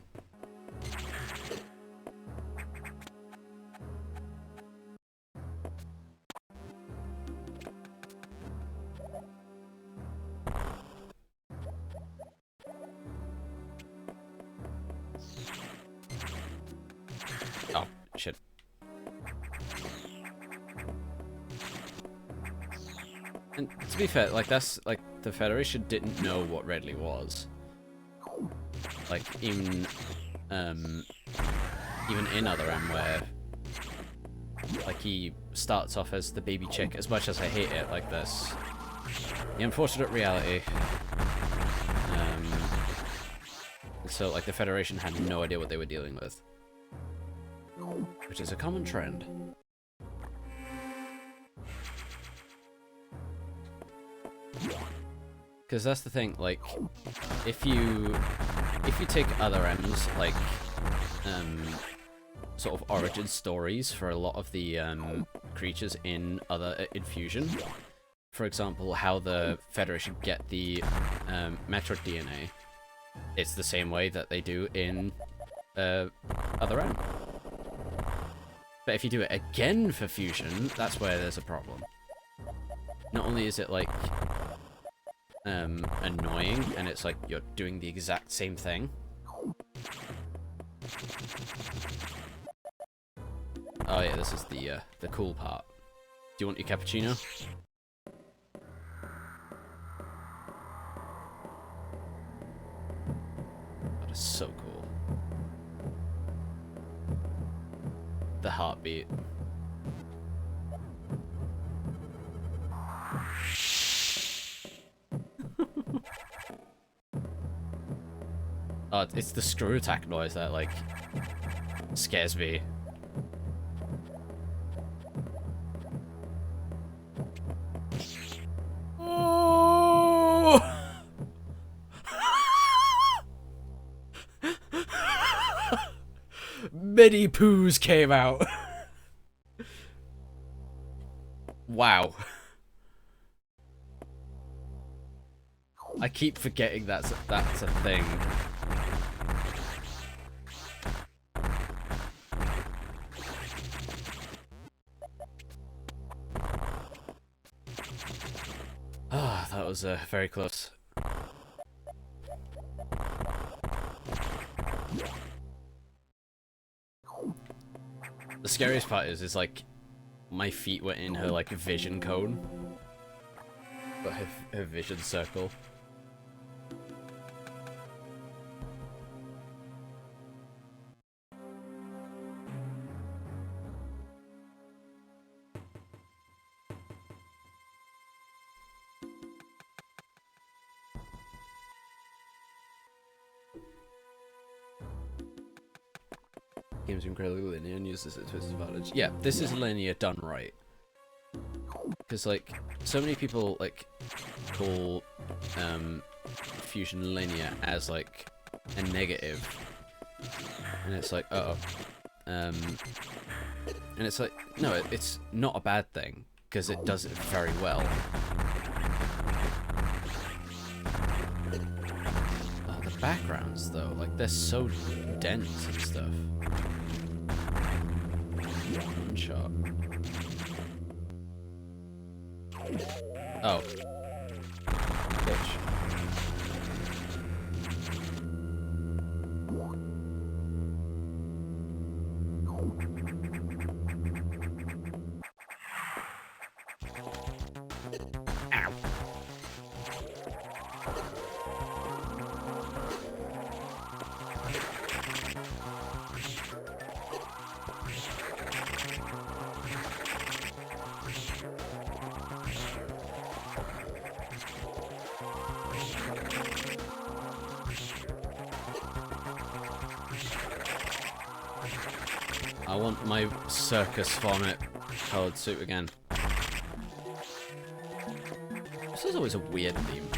Oh, shit. And to be fair, like that's like the Federation didn't know what Redley was. Like even in other M where like he starts off as the baby chick, as much as I hate it like this. The unfortunate reality. So like the Federation had no idea what they were dealing with. Which is a common trend. Because that's the thing, like, if you take other M's, like, sort of origin stories for a lot of the creatures in other Infusion, for example, how the Federation get the Metroid DNA, it's the same way that they do in other M. But if you do it again for Fusion, that's where there's a problem. Not only is it, like, annoying, and it's like you're doing the exact same thing. Oh yeah, this is the cool part. Do you want your cappuccino? That is so cool. The heartbeat. Oh, it's the screw attack noise that, like, scares me. mini poos came out. Wow. I keep forgetting that's a thing. Ah, that was very close. The scariest part is like my feet were in her like vision cone, but her vision circle. Game's incredibly linear and uses it to its advantage. Yeah, this is linear done right. Because like so many people like call Fusion linear as like a negative, and it's like and it's like no, it's not a bad thing because it does it very well. The backgrounds though, like they're so dense and stuff. One shot. Oh. Bitch. Ow. I want my circus vomit colored suit again. This is always a weird theme.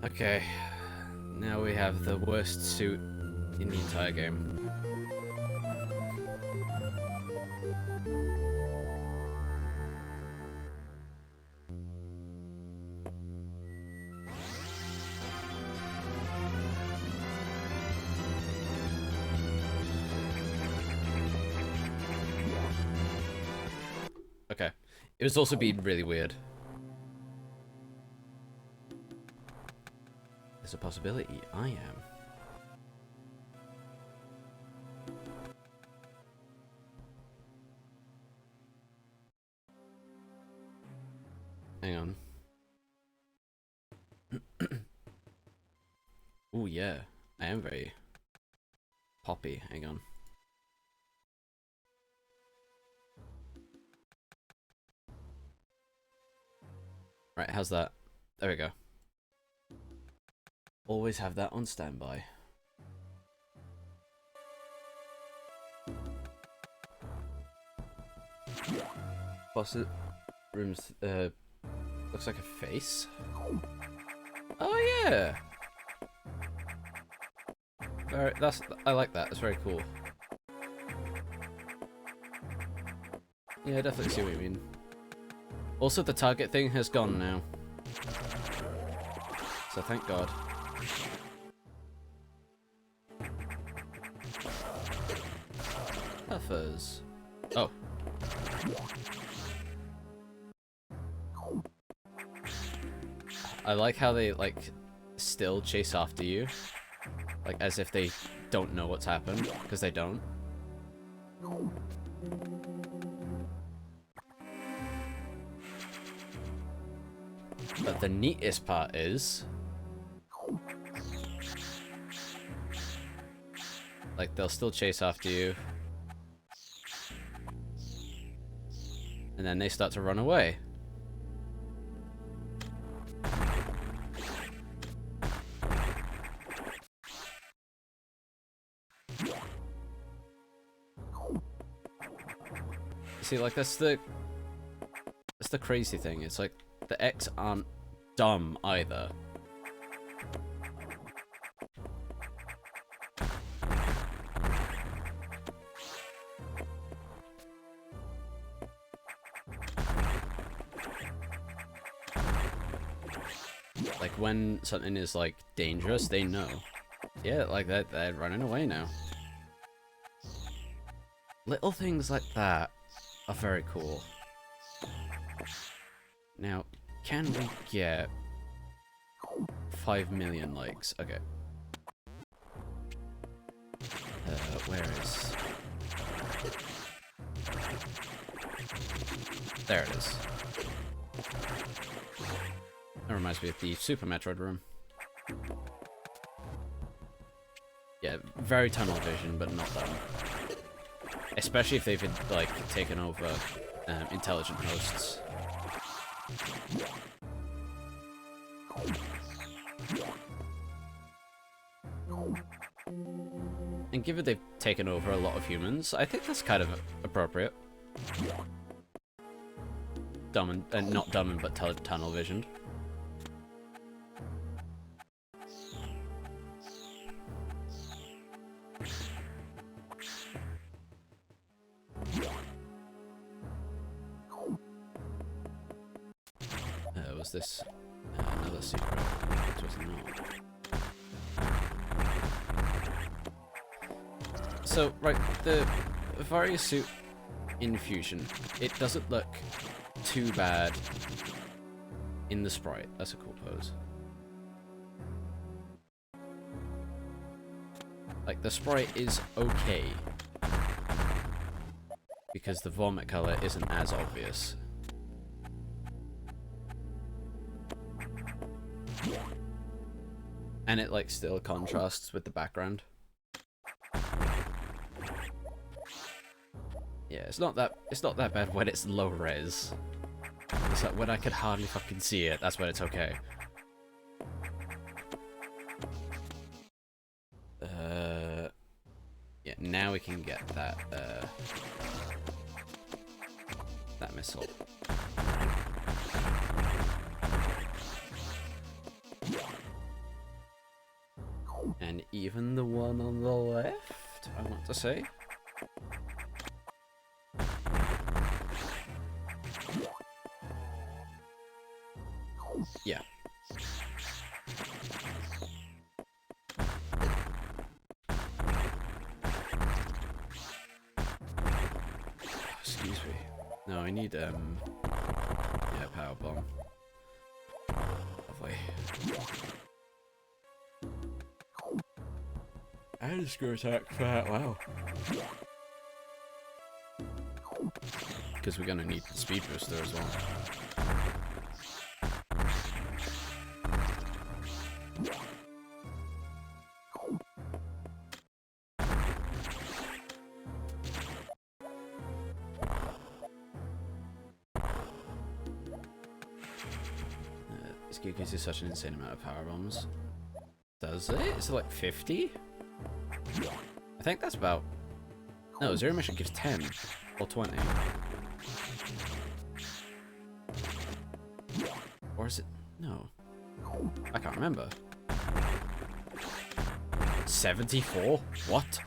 Okay. Now we have the worst suit in the entire game. Okay. It was also being really weird. There's a possibility I am. Hang on. Ooh, yeah. I am very poppy. Hang on. Right, how's that? There we go. Always have that on standby. Faucet rooms, looks like a face. Oh yeah! Alright, I like that, it's very cool. Yeah, I definitely see what you mean. Also, the target thing has gone now. So thank God. Buffers. Oh. I like how they, like, still chase after you. Like, as if they don't know what's happened, because they don't. But the neatest part is... like, they'll still chase after you. And then they start to run away. See, like, that's the crazy thing. It's like, the X aren't dumb either. Like, when something is, like, dangerous, they know. Yeah, like, they're running away now. Little things like that are very cool. Now, can we get 5 million likes? Okay. Where is... There it is. That reminds me of the Super Metroid room. Yeah, very tunnel vision, but not them. Especially if they've, like, taken over intelligent hosts. And given they've taken over a lot of humans, I think that's kind of appropriate. Dumb and not dumb, but tunnel visioned. Was this another secret? It was not. So, right, the Varia suit in Fusion, it doesn't look too bad in the sprite. That's a cool pose. Like, the sprite is okay, because the vomit color isn't as obvious. And it, like, still contrasts with the background. Yeah, it's not that bad when it's low res. It's like when I can hardly fucking see it, that's when it's okay. Yeah, now we can get that that missile. And even the one on the left, I want to say. Yeah. Excuse me. No, I need, yeah, power bomb. Lovely. And screw attack for that, wow. Because we're gonna need the speed booster as well. This gear gives you such an insane amount of power bombs. Does it? Is it like 50? I think that's about... No, Zero Mission gives 10 or 20. Or is it... No. I can't remember. 74? What?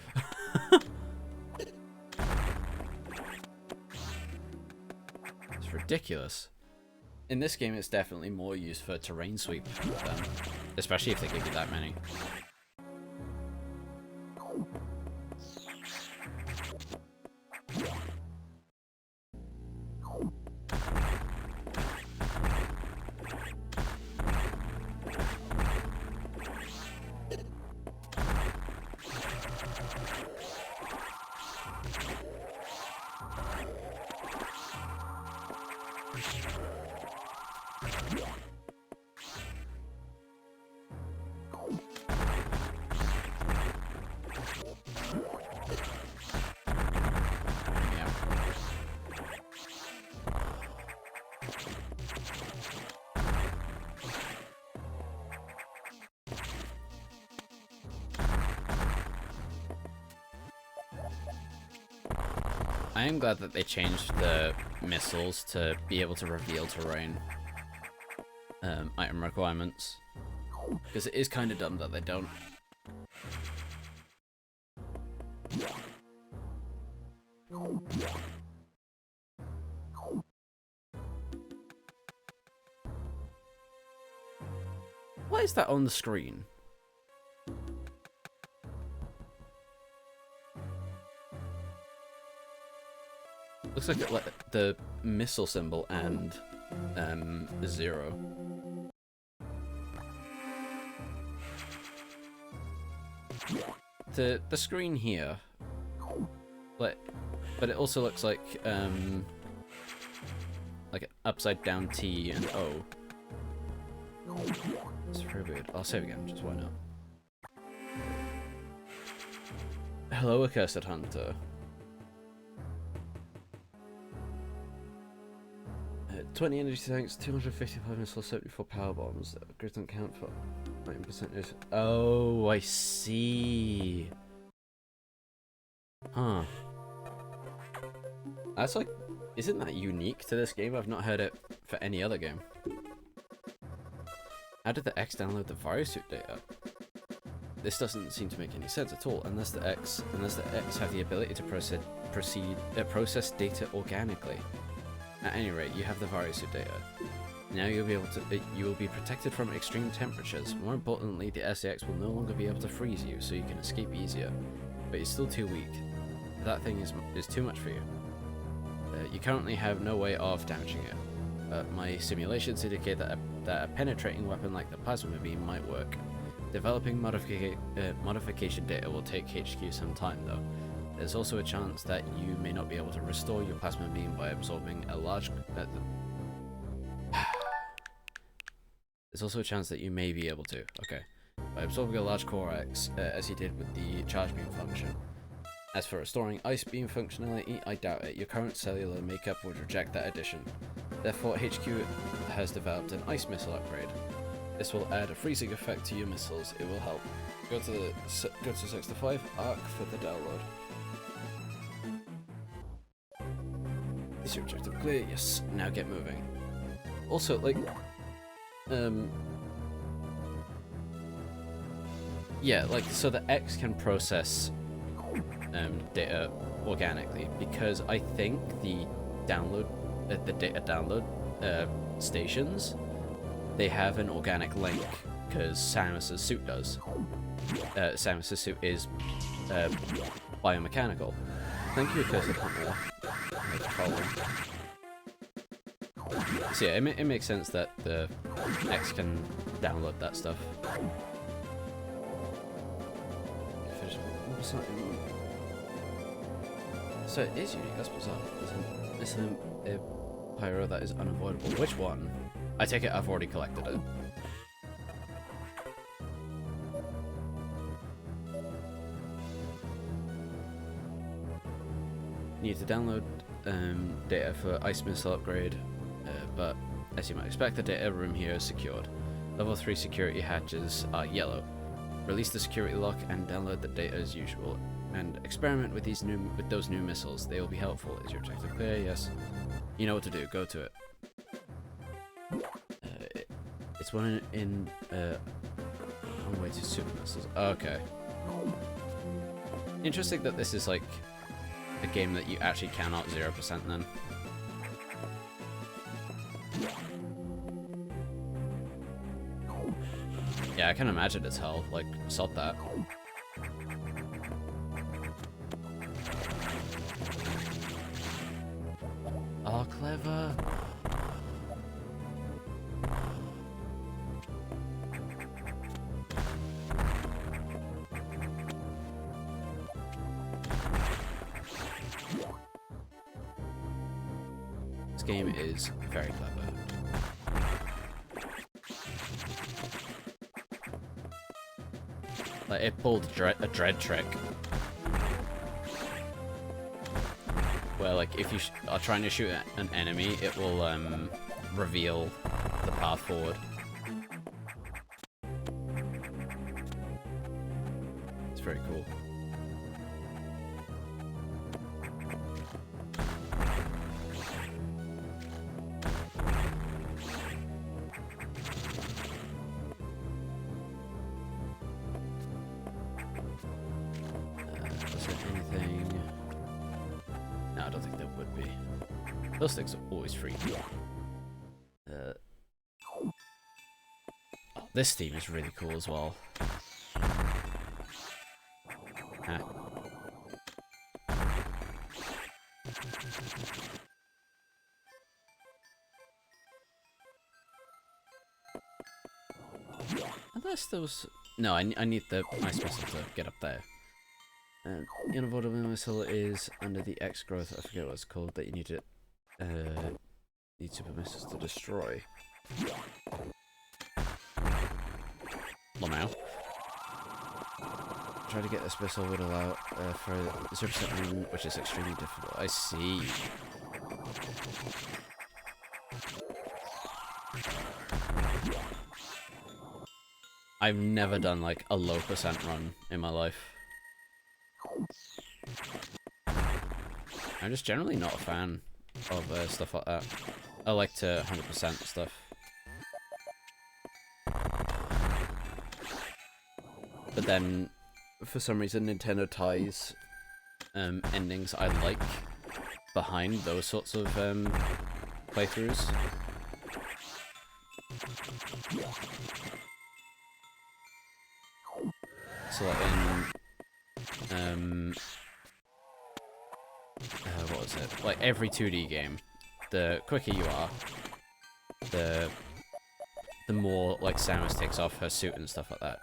It's ridiculous. In this game, it's definitely more used for terrain sweep, especially if they give you that many. I am glad that they changed the missiles to be able to reveal terrain item requirements, because it is kind of dumb that they don't. Why is that on the screen? Looks like the missile symbol and 0. The screen here, but it also looks like an upside down T and O. It's very weird. I'll save again, just why not? Hello, Accursed Hunter. 20 energy tanks, 255 missiles, 74 power bombs. Grids don't count for 90%. Oh, I see. Huh. That's like, isn't that unique to this game? I've not heard it for any other game. How did the X download the virus suit data? This doesn't seem to make any sense at all, unless the X have the ability to process data organically. At any rate, you have the virus suit data. Now you will be protected from extreme temperatures. More importantly, the SAX will no longer be able to freeze you, so you can escape easier. But you're still too weak. That thing is too much for you. You currently have no way of damaging it. My simulations indicate that a penetrating weapon like the plasma beam might work. Developing modification data will take HQ some time, though. There's also a chance that you may not be able to restore your plasma beam by absorbing a large... There's also a chance that you may be able to, okay, by absorbing a large core X, as you did with the charge beam function. As for restoring ice beam functionality, I doubt it. Your current cellular makeup would reject that addition. Therefore, HQ has developed an ice missile upgrade. This will add a freezing effect to your missiles. It will help. Go to 65 ARC for the download. Is your objective clear? Yes. Now get moving. Also, like, yeah, like, so the X can process data organically, because I think the download, the data download stations, they have an organic link, because Samus's suit does. Samus's suit is biomechanical. Thank you, Accursed Hunter. So yeah, it makes sense that the X can download that stuff. So it is unique, that's bizarre. There's a pyro that is unavoidable. Which one? I take it I've already collected it. Need to download data for ice missile upgrade, but as you might expect, the data room here is secured. Level 3 security hatches are yellow. Release the security lock and download the data as usual, and experiment with those new missiles. They will be helpful. Is your objective clear? Yes. You know what to do. Go to it. It's one in on way to super missiles. Okay. Interesting that this is like a game that you actually cannot 0% then. Yeah, I can imagine it's hell. Like, sod that. Oh, clever. This game is very clever. Like, it pulled a dread trick. Where, like, if you are trying to shoot an enemy, it will, reveal the path forward. It's very cool. would be. Those things are always free. Oh, this theme is really cool as well. Unless there was... No, I need the ice missile to get up there. And the unavoidable missile is under the X growth, I forget what it's called, that you need to... need super missiles to destroy. Lamau. Try to get this missile would allow for 0% run, which is extremely difficult. I see. I've never done like a low percent run in my life. I'm just generally not a fan of stuff like that. I like to 100% stuff. But then, for some reason, Nintendo ties endings I like behind those sorts of playthroughs. So like in what was it? Like every 2D game, the quicker you are, the more like Samus takes off her suit and stuff like that.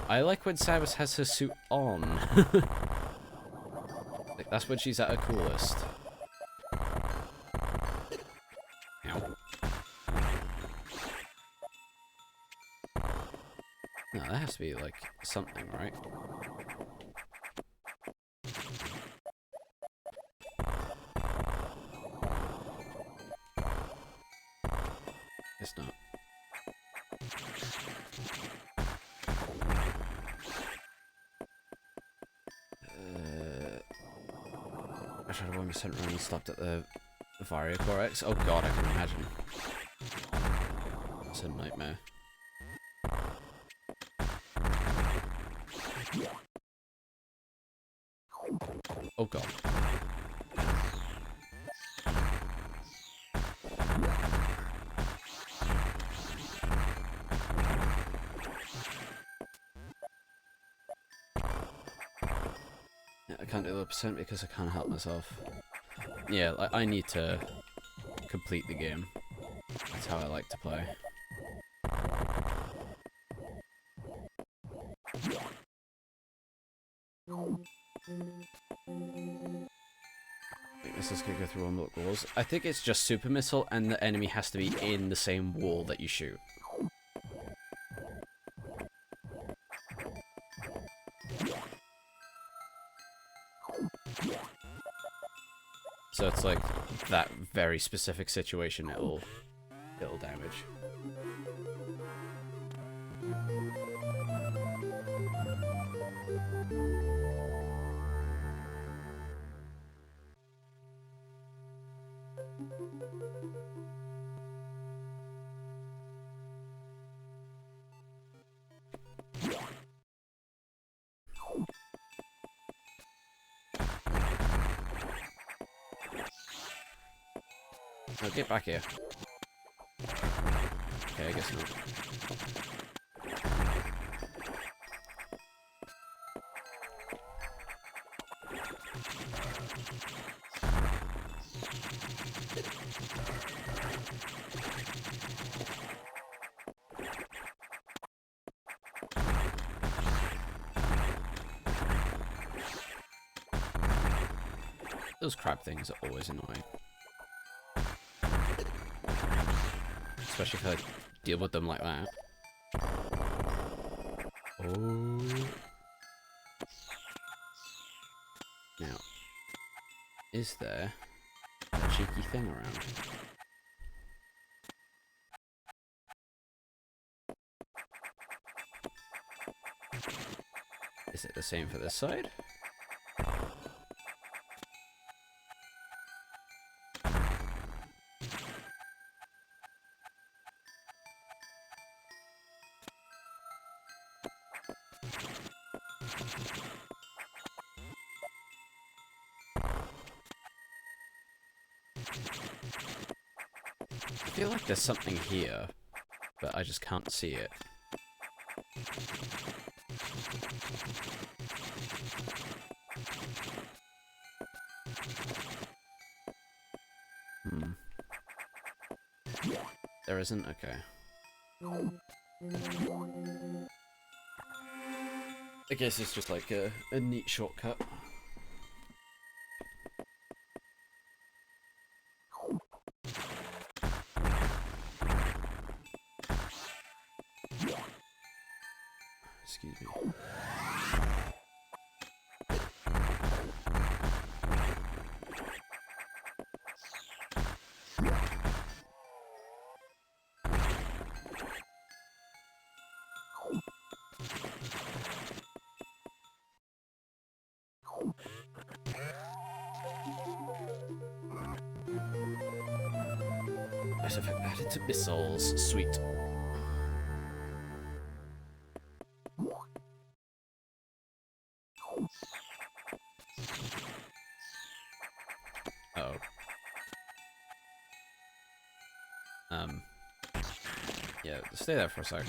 I like when Samus has her suit on. Like, that's when she's at her coolest. Ow. No, that has to be like something, right? It's not. I tried to 1% run and stopped at the Variocorex. Oh god, I can imagine. It's a nightmare. Oh god. Yeah, I can't do the percent because I can't help myself. Yeah, like, I need to complete the game. That's how I like to play. I think this is gonna go through one block walls. I think it's just super missile and the enemy has to be in the same wall that you shoot. So it's like that very specific situation it'll damage. Oh, get back here. Okay, I guess not. Those crab things are always annoying. Especially if I deal with them like that. Oh. Now, is there a cheeky thing around? Is it the same for this side? feel like there's something here, but I just can't see it. There isn't? Okay. I guess it's just like a neat shortcut. Excuse me. Yes, I've added to missiles. Sweet. Uh-oh. Yeah, stay there for a sec.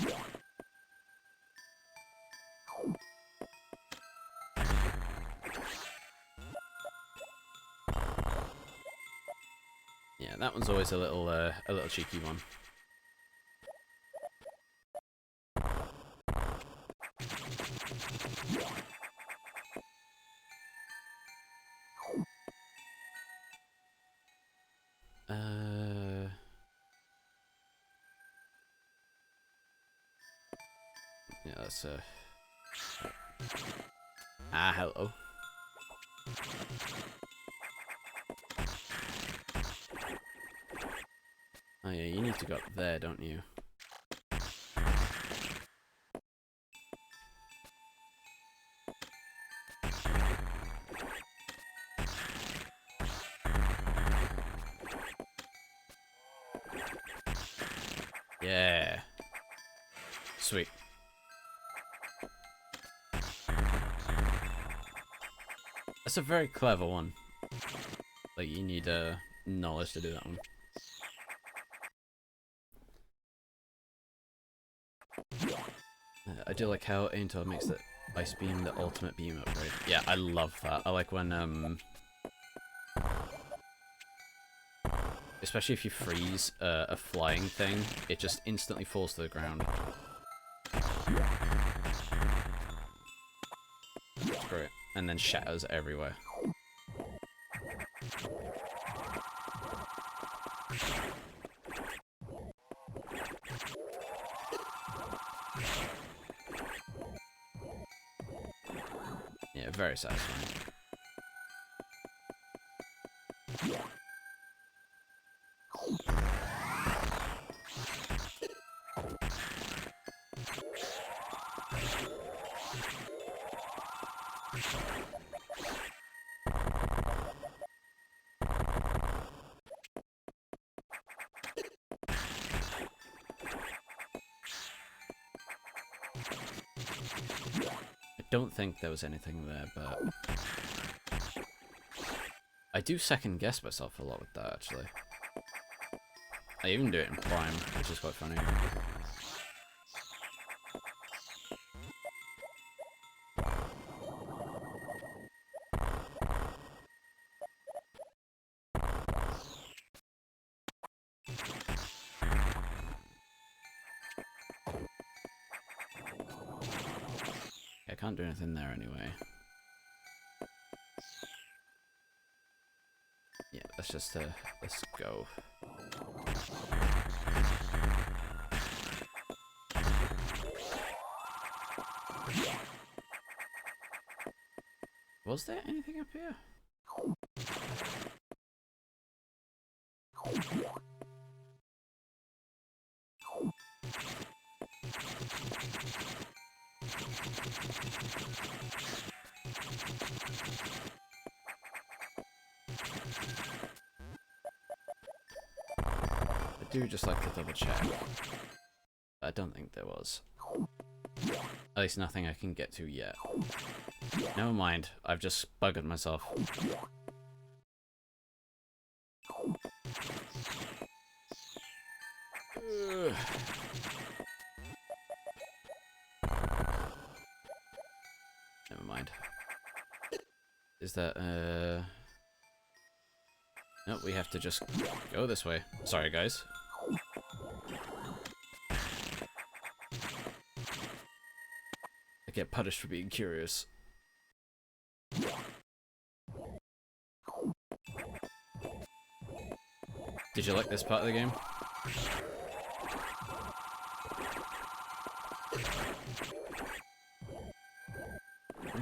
Yeah, that one's always a little cheeky one. Yeah, that's hello. Oh yeah, you need to go up there, don't you? Yeah. Sweet. That's a very clever one. Like, you need knowledge to do that one. I do like how Aintor makes the ice beam the ultimate beam upgrade. Yeah, I love that. I like when especially if you freeze a flying thing, it just instantly falls to the ground. It's great. And then shatters everywhere. Yeah, very satisfying. I don't think there was anything there, but I do second guess myself a lot with that, actually. I even do it in Prime, which is quite funny. I can't do anything there anyway. Yeah, let's just let's go. Was there anything up here? I do just like to double check. I don't think there was. At least nothing I can get to yet. Never mind, I've just buggered myself. Never mind. Is that, Nope, we have to just go this way. Sorry, guys. I get punished for being curious. Did you like this part of the game?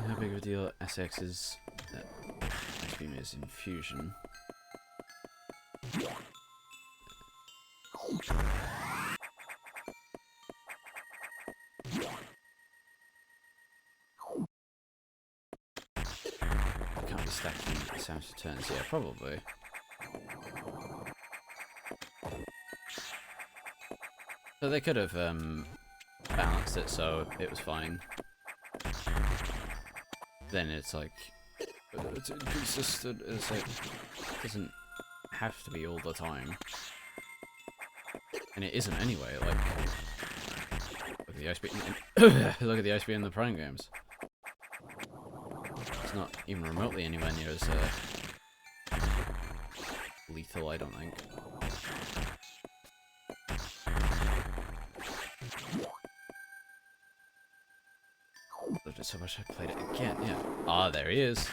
How big of a deal SX is ice beam is in Fusion? Can't be stacking the sounds for turns. Yeah, probably. So they could have balanced it so it was fine. Then it's like it's inconsistent. It's like it doesn't have to be all the time, and it isn't anyway. Like look at the ice beam. Look at the ice beam in the Prime games. It's not even remotely anywhere near as lethal, I don't think. Loved it so much I played it again, yeah. Ah, there he is.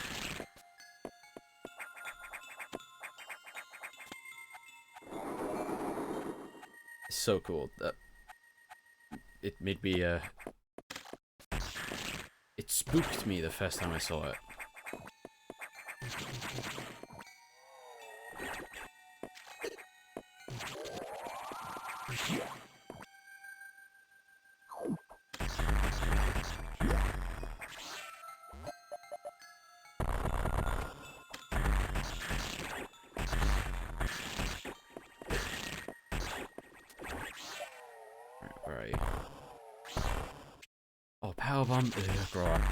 It's so cool. That it made me, it spooked me the first time I saw it. Where are you? Oh, powerbomb. Ugh, grow up.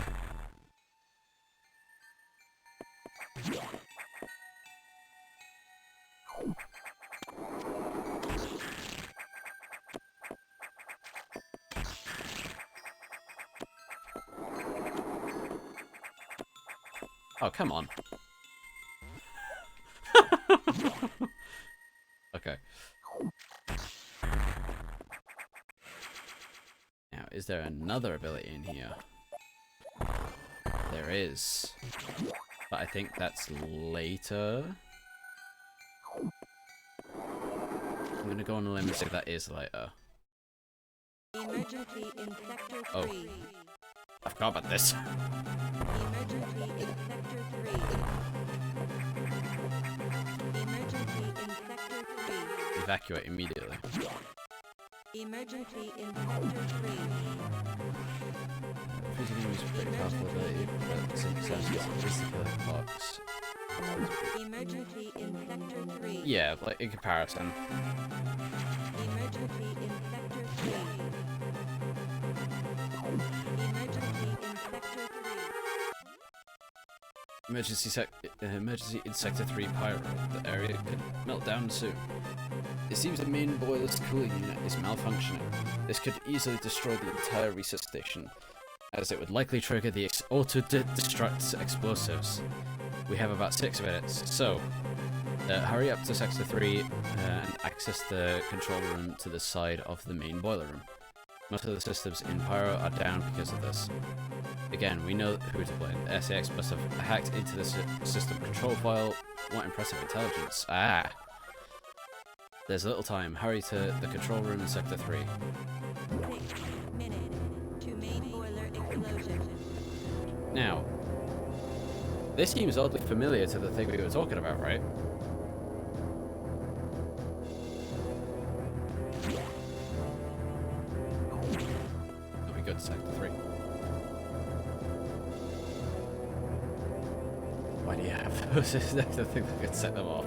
Oh, come on. Okay. Now, is there another ability in here? There is. But I think that's later. I'm gonna go on a limb and say that is later. Emergency in Sector 3. Oh. I forgot about this. Emergency in Sector 3. Emergency in Sector 3. Evacuate immediately. Emergency in Sector 3. Freezing enemies with pretty powerful ability, but some sounds is the killing box. Emergency in Sector 3. Yeah, like in comparison. Emergency in Sector 3. Emergency in Sector 3. Emergency in Sector 3 Pyro. The area could melt down soon. It seems the main boiler's cooling unit is malfunctioning. This could easily destroy the entire research station, as it would likely trigger the auto-destruct explosives. We have about 6 minutes, so hurry up to Sector 3 and access the control room to the side of the main boiler room. Most of the systems in Pyro are down because of this. Again, we know who to blame. The SAX must have hacked into the system control file. What impressive intelligence. Ah! There's little time. Hurry to the control room in Sector 3. 6 minutes to main boiler explosion. Now, this seems oddly familiar to the thing we were talking about, right? Oh, we go to Sector 3. Why do you have those? Is that the thing that could set them off?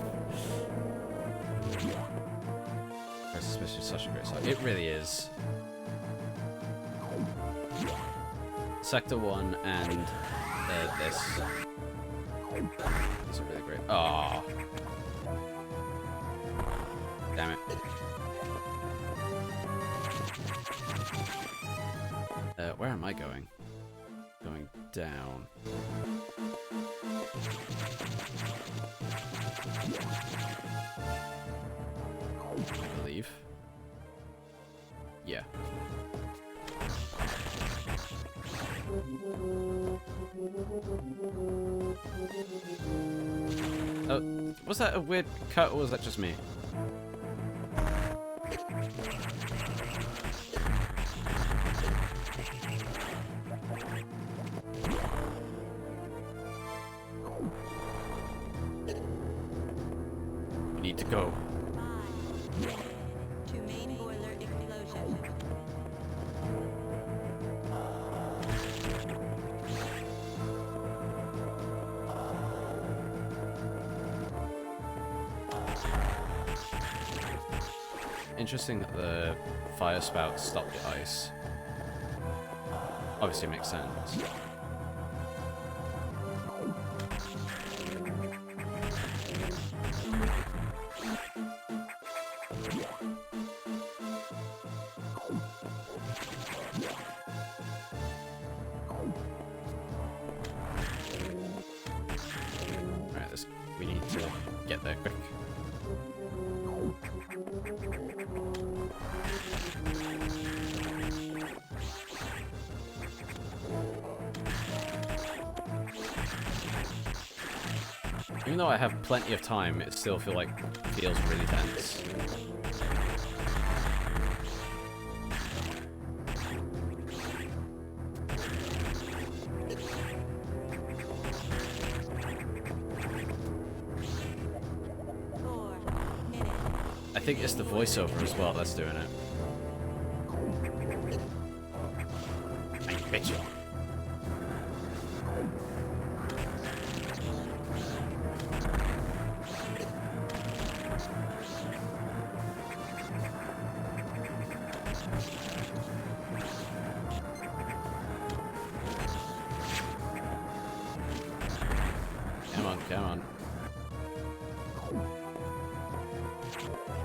Suspicion is such a great song. It really is. Sector 1 and this. These are really great. Oh. Damn it. Where am I going? Going down. I believe. Yeah. Oh, was that a weird cut or was that just me? We need to go. 5 minutes to main boiler explosion. Interesting that the fire spout stopped the ice. Obviously makes sense. Right, we need to get there quick. Even though I have plenty of time, it still feels really tense. I think it's the voiceover as well that's doing it. I bet you. Come on, come on.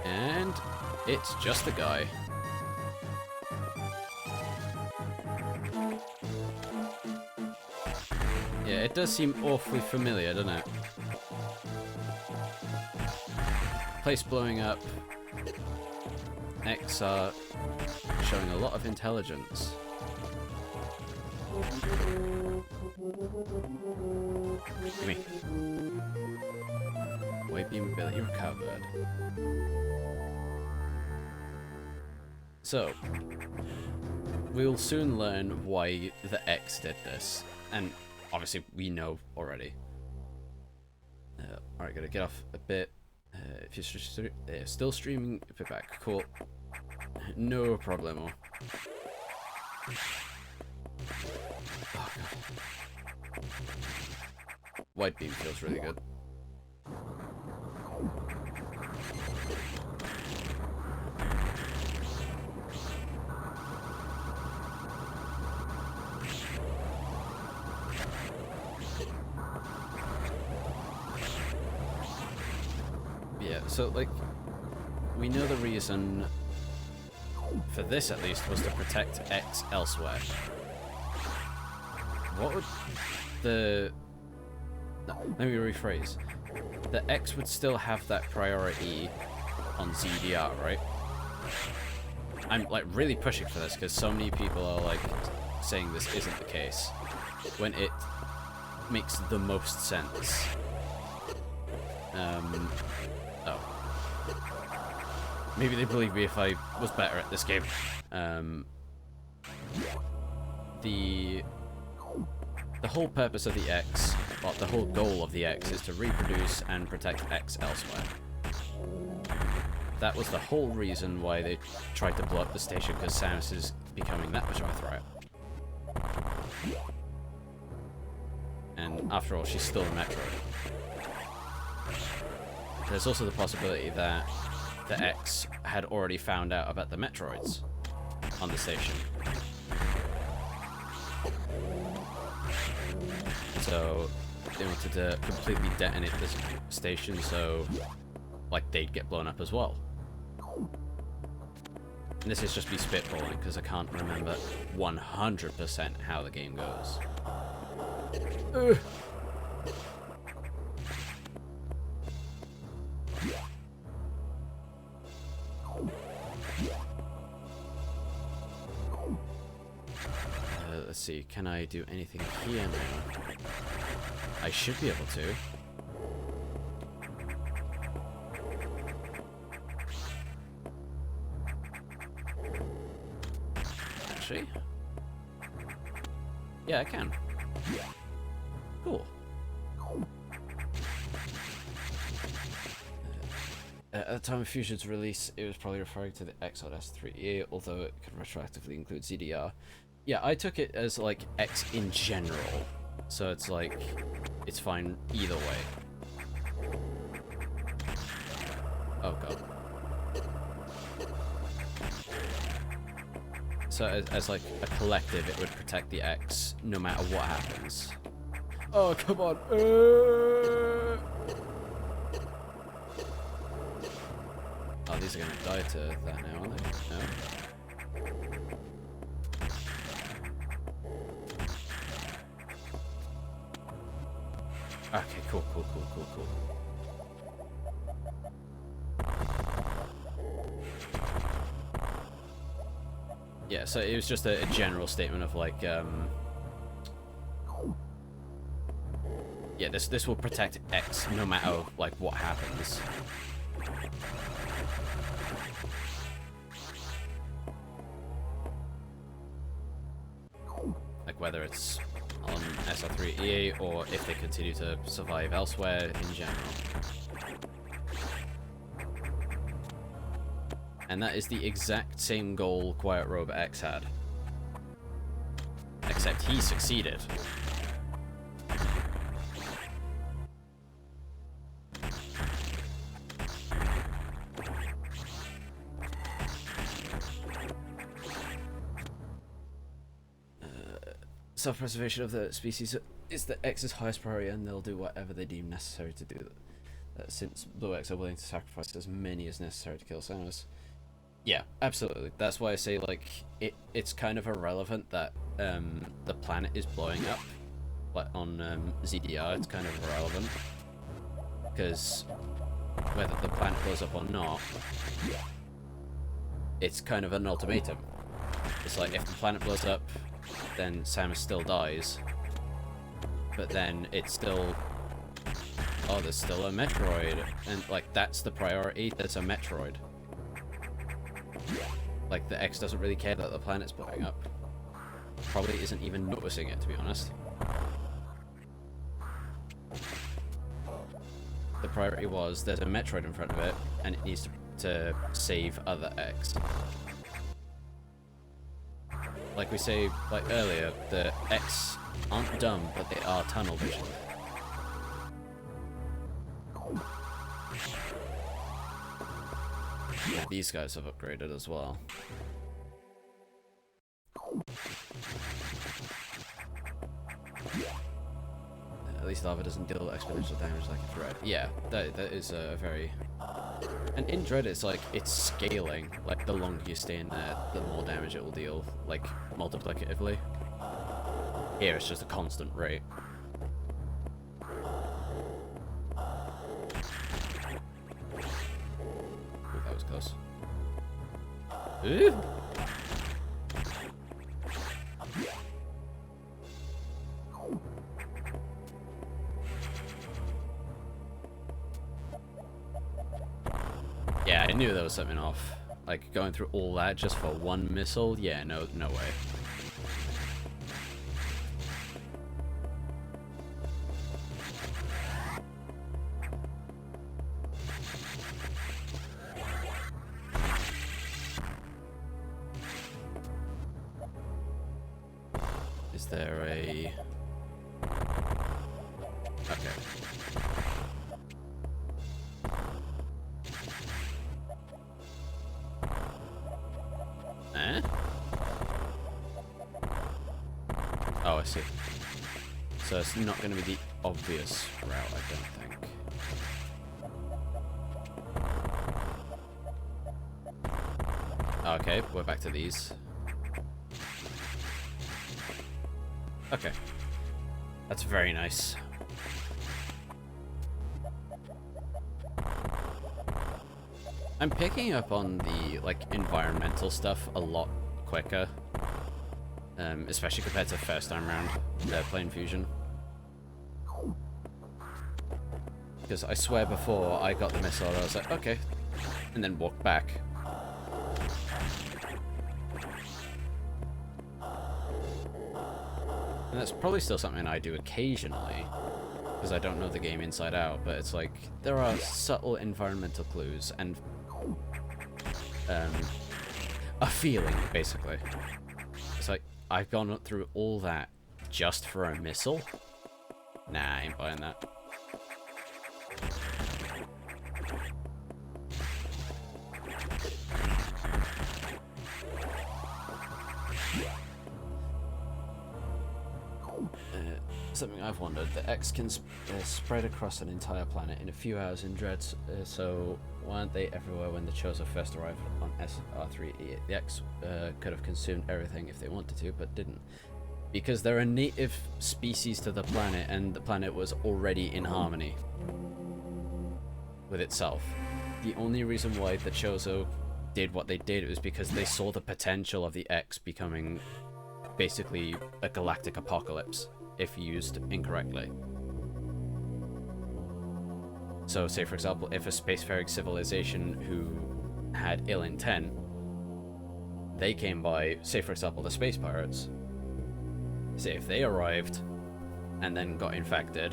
And it's just a guy. Yeah, it does seem awfully familiar, doesn't it? Place blowing up. X are showing a lot of intelligence. Gimme. Wave beam ability recovered. So, we'll soon learn why the X did this, and obviously we know already. Alright, gotta get off a bit. If you're still streaming, put back. Cool. No problemo. Oh, God. White beam feels really good. Yeah, so like, we know the reason for this at least was to protect X elsewhere. What would the... No, let me rephrase. The X would still have that priority on ZDR, right? I'm like really pushing for this because so many people are like saying this isn't the case when it makes the most sense. Oh. Maybe they believe me if I was better at this game. The whole purpose of the X, or the whole goal of the X, is to reproduce and protect X elsewhere. That was the whole reason why they tried to blow up the station, because Samus is becoming that much of a threat. And after all, she's still a Metroid. There's also the possibility that the X had already found out about the Metroids on the station. So they wanted to completely detonate this station so like they'd get blown up as well. And this is just me spitballing, because I can't remember 100% how the game goes. Ugh. Let's see, can I do anything here now? I should be able to. Actually? Yeah, I can. Cool. At the time of Fusion's release, it was probably referring to the X on S3E, although it could retroactively include ZDR. Yeah, I took it as, like, X in general. So it's like, it's fine either way. Oh god. So as like, a collective, it would protect the X no matter what happens. Oh, come on. Oh, these are gonna die to that now, aren't they? No? Okay, cool. Yeah, so it was just a general statement of like, yeah, this will protect X no matter like what happens. Like whether it's on SR3EA or if they continue to survive elsewhere in general. And that is the exact same goal Quiet Robe X had. Except he succeeded. Self-preservation of the species is the X's highest priority, and they'll do whatever they deem necessary to do that. Since Blue X are willing to sacrifice as many as necessary to kill Samus. Yeah, absolutely. That's why I say, like, it's kind of irrelevant that the planet is blowing up. Like, on ZDR, it's kind of irrelevant. Because whether the planet blows up or not, it's kind of an ultimatum. It's like, if the planet blows up, then Samus still dies. But then it's still... Oh, there's still a Metroid. And, like, that's the priority. There's a Metroid. Like, the X doesn't really care that the planet's blowing up. Probably isn't even noticing it, to be honest. The priority was, there's a Metroid in front of it, and it needs to save other X. Like we say, like earlier, the X aren't dumb, but they are tunnel vision. Yeah, these guys have upgraded as well. At least lava doesn't deal exponential damage like a Dread. Yeah, that is a very... And in Dread, it's like, it's scaling. Like, the longer you stay in there, the more damage it will deal, like, multiplicatively. Here, it's just a constant rate. Ooh, that was close. Ooh! Yeah, I knew there was something off. Like, going through all that just for one missile? Yeah, no way. Is there a... Okay. Eh? Oh, I see. So it's not going to be the obvious route, I don't think. Okay, we're back to these. Okay. That's very nice. I'm picking up on the, like, environmental stuff a lot quicker. Especially compared to the first time round playing Fusion. Because I swear before I got the missile, I was like, okay. And then walked back. And that's probably still something I do occasionally, because I don't know the game inside out, but it's like, there are subtle environmental clues and a feeling, basically. It's like, I've gone through all that just for a missile? Nah, I ain't buying that. Something I've wondered, the X can spread across an entire planet in a few hours in dreads, so why aren't they everywhere when the Chozo first arrived on SR3E? The X could have consumed everything if they wanted to, but didn't. Because they're a native species to the planet, and the planet was already in harmony with itself. The only reason why the Chozo did what they did was because they saw the potential of the X becoming basically a galactic apocalypse if used incorrectly. So say for example, if a spacefaring civilization who had ill intent, they came by, say for example the space pirates, say if they arrived and then got infected,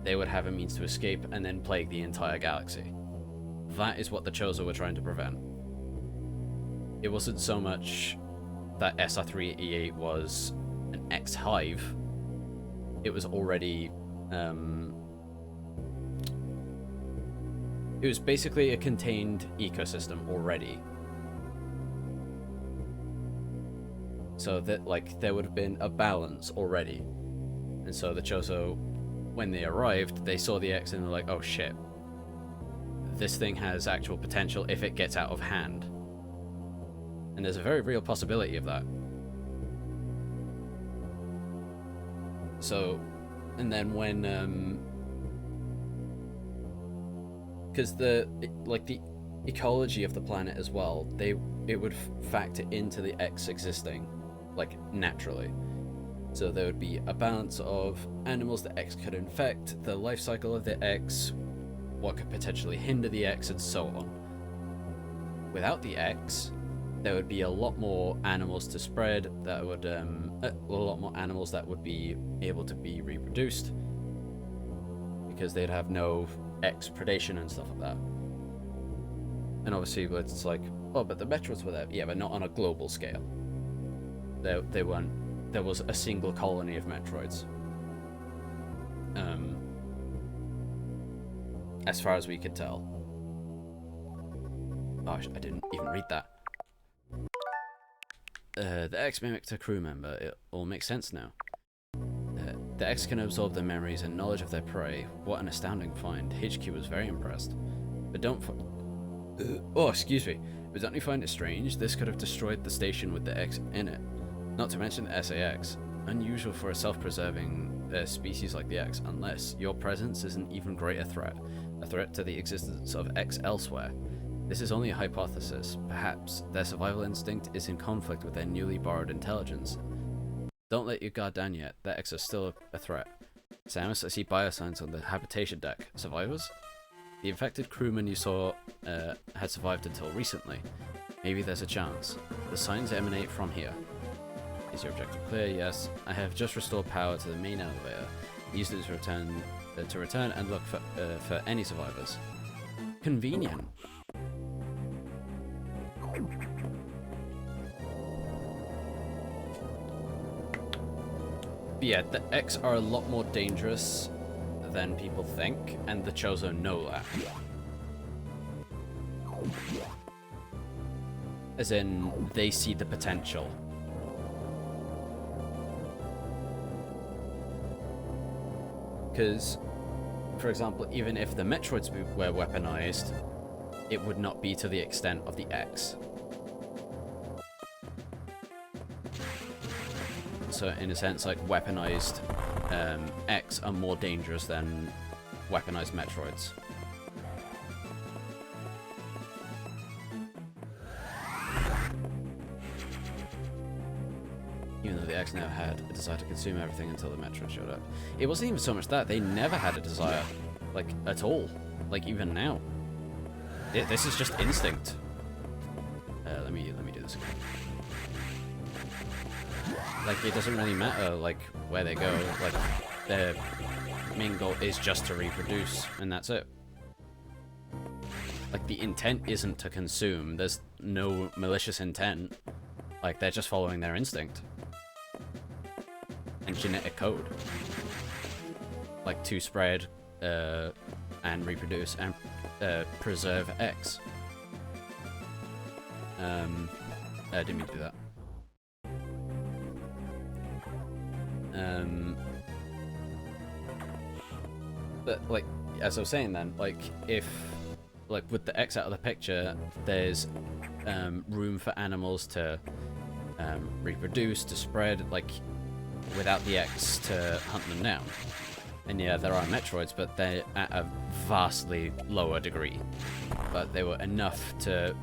they would have a means to escape and then plague the entire galaxy. That is what the Chozo were trying to prevent. It wasn't so much that SR3E8 was an X hive. It was already it was basically a contained ecosystem already, so that like there would have been a balance already. And so the Chozo, when they arrived, they saw the X and they're like, oh shit, this thing has actual potential if it gets out of hand. And there's a very real possibility of that. So, and then when, because the ecology of the planet as well, it would factor into the X existing, like, naturally. So there would be a balance of animals the X could infect, the life cycle of the X, what could potentially hinder the X, and so on. Without the X, there would be a lot more animals to spread, that would, a lot more animals that would be able to be reproduced, because they'd have no X predation and stuff like that. And obviously it's like, oh, but the Metroids were there. Yeah, but not on a global scale. They weren't. There was a single colony of Metroids. As far as we could tell. Oh, I didn't even read that. The X mimicked a crew member. It all makes sense now. The X can absorb the memories and knowledge of their prey. What an astounding find. HQ was very impressed. But don't excuse me. But don't you find it strange? This could have destroyed the station with the X in it. Not to mention the SAX. Unusual for a self-preserving species like the X, unless your presence is an even greater threat. A threat to the existence of X elsewhere. This is only a hypothesis. Perhaps their survival instinct is in conflict with their newly borrowed intelligence. Don't let your guard down yet. The X are still a threat. Samus, I see biosigns on the habitation deck. Survivors? The infected crewman you saw had survived until recently. Maybe there's a chance. The signs emanate from here. Is your objective clear? Yes. I have just restored power to the main elevator. Use it to return and look for any survivors. Convenient. But yeah, the X are a lot more dangerous than people think, and the Chozo know that. As in, they see the potential. Because, for example, even if the Metroids were weaponized, it would not be to the extent of the X. so in a sense, like, weaponized X are more dangerous than weaponized Metroids. Even though the X never had a desire to consume everything until the Metroid showed up. It wasn't even so much that, they never had a desire, like, at all. Like, even now. This is just instinct. Let me do this again. Like, it doesn't really matter, like, where they go. Like, their main goal is just to reproduce, and that's it. Like, the intent isn't to consume. There's no malicious intent. Like, they're just following their instinct. And genetic code. Like, to spread, and reproduce, and preserve X. I didn't mean to do that. But, like, as I was saying then, like, if, like, with the X out of the picture, there's room for animals to reproduce, to spread, like, without the X to hunt them down. And yeah, there are Metroids, but they're at a vastly lower degree. But they were enough to,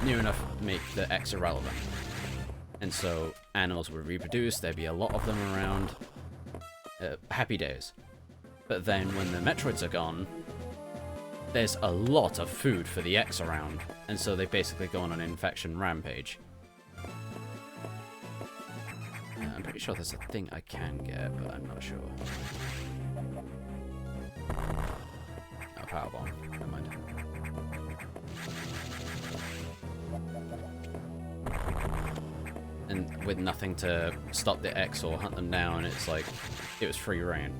near enough to make the X irrelevant. And so animals would reproduce, there'd be a lot of them around. Happy days. But then when the Metroids are gone, there's a lot of food for the X around. And so they basically go on an infection rampage. I'm pretty sure there's a thing I can get, but I'm not sure. Oh, power bomb. Never mind. And with nothing to stop the X or hunt them down, it's like, it was free reign.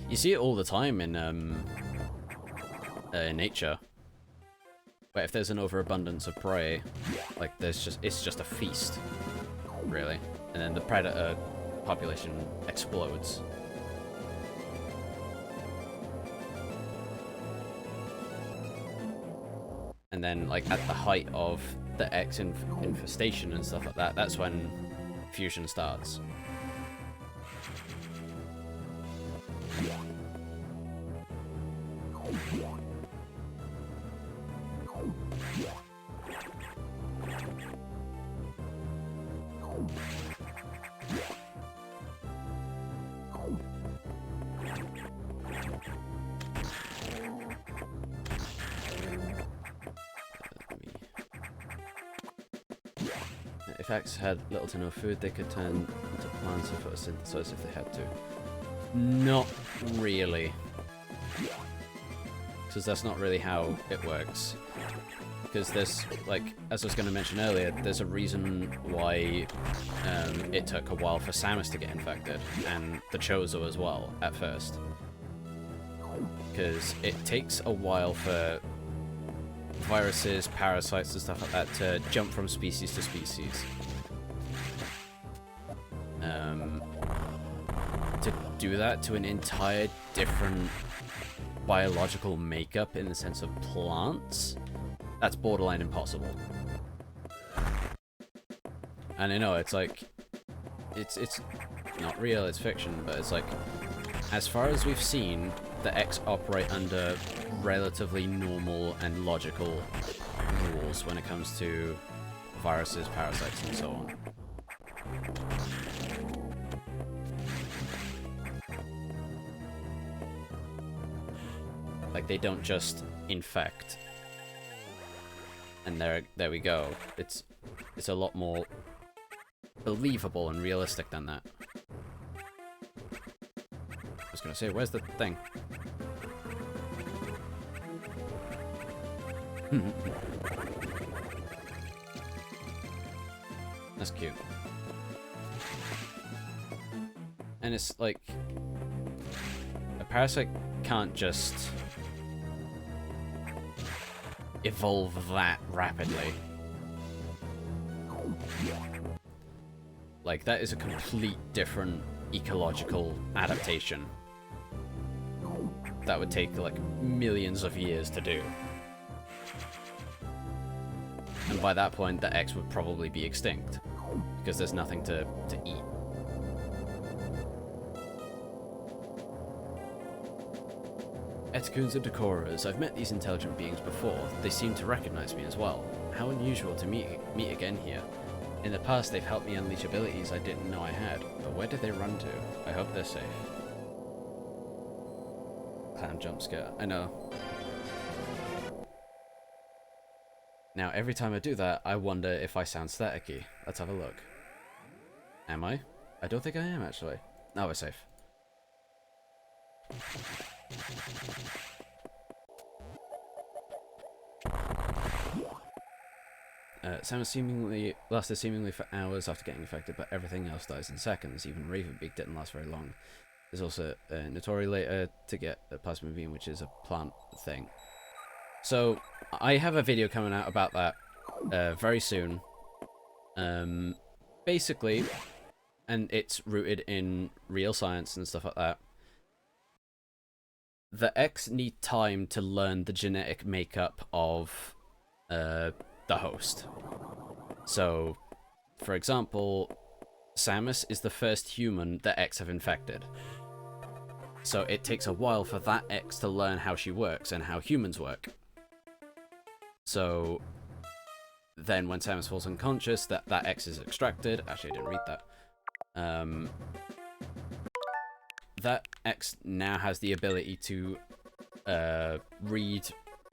You see it all the time in nature, where if there's an overabundance of prey, like it's just a feast, really, and then the predator population explodes. And then, like, at the height of the X infestation and stuff like that, that's when fusion starts. If X had little to no food, they could turn into plants and photosynthesize if they had to. Not really. Because that's not really how it works. Because there's, like, as I was going to mention earlier, there's a reason why it took a while for Samus to get infected, and the Chozo as well, at first. Because it takes a while for viruses, parasites, and stuff like that to jump from species to species. To do that to an entire different biological makeup in the sense of plants, that's borderline impossible. And I know it's like, it's not real, it's fiction, but it's like, as far as we've seen, the X operate under relatively normal and logical rules when it comes to viruses, parasites, and so on. Like, they don't just infect and there we go. It's a lot more believable and realistic than that. I was gonna say, where's the thing? That's cute. And it's like, a parasite can't just evolve that rapidly. Like, that is a complete different ecological adaptation. that would take like millions of years to do. And by that point, the X would probably be extinct, because there's nothing to eat. Etikuns and Decoras, I've met these intelligent beings before. They seem to recognize me as well. How unusual to meet again here. In the past, they've helped me unleash abilities I didn't know I had, but where did they run to? I hope they're safe. Clown jump scare. I know. Now, every time I do that, I wonder if I sound staticky. Let's have a look. Am I? I don't think I am, actually. No, we're safe. Samus lasted seemingly for hours after getting infected, but everything else dies in seconds. Even Ravenbeak didn't last very long. There's also Notori later to get a plasma beam, which is a plant thing. So, I have a video coming out about that very soon. Basically, and it's rooted in real science and stuff like that. The X need time to learn the genetic makeup of the host. So, for example, Samus is the first human the X have infected. So it takes a while for that X to learn how she works and how humans work. So then when Samus falls unconscious, that X is extracted. Actually, I didn't read that. That X now has the ability to read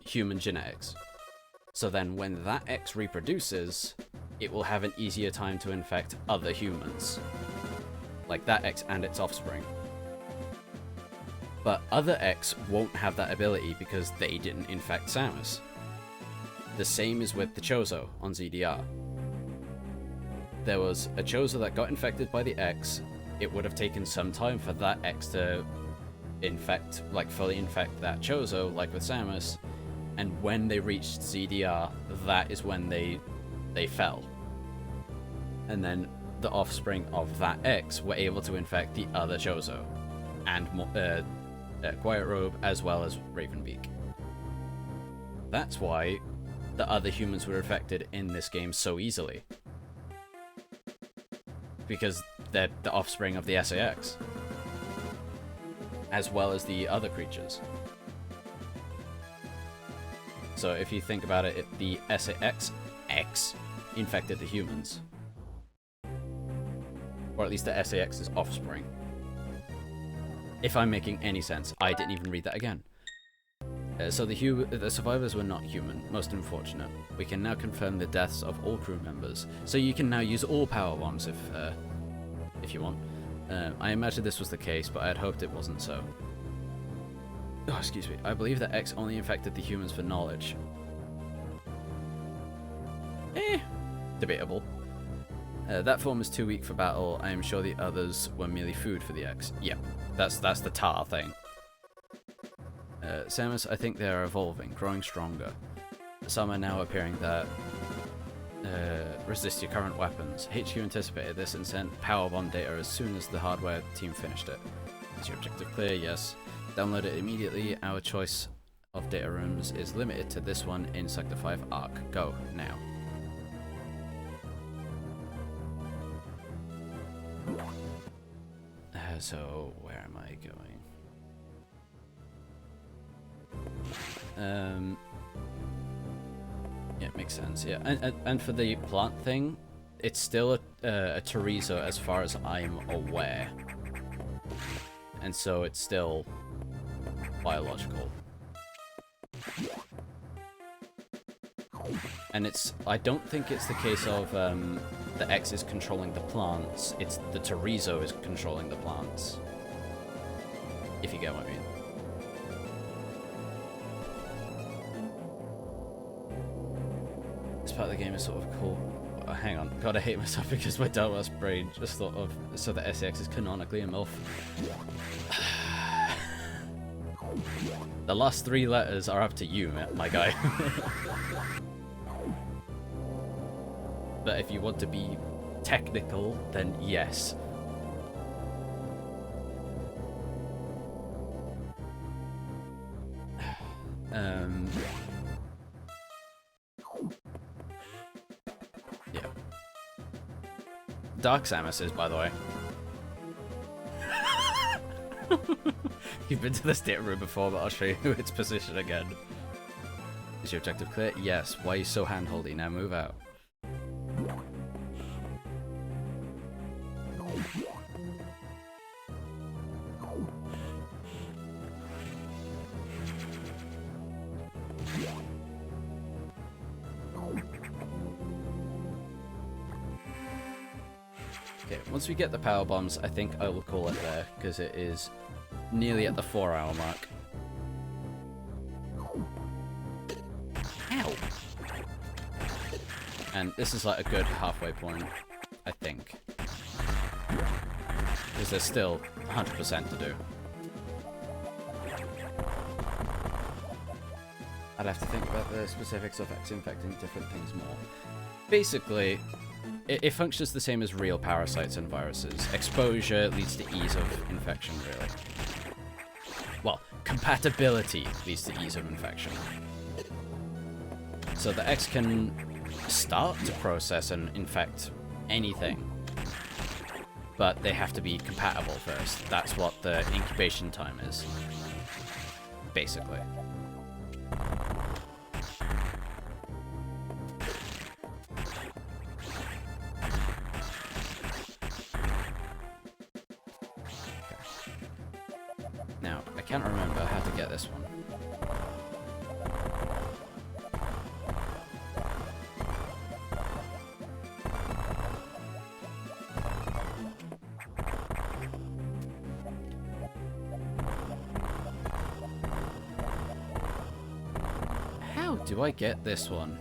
human genetics. So then when that X reproduces, it will have an easier time to infect other humans. Like that X and its offspring. But other X won't have that ability because they didn't infect Samus. The same is with the Chozo on ZDR. There was a Chozo that got infected by the X. It would have taken some time for that X to infect, like fully infect that Chozo, like with Samus. And when they reached ZDR, that is when they fell. And then the offspring of that X were able to infect the other Chozo. And Quiet Robe, as well as Ravenbeak. That's why the other humans were affected in this game so easily. Because they're the offspring of the SAX. As well as the other creatures. So if you think about it, the SAX X infected the humans. Or at least the SAX's offspring. If I'm making any sense. I didn't even read that again. So the survivors were not human, most unfortunate. We can now confirm the deaths of all crew members, so you can now use all power bombs if you want. I imagine this was the case, but I had hoped it wasn't so. Oh, excuse me. I believe that X only infected the humans for knowledge. Debatable. That form is too weak for battle. I am sure the others were merely food for the X. Yep, that's the tar thing. Samus, I think they are evolving, growing stronger. Some are now appearing that resist your current weapons. HQ anticipated this and sent powerbomb data as soon as the hardware team finished it. Is your objective clear? Yes. Download it immediately. Our choice of data rooms is limited to this one in Sector 5 Arc. Go, now. So, where am I going? Yeah, makes sense. Yeah, and for the plant thing, it's still a chorizo as far as I'm aware, and so it's still biological. And I don't think it's the case of the X is controlling the plants. It's the chorizo is controlling the plants. If you get what I mean. This part of the game is sort of cool. Oh, hang on, God, I hate myself because my dumbass brain just thought of so the SX is canonically a MILF. The last 3 letters are up to you, my guy. But if you want to be technical, then yes. Dark Samus is, by the way. You've been to this data room before, but I'll show you its position again. Is your objective clear? Yes. Why are you so handholdy? Now move out. Okay, once we get the power bombs, I think I will call it there, because it is nearly at the 4-hour mark. Ow! And this is like a good halfway point, I think. Because there's still 100% to do. I'd have to think about the specifics of X infecting different things more. Basically, it functions the same as real parasites and viruses. Exposure leads to ease of infection, really. Well, compatibility leads to ease of infection. So the X can start to process and infect anything, but they have to be compatible first. That's what the incubation time is, basically. Now, I can't remember how to get this one. How do I get this one?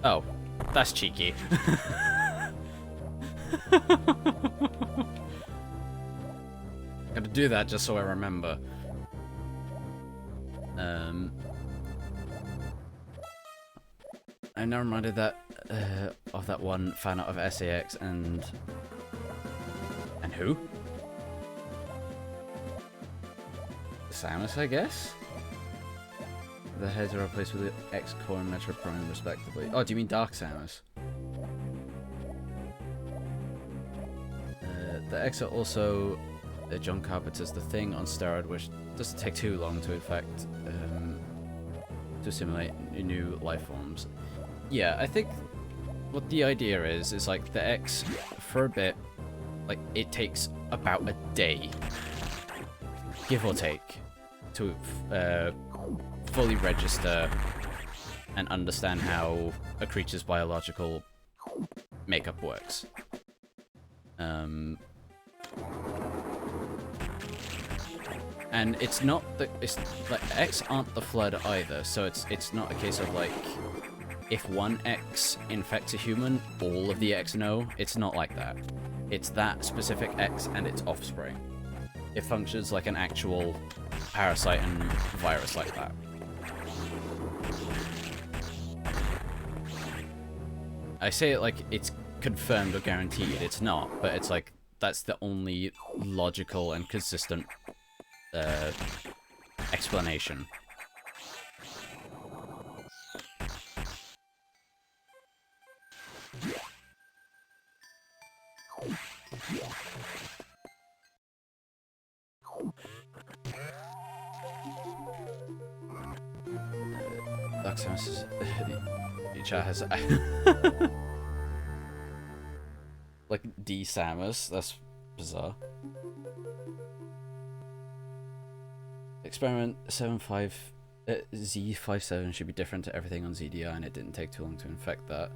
Oh. That's cheeky. Gotta do that just so I remember. I'm now reminded that of that one fan out of SAX and who? Samus, I guess. The heads are replaced with the X Core and Metroid Prime, respectively. Oh, do you mean Dark Samus? The X are also John Carpenter's The Thing on steroid, which doesn't take too long to infect, to simulate new life forms. Yeah, I think what the idea is like the X, for a bit, like it takes about a day, give or take, to fully register and understand how a creature's biological makeup works. And it's not that it's like X aren't the Flood either, so it's not a case of like if one X infects a human, all of the X know. It's not like that. It's that specific X and its offspring. It functions like an actual parasite and virus like that. I say it like it's confirmed or guaranteed. It's not, but it's like that's the only logical and consistent explanation. Dark Samus is... chat has... like, D Samus, that's bizarre. Experiment 75... Z57 should be different to everything on ZDI, and it didn't take too long to infect that.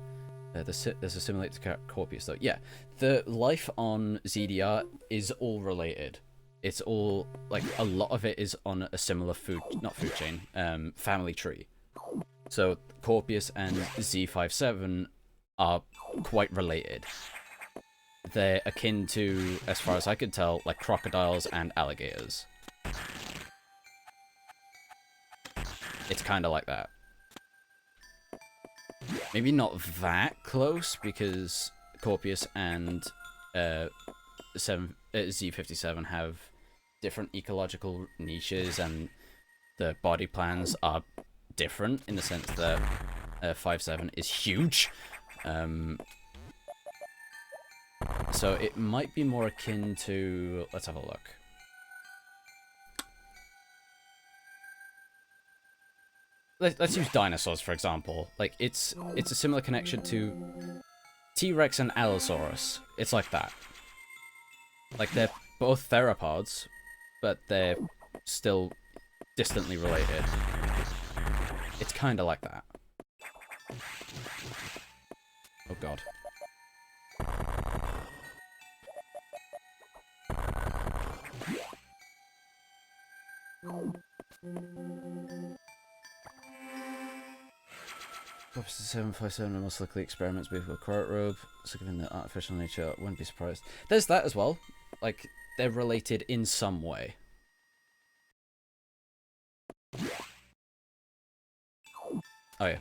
There's a simulated Corpius, though. Yeah, the life on ZDR is all related. It's all, like, a lot of it is on a similar family tree. So, Corpius and Z57 are quite related. They're akin to, as far as I could tell, like crocodiles and alligators. It's kind of like that. Maybe not that close, because Corpius and Z57 have different ecological niches, and the body plans are different in the sense that 5-7 is huge. So it might be more akin to... Let's have a look. Let's use dinosaurs, for example. Like, it's a similar connection to T-Rex and Allosaurus. It's like that. Like, they're both theropods, but they're still distantly related. It's kind of like that. Oh god. Purpose of 757 most likely experiments with a quiet robe, so given the artificial nature, I wouldn't be surprised. There's that as well. Like, they're related in some way. Oh yeah.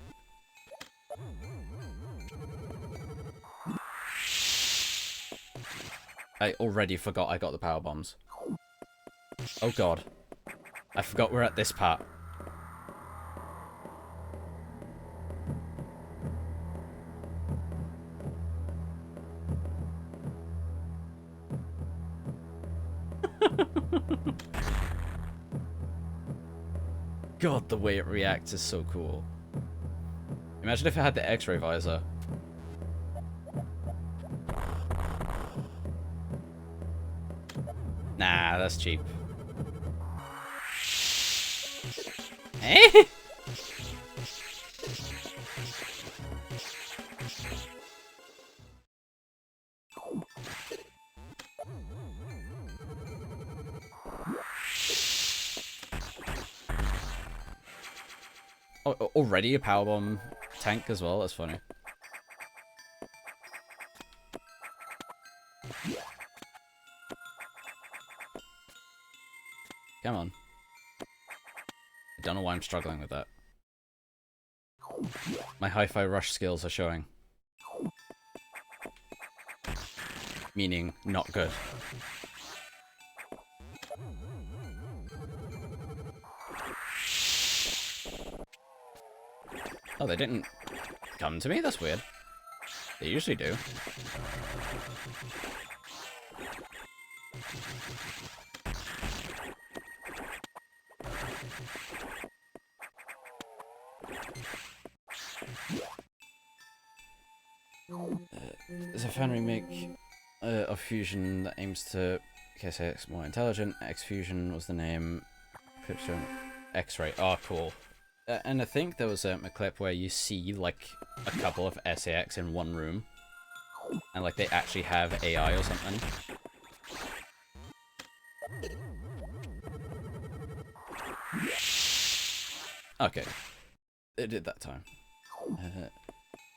I already forgot I got the power bombs. Oh god. I forgot we're at this part. God, the way it reacts is so cool. Imagine if it had the X-ray visor. Nah, that's cheap. Eh? Oh, already a powerbomb tank as well? That's funny. Come on. I don't know why I'm struggling with that. My hi-fi rush skills are showing. Meaning, not good. Oh, they didn't come to me? That's weird. They usually do. There's a fan remake of Fusion that aims to make X more intelligent. X-Fusion was the name. X-Ray. Oh, cool. And I think there was a clip where you see, like, a couple of SAX in one room. And, like, they actually have AI or something. Okay. It did that time.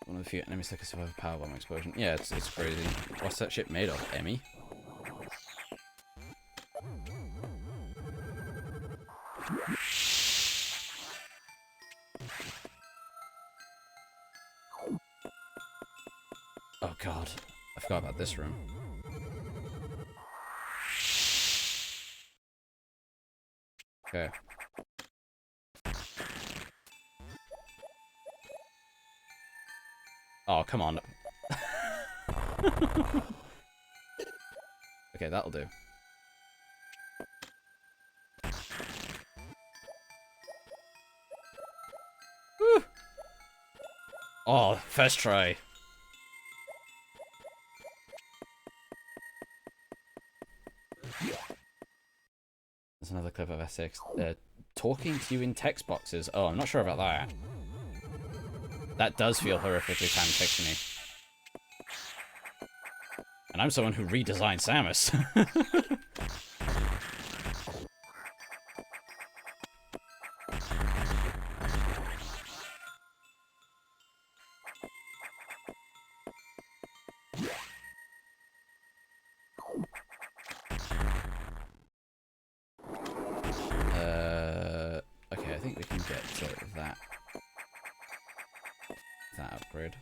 One of the few enemies that can survive a powerbomb explosion. Yeah, it's crazy. What's that shit made of, Emmy? Oh god. I forgot about this room. Okay. Oh, come on. Okay, that'll do. Woo! Oh, first try. There's another clip of Essex talking to you in text boxes. Oh, I'm not sure about that. That does feel horrifically fan-fiction to me. And I'm someone who redesigned Samus. Okay, I think we can get to that upgrade.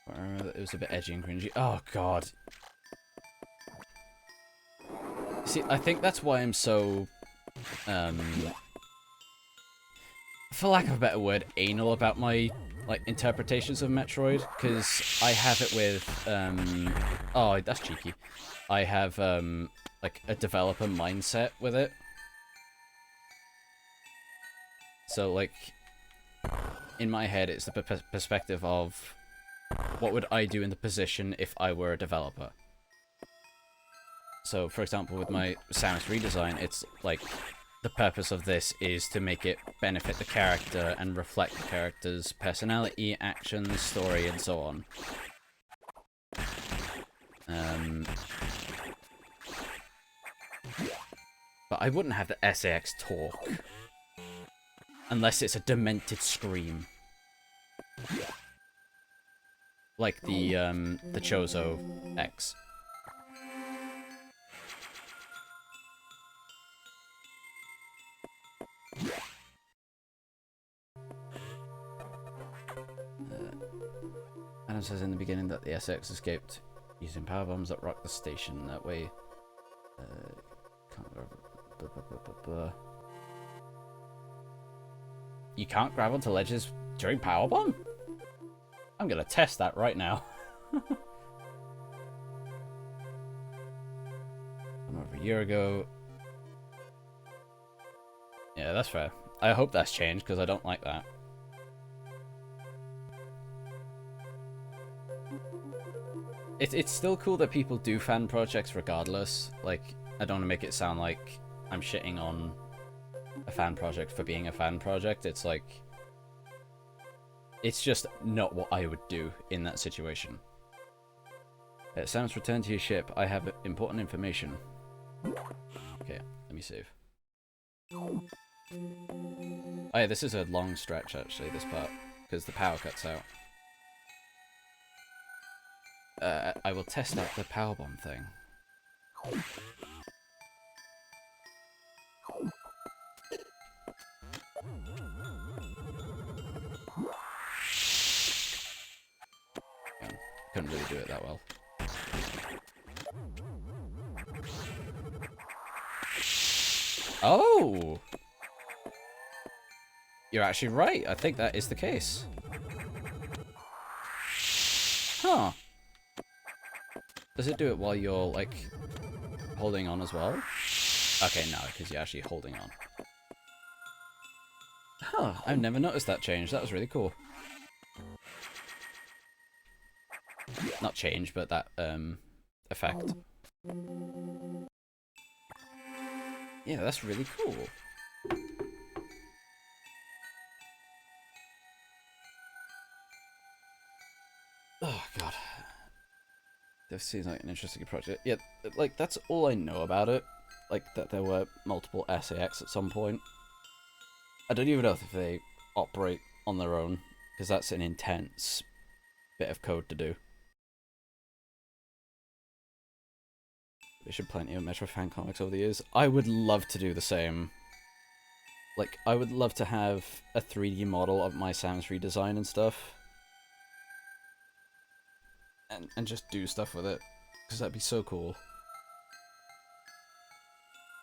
I remember that it was a bit edgy and cringy. Oh god. See, I think that's why I'm so, for lack of a better word, anal about my, like, interpretations of Metroid, because I have it with, oh, that's cheeky. I have, like, a developer mindset with it. So, like, in my head, it's the perspective of, what would I do in the position if I were a developer? So, for example, with my Samus redesign, it's, like, the purpose of this is to make it benefit the character and reflect the character's personality, actions, story, and so on. But I wouldn't have the SAX talk. Unless it's a demented scream. Like the Chozo X. Adam says in the beginning that the SX escaped using power bombs that rocked the station. That way, you can't grab onto ledges during power bomb? I'm gonna test that right now. Over a year ago. Yeah, that's fair. I hope that's changed because I don't like that. It's still cool that people do fan projects regardless. Like, I don't want to make it sound like I'm shitting on a fan project for being a fan project. It's like, it's just not what I would do in that situation. Samus, return to your ship. I have important information. Okay, let me save. Oh yeah, this is a long stretch actually, this part, because the power cuts out. I will test out the power bomb thing. Couldn't really do it that well. Oh! You're actually right. I think that is the case. Huh. Does it do it while you're, like, holding on as well? Okay, no, because you're actually holding on. Huh, I've never noticed that change. That was really cool. Not change, but that, effect. Yeah, that's really cool. Oh, God. This seems like an interesting project. Yeah, like, that's all I know about it. Like, that there were multiple SAX at some point. I don't even know if they operate on their own, because that's an intense bit of code to do. They should plenty of Metro fan comics over the years. I would love to do the same. Like, I would love to have a 3D model of my Samus redesign and stuff. And just do stuff with it. Because that'd be so cool.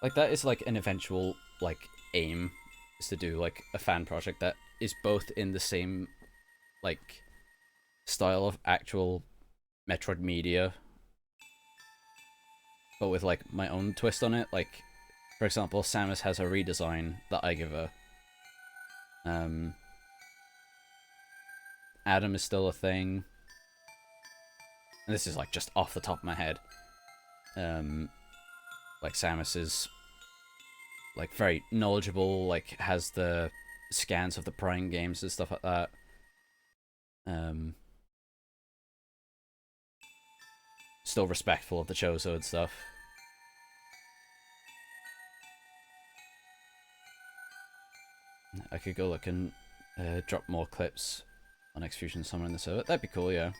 Like, that is, like, an eventual, like, aim. Is to do, like, a fan project that is both in the same, like, style of actual Metroid media, but with, like, my own twist on it. Like, for example, Samus has a redesign that I give her. Adam is still a thing. And this is, like, just off the top of my head. Like, Samus is, like, very knowledgeable, like, has the scans of the Prime games and stuff like that. Still respectful of the Chozo and stuff. I could go look and drop more clips on X-Fusion somewhere in the server. That'd be cool, yeah.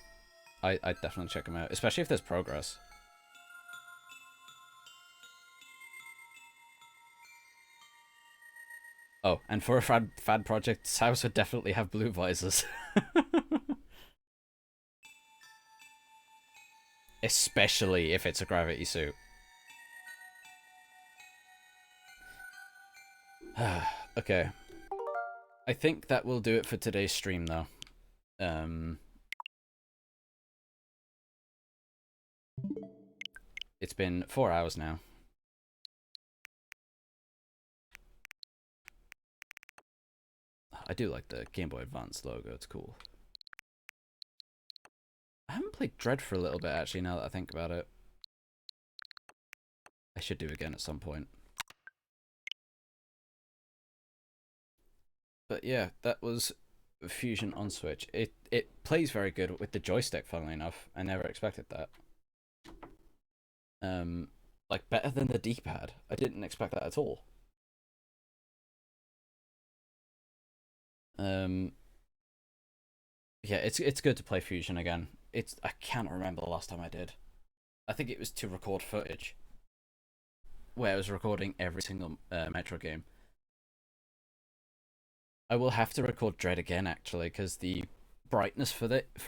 I'd definitely check them out, especially if there's progress. Oh, and for a fan project, Samus would definitely have blue visors. Especially if it's a gravity suit. Okay. I think that will do it for today's stream, though. It's been 4 hours now. I do like the Game Boy Advance logo, it's cool. I haven't played Dread for a little bit, actually, now that I think about it. I should do again at some point. But yeah, that was Fusion on Switch. It plays very good with the joystick, funnily enough. I never expected that. Like, better than the D-pad. I didn't expect that at all. Yeah, it's good to play Fusion again. I can't remember the last time I did. I think it was to record footage, where I was recording every single Metro game. I will have to record Dread again, actually, because the brightness for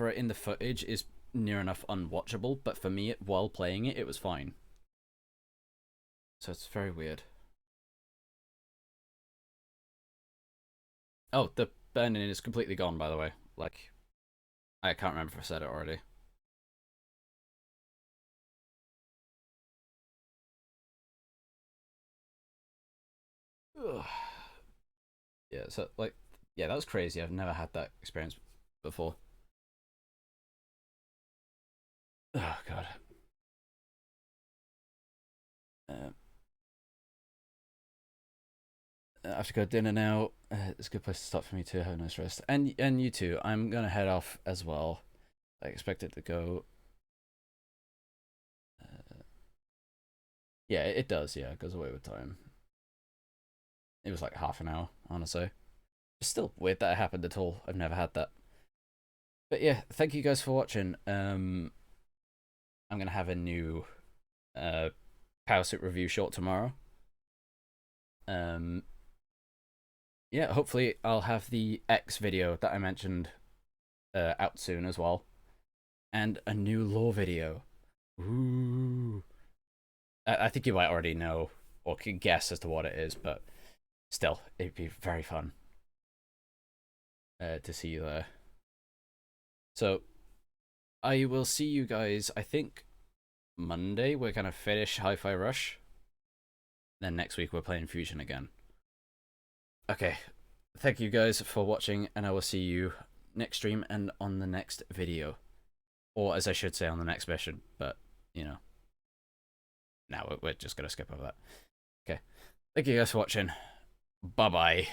it in the footage is near enough unwatchable. But for me, while playing it, it was fine. So it's very weird. Oh, the burning is completely gone, by the way. Like, I can't remember if I said it already. Ugh. Yeah, so, like, yeah, that was crazy. I've never had that experience before. Oh, God. Uh, I have to go to dinner now. It's a good place to stop for me to have a nice rest. And you too. I'm gonna head off as well. I expect it to go. Yeah, it does. Yeah, it goes away with time. It was like half an hour, honestly. It's still weird that it happened at all. I've never had that. But yeah, thank you guys for watching. I'm gonna have a new Power Suit review short tomorrow. Yeah, hopefully I'll have the X video that I mentioned out soon as well, and a new lore video. Ooh. I think you might already know or can guess as to what it is, but still, it'd be very fun to see you there. So, I will see you guys, I think, Monday. We're going to finish Hi-Fi Rush. Then next week, we're playing Fusion again. Okay, thank you guys for watching, and I will see you next stream and on the next video. Or, as I should say, on the next mission, but, you know. Now we're just going to skip over that. Okay, thank you guys for watching. Bye-bye.